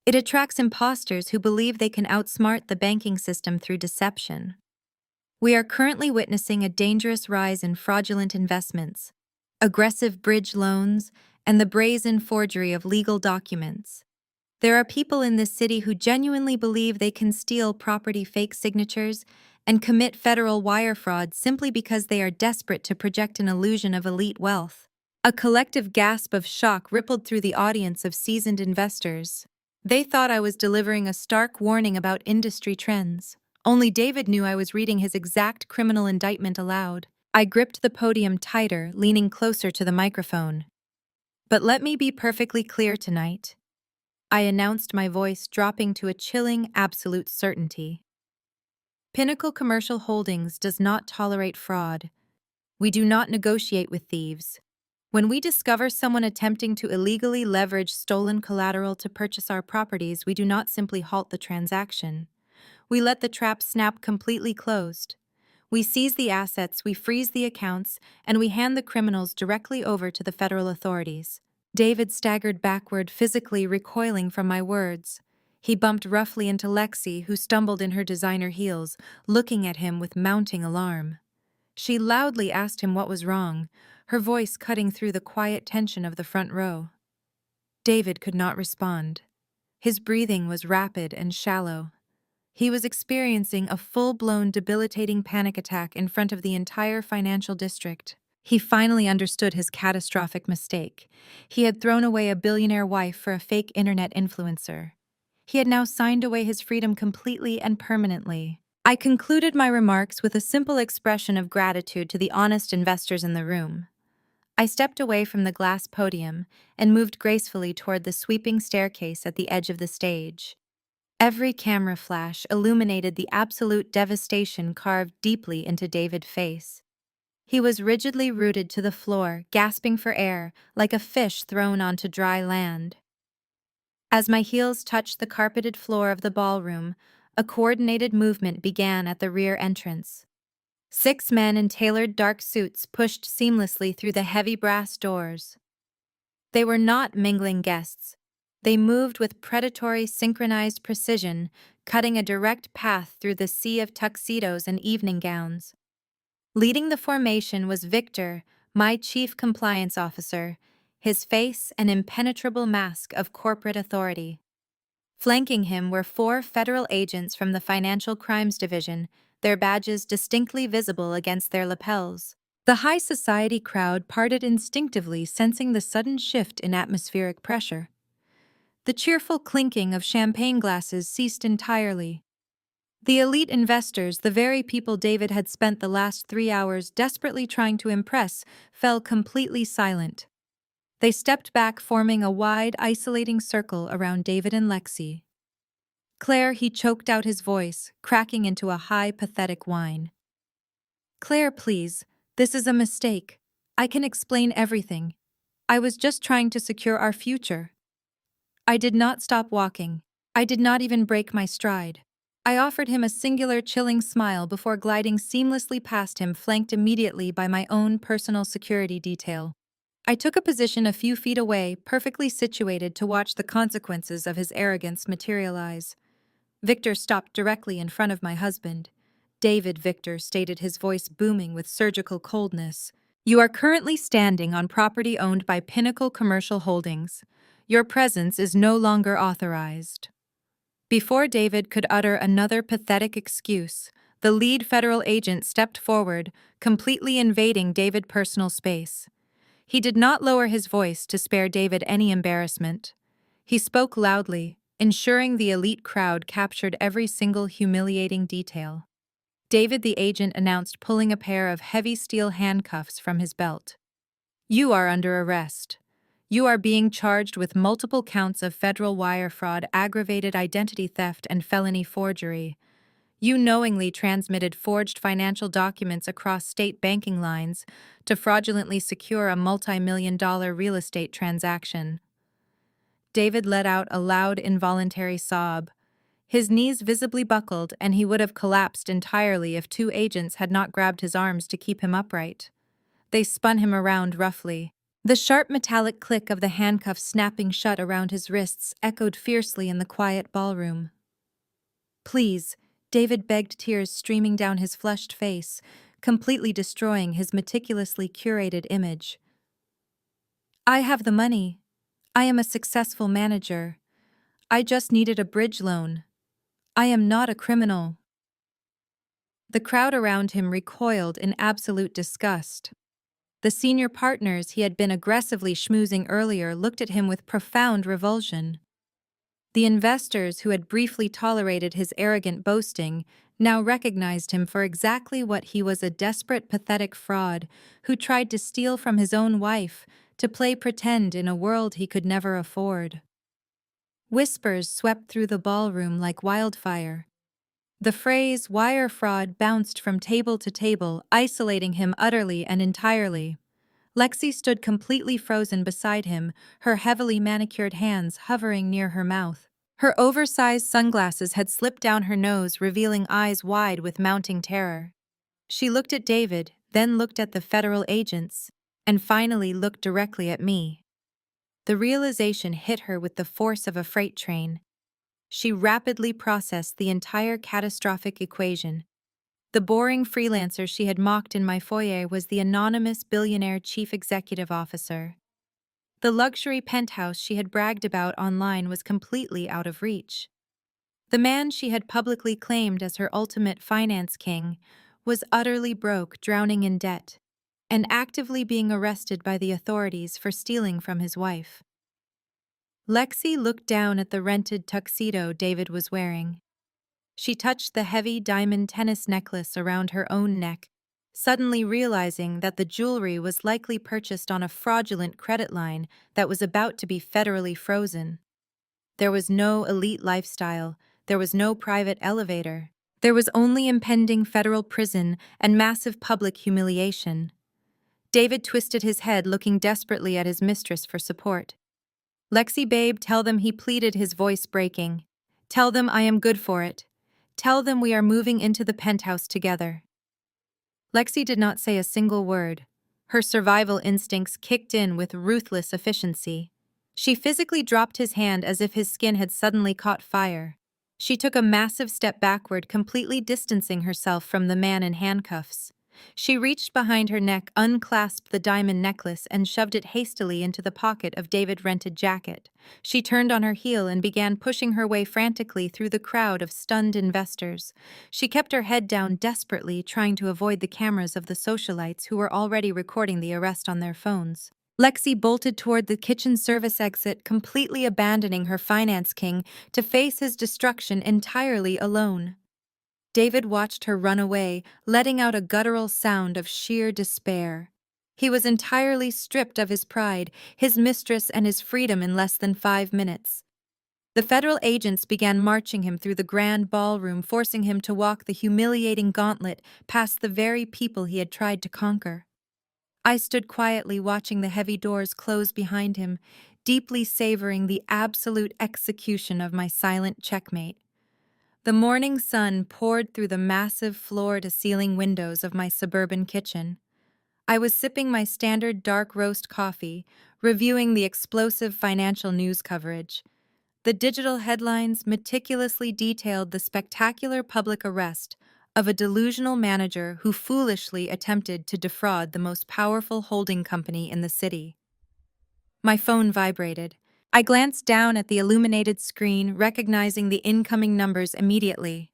It attracts imposters who believe they can outsmart the banking system through deception. We are currently witnessing a dangerous rise in fraudulent investments, aggressive bridge loans, and the brazen forgery of legal documents. There are people in this city who genuinely believe they can steal property fake signatures and commit federal wire fraud simply because they are desperate to project an illusion of elite wealth. A collective gasp of shock rippled through the audience of seasoned investors. They thought I was delivering a stark warning about industry trends. Only David knew I was reading his exact criminal indictment aloud. I gripped the podium tighter, leaning closer to the microphone. "But let me be perfectly clear tonight," I announced, my voice dropping to a chilling, absolute certainty. "Pinnacle Commercial Holdings does not tolerate fraud. We do not negotiate with thieves. When we discover someone attempting to illegally leverage stolen collateral to purchase our properties, we do not simply halt the transaction. We let the trap snap completely closed. We seize the assets, we freeze the accounts, and we hand the criminals directly over to the federal authorities." David staggered backward, physically recoiling from my words. He bumped roughly into Lexi, who stumbled in her designer heels, looking at him with mounting alarm. She loudly asked him what was wrong, her voice cutting through the quiet tension of the front row. David could not respond. His breathing was rapid and shallow. He was experiencing a full-blown, debilitating panic attack in front of the entire financial district. He finally understood his catastrophic mistake. He had thrown away a billionaire wife for a fake internet influencer. He had now signed away his freedom completely and permanently. I concluded my remarks with a simple expression of gratitude to the honest investors in the room. I stepped away from the glass podium and moved gracefully toward the sweeping staircase at the edge of the stage. Every camera flash illuminated the absolute devastation carved deeply into David's face. He was rigidly rooted to the floor, gasping for air, like a fish thrown onto dry land. As my heels touched the carpeted floor of the ballroom, a coordinated movement began at the rear entrance. 6 men in tailored dark suits pushed seamlessly through the heavy brass doors. They were not mingling guests. They moved with predatory, synchronized precision, cutting a direct path through the sea of tuxedos and evening gowns. Leading the formation was Victor, my chief compliance officer, his face an impenetrable mask of corporate authority. Flanking him were 4 federal agents from the Financial Crimes Division, their badges distinctly visible against their lapels. The high society crowd parted instinctively, sensing the sudden shift in atmospheric pressure. The cheerful clinking of champagne glasses ceased entirely. The elite investors, the very people David had spent the last 3 hours desperately trying to impress, fell completely silent. They stepped back, forming a wide, isolating circle around David and Lexi. "Claire," he choked out his voice, cracking into a high, pathetic whine. "Claire, please, this is a mistake. I can explain everything. I was just trying to secure our future." I did not stop walking. I did not even break my stride. I offered him a singular, chilling smile before gliding seamlessly past him, flanked immediately by my own personal security detail. I took a position a few feet away, perfectly situated to watch the consequences of his arrogance materialize. Victor stopped directly in front of my husband. "David," Victor stated, his voice booming with surgical coldness, "you are currently standing on property owned by Pinnacle Commercial Holdings. Your presence is no longer authorized." Before David could utter another pathetic excuse, the lead federal agent stepped forward, completely invading David's personal space. He did not lower his voice to spare David any embarrassment. He spoke loudly, ensuring the elite crowd captured every single humiliating detail. David the agent announced, pulling a pair of heavy steel handcuffs from his belt. "You are under arrest. You are being charged with multiple counts of federal wire fraud, aggravated identity theft, and felony forgery. You knowingly transmitted forged financial documents across state banking lines to fraudulently secure a multi-million-dollar real estate transaction." David let out a loud, involuntary sob. His knees visibly buckled, and he would have collapsed entirely if two agents had not grabbed his arms to keep him upright. They spun him around roughly. The sharp metallic click of the handcuffs snapping shut around his wrists echoed fiercely in the quiet ballroom. "Please," David begged, tears streaming down his flushed face, completely destroying his meticulously curated image. "I have the money. I am a successful manager. I just needed a bridge loan. I am not a criminal." The crowd around him recoiled in absolute disgust. The senior partners he had been aggressively schmoozing earlier looked at him with profound revulsion. The investors who had briefly tolerated his arrogant boasting now recognized him for exactly what he was: a desperate, pathetic fraud who tried to steal from his own wife to play pretend in a world he could never afford. Whispers swept through the ballroom like wildfire. The phrase "wire fraud" bounced from table to table, isolating him utterly and entirely. Lexi stood completely frozen beside him, her heavily manicured hands hovering near her mouth. Her oversized sunglasses had slipped down her nose, revealing eyes wide with mounting terror. She looked at David, then looked at the federal agents, and finally looked directly at me. The realization hit her with the force of a freight train. She rapidly processed the entire catastrophic equation. The boring freelancer she had mocked in my foyer was the anonymous billionaire chief executive officer. The luxury penthouse she had bragged about online was completely out of reach. The man she had publicly claimed as her ultimate finance king was utterly broke, drowning in debt, and actively being arrested by the authorities for stealing from his wife. Lexi looked down at the rented tuxedo David was wearing. She touched the heavy diamond tennis necklace around her own neck, suddenly realizing that the jewelry was likely purchased on a fraudulent credit line that was about to be federally frozen. There was no elite lifestyle, there was no private elevator. There was only impending federal prison and massive public humiliation. David twisted his head, looking desperately at his mistress for support. "Lexi, babe, tell them," he pleaded, his voice breaking. "Tell them I am good for it. Tell them we are moving into the penthouse together." Lexi did not say a single word. Her survival instincts kicked in with ruthless efficiency. She physically dropped his hand as if his skin had suddenly caught fire. She took a massive step backward, completely distancing herself from the man in handcuffs. She reached behind her neck, unclasped the diamond necklace, and shoved it hastily into the pocket of David's rented jacket. She turned on her heel and began pushing her way frantically through the crowd of stunned investors. She kept her head down desperately, trying to avoid the cameras of the socialites who were already recording the arrest on their phones. Lexi bolted toward the kitchen service exit, completely abandoning her finance king to face his destruction entirely alone. David watched her run away, letting out a guttural sound of sheer despair. He was entirely stripped of his pride, his mistress, and his freedom in less than 5 minutes. The federal agents began marching him through the grand ballroom, forcing him to walk the humiliating gauntlet past the very people he had tried to conquer. I stood quietly watching the heavy doors close behind him, deeply savoring the absolute execution of my silent checkmate. The morning sun poured through the massive floor-to-ceiling windows of my suburban kitchen. I was sipping my standard dark roast coffee, reviewing the explosive financial news coverage. The digital headlines meticulously detailed the spectacular public arrest of a delusional manager who foolishly attempted to defraud the most powerful holding company in the city. My phone vibrated. I glanced down at the illuminated screen, recognizing the incoming numbers immediately.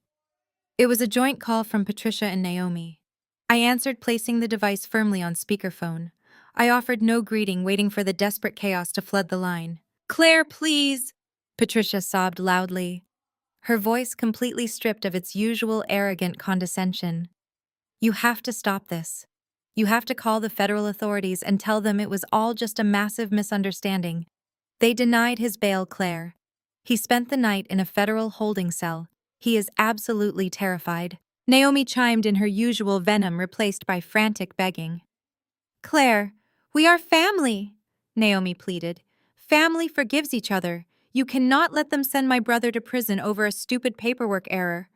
It was a joint call from Patricia and Naomi. I answered, placing the device firmly on speakerphone. I offered no greeting, waiting for the desperate chaos to flood the line. "Claire, please!" Patricia sobbed loudly, her voice completely stripped of its usual arrogant condescension. "You have to stop this. You have to call the federal authorities and tell them it was all just a massive misunderstanding. They denied his bail, Claire. He spent the night in a federal holding cell. He is absolutely terrified." Naomi chimed in, her usual venom replaced by frantic begging. "Claire, we are family," Naomi pleaded. "Family forgives each other. You cannot let them send my brother to prison over a stupid paperwork error.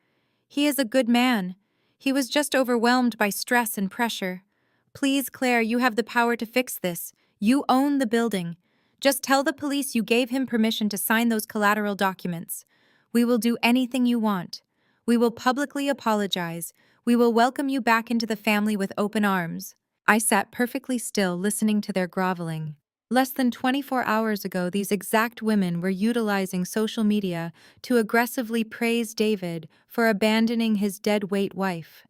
He is a good man. He was just overwhelmed by stress and pressure. Please, Claire, you have the power to fix this. You own the building. Just tell the police you gave him permission to sign those collateral documents. We will do anything you want. We will publicly apologize. We will welcome you back into the family with open arms." I sat perfectly still, listening to their groveling. Less than 24 hours ago, these exact women were utilizing social media to aggressively praise David for abandoning his dead-weight wife.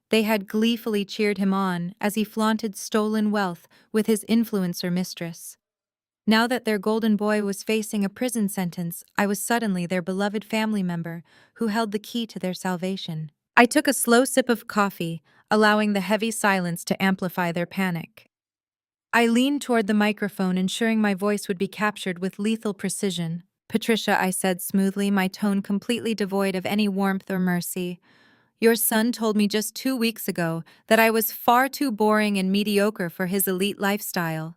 They had gleefully cheered him on as he flaunted stolen wealth with his influencer mistress. Now that their golden boy was facing a prison sentence, I was suddenly their beloved family member who held the key to their salvation. I took a slow sip of coffee, allowing the heavy silence to amplify their panic. I leaned toward the microphone, ensuring my voice would be captured with lethal precision. "Patricia," I said smoothly, my tone completely devoid of any warmth or mercy, "your son told me just 2 weeks ago that I was far too boring and mediocre for his elite lifestyle.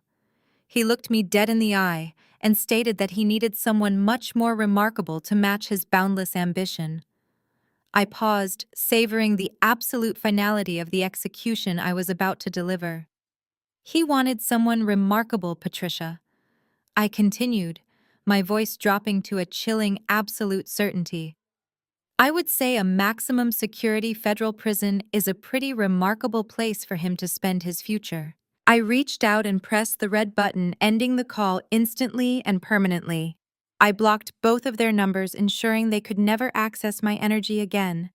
He looked me dead in the eye and stated that he needed someone much more remarkable to match his boundless ambition." I paused, savoring the absolute finality of the execution I was about to deliver. "He wanted someone remarkable, Patricia," I continued, my voice dropping to a chilling absolute certainty. "I would say a maximum security federal prison is a pretty remarkable place for him to spend his future." I reached out and pressed the red button, ending the call instantly and permanently. I blocked both of their numbers, ensuring they could never access my energy again.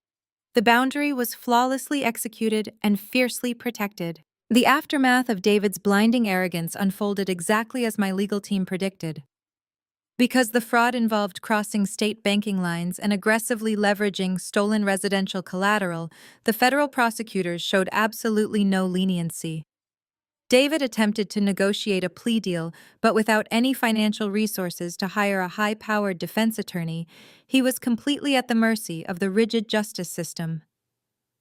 The boundary was flawlessly executed and fiercely protected. The aftermath of David's blinding arrogance unfolded exactly as my legal team predicted. Because the fraud involved crossing state banking lines and aggressively leveraging stolen residential collateral, the federal prosecutors showed absolutely no leniency. David attempted to negotiate a plea deal, but without any financial resources to hire a high-powered defense attorney, he was completely at the mercy of the rigid justice system.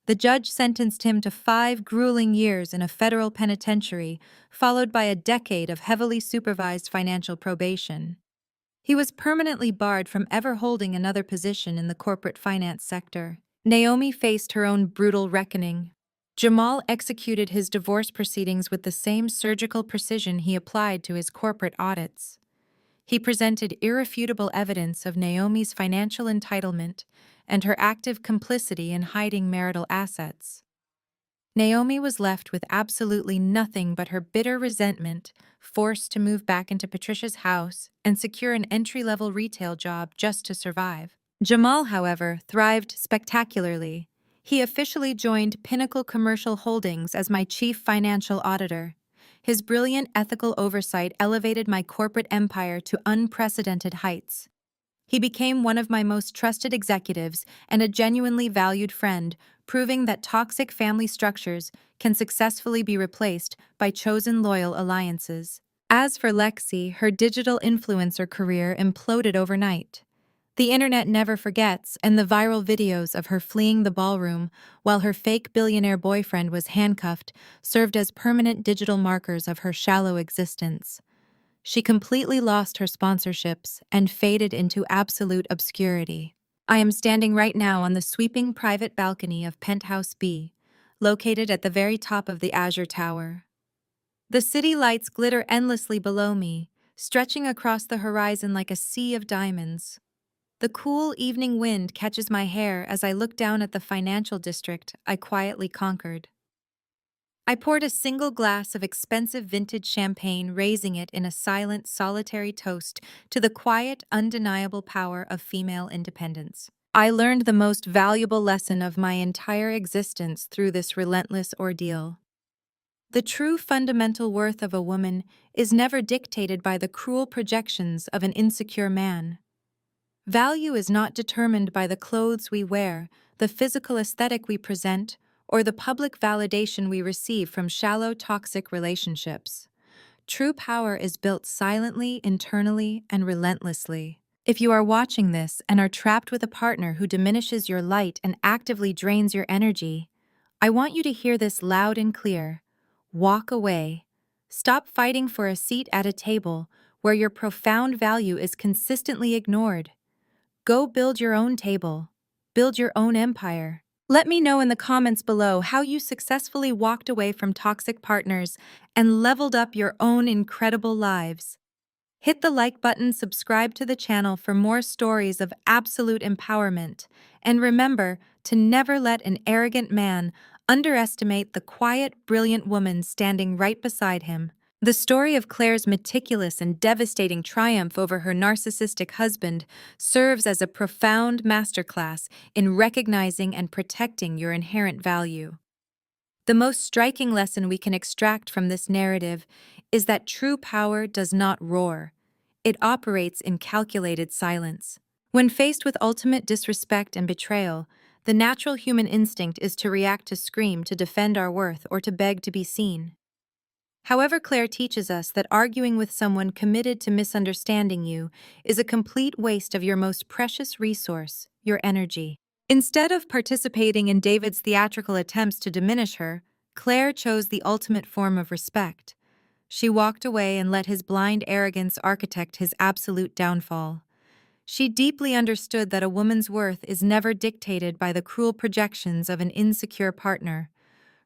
The judge sentenced him to 5 grueling years in a federal penitentiary, followed by a decade of heavily supervised financial probation. He was permanently barred from ever holding another position in the corporate finance sector. Naomi faced her own brutal reckoning. Jamal executed his divorce proceedings with the same surgical precision he applied to his corporate audits. He presented irrefutable evidence of Naomi's financial entitlement and her active complicity in hiding marital assets. Naomi was left with absolutely nothing but her bitter resentment, forced to move back into Patricia's house and secure an entry-level retail job just to survive. Jamal, however, thrived spectacularly. He officially joined Pinnacle Commercial Holdings as my chief financial auditor. His brilliant ethical oversight elevated my corporate empire to unprecedented heights. He became one of my most trusted executives and a genuinely valued friend, proving that toxic family structures can successfully be replaced by chosen loyal alliances. As for Lexi, her digital influencer career imploded overnight. The internet never forgets, and the viral videos of her fleeing the ballroom while her fake billionaire boyfriend was handcuffed served as permanent digital markers of her shallow existence. She completely lost her sponsorships and faded into absolute obscurity. I am standing right now on the sweeping private balcony of Penthouse B, located at the very top of the Azure Tower. The city lights glitter endlessly below me, stretching across the horizon like a sea of diamonds. The cool evening wind catches my hair as I look down at the financial district I quietly conquered. I poured a single glass of expensive vintage champagne, raising it in a silent, solitary toast to the quiet, undeniable power of female independence. I learned the most valuable lesson of my entire existence through this relentless ordeal. The true fundamental worth of a woman is never dictated by the cruel projections of an insecure man. Value is not determined by the clothes we wear, the physical aesthetic we present, or the public validation we receive from shallow, toxic relationships. True power is built silently, internally, and relentlessly. If you are watching this and are trapped with a partner who diminishes your light and actively drains your energy, I want you to hear this loud and clear. Walk away. Stop fighting for a seat at a table where your profound value is consistently ignored. Go build your own table. Build your own empire. Let me know in the comments below how you successfully walked away from toxic partners and leveled up your own incredible lives. Hit the like button, subscribe to the channel for more stories of absolute empowerment, and remember to never let an arrogant man underestimate the quiet, brilliant woman standing right beside him. The story of Claire's meticulous and devastating triumph over her narcissistic husband serves as a profound masterclass in recognizing and protecting your inherent value. The most striking lesson we can extract from this narrative is that true power does not roar. It operates in calculated silence. When faced with ultimate disrespect and betrayal, the natural human instinct is to react, to scream, to defend our worth, or to beg to be seen. However, Claire teaches us that arguing with someone committed to misunderstanding you is a complete waste of your most precious resource, your energy. Instead of participating in David's theatrical attempts to diminish her, Claire chose the ultimate form of respect. She walked away and let his blind arrogance architect his absolute downfall. She deeply understood that a woman's worth is never dictated by the cruel projections of an insecure partner.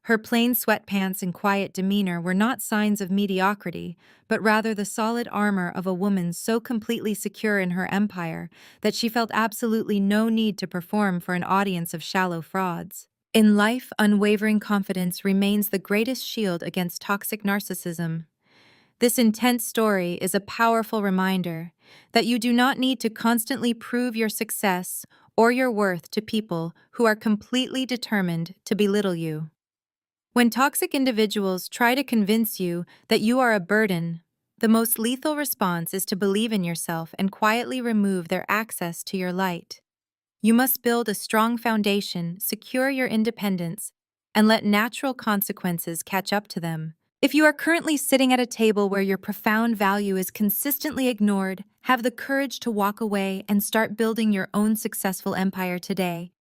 Her plain sweatpants and quiet demeanor were not signs of mediocrity, but rather the solid armor of a woman so completely secure in her empire that she felt absolutely no need to perform for an audience of shallow frauds. In life, unwavering confidence remains the greatest shield against toxic narcissism. This intense story is a powerful reminder that you do not need to constantly prove your success or your worth to people who are completely determined to belittle you. When toxic individuals try to convince you that you are a burden, the most lethal response is to believe in yourself and quietly remove their access to your light. You must build a strong foundation, secure your independence, and let natural consequences catch up to them. If you are currently sitting at a table where your profound value is consistently ignored, have the courage to walk away and start building your own successful empire today.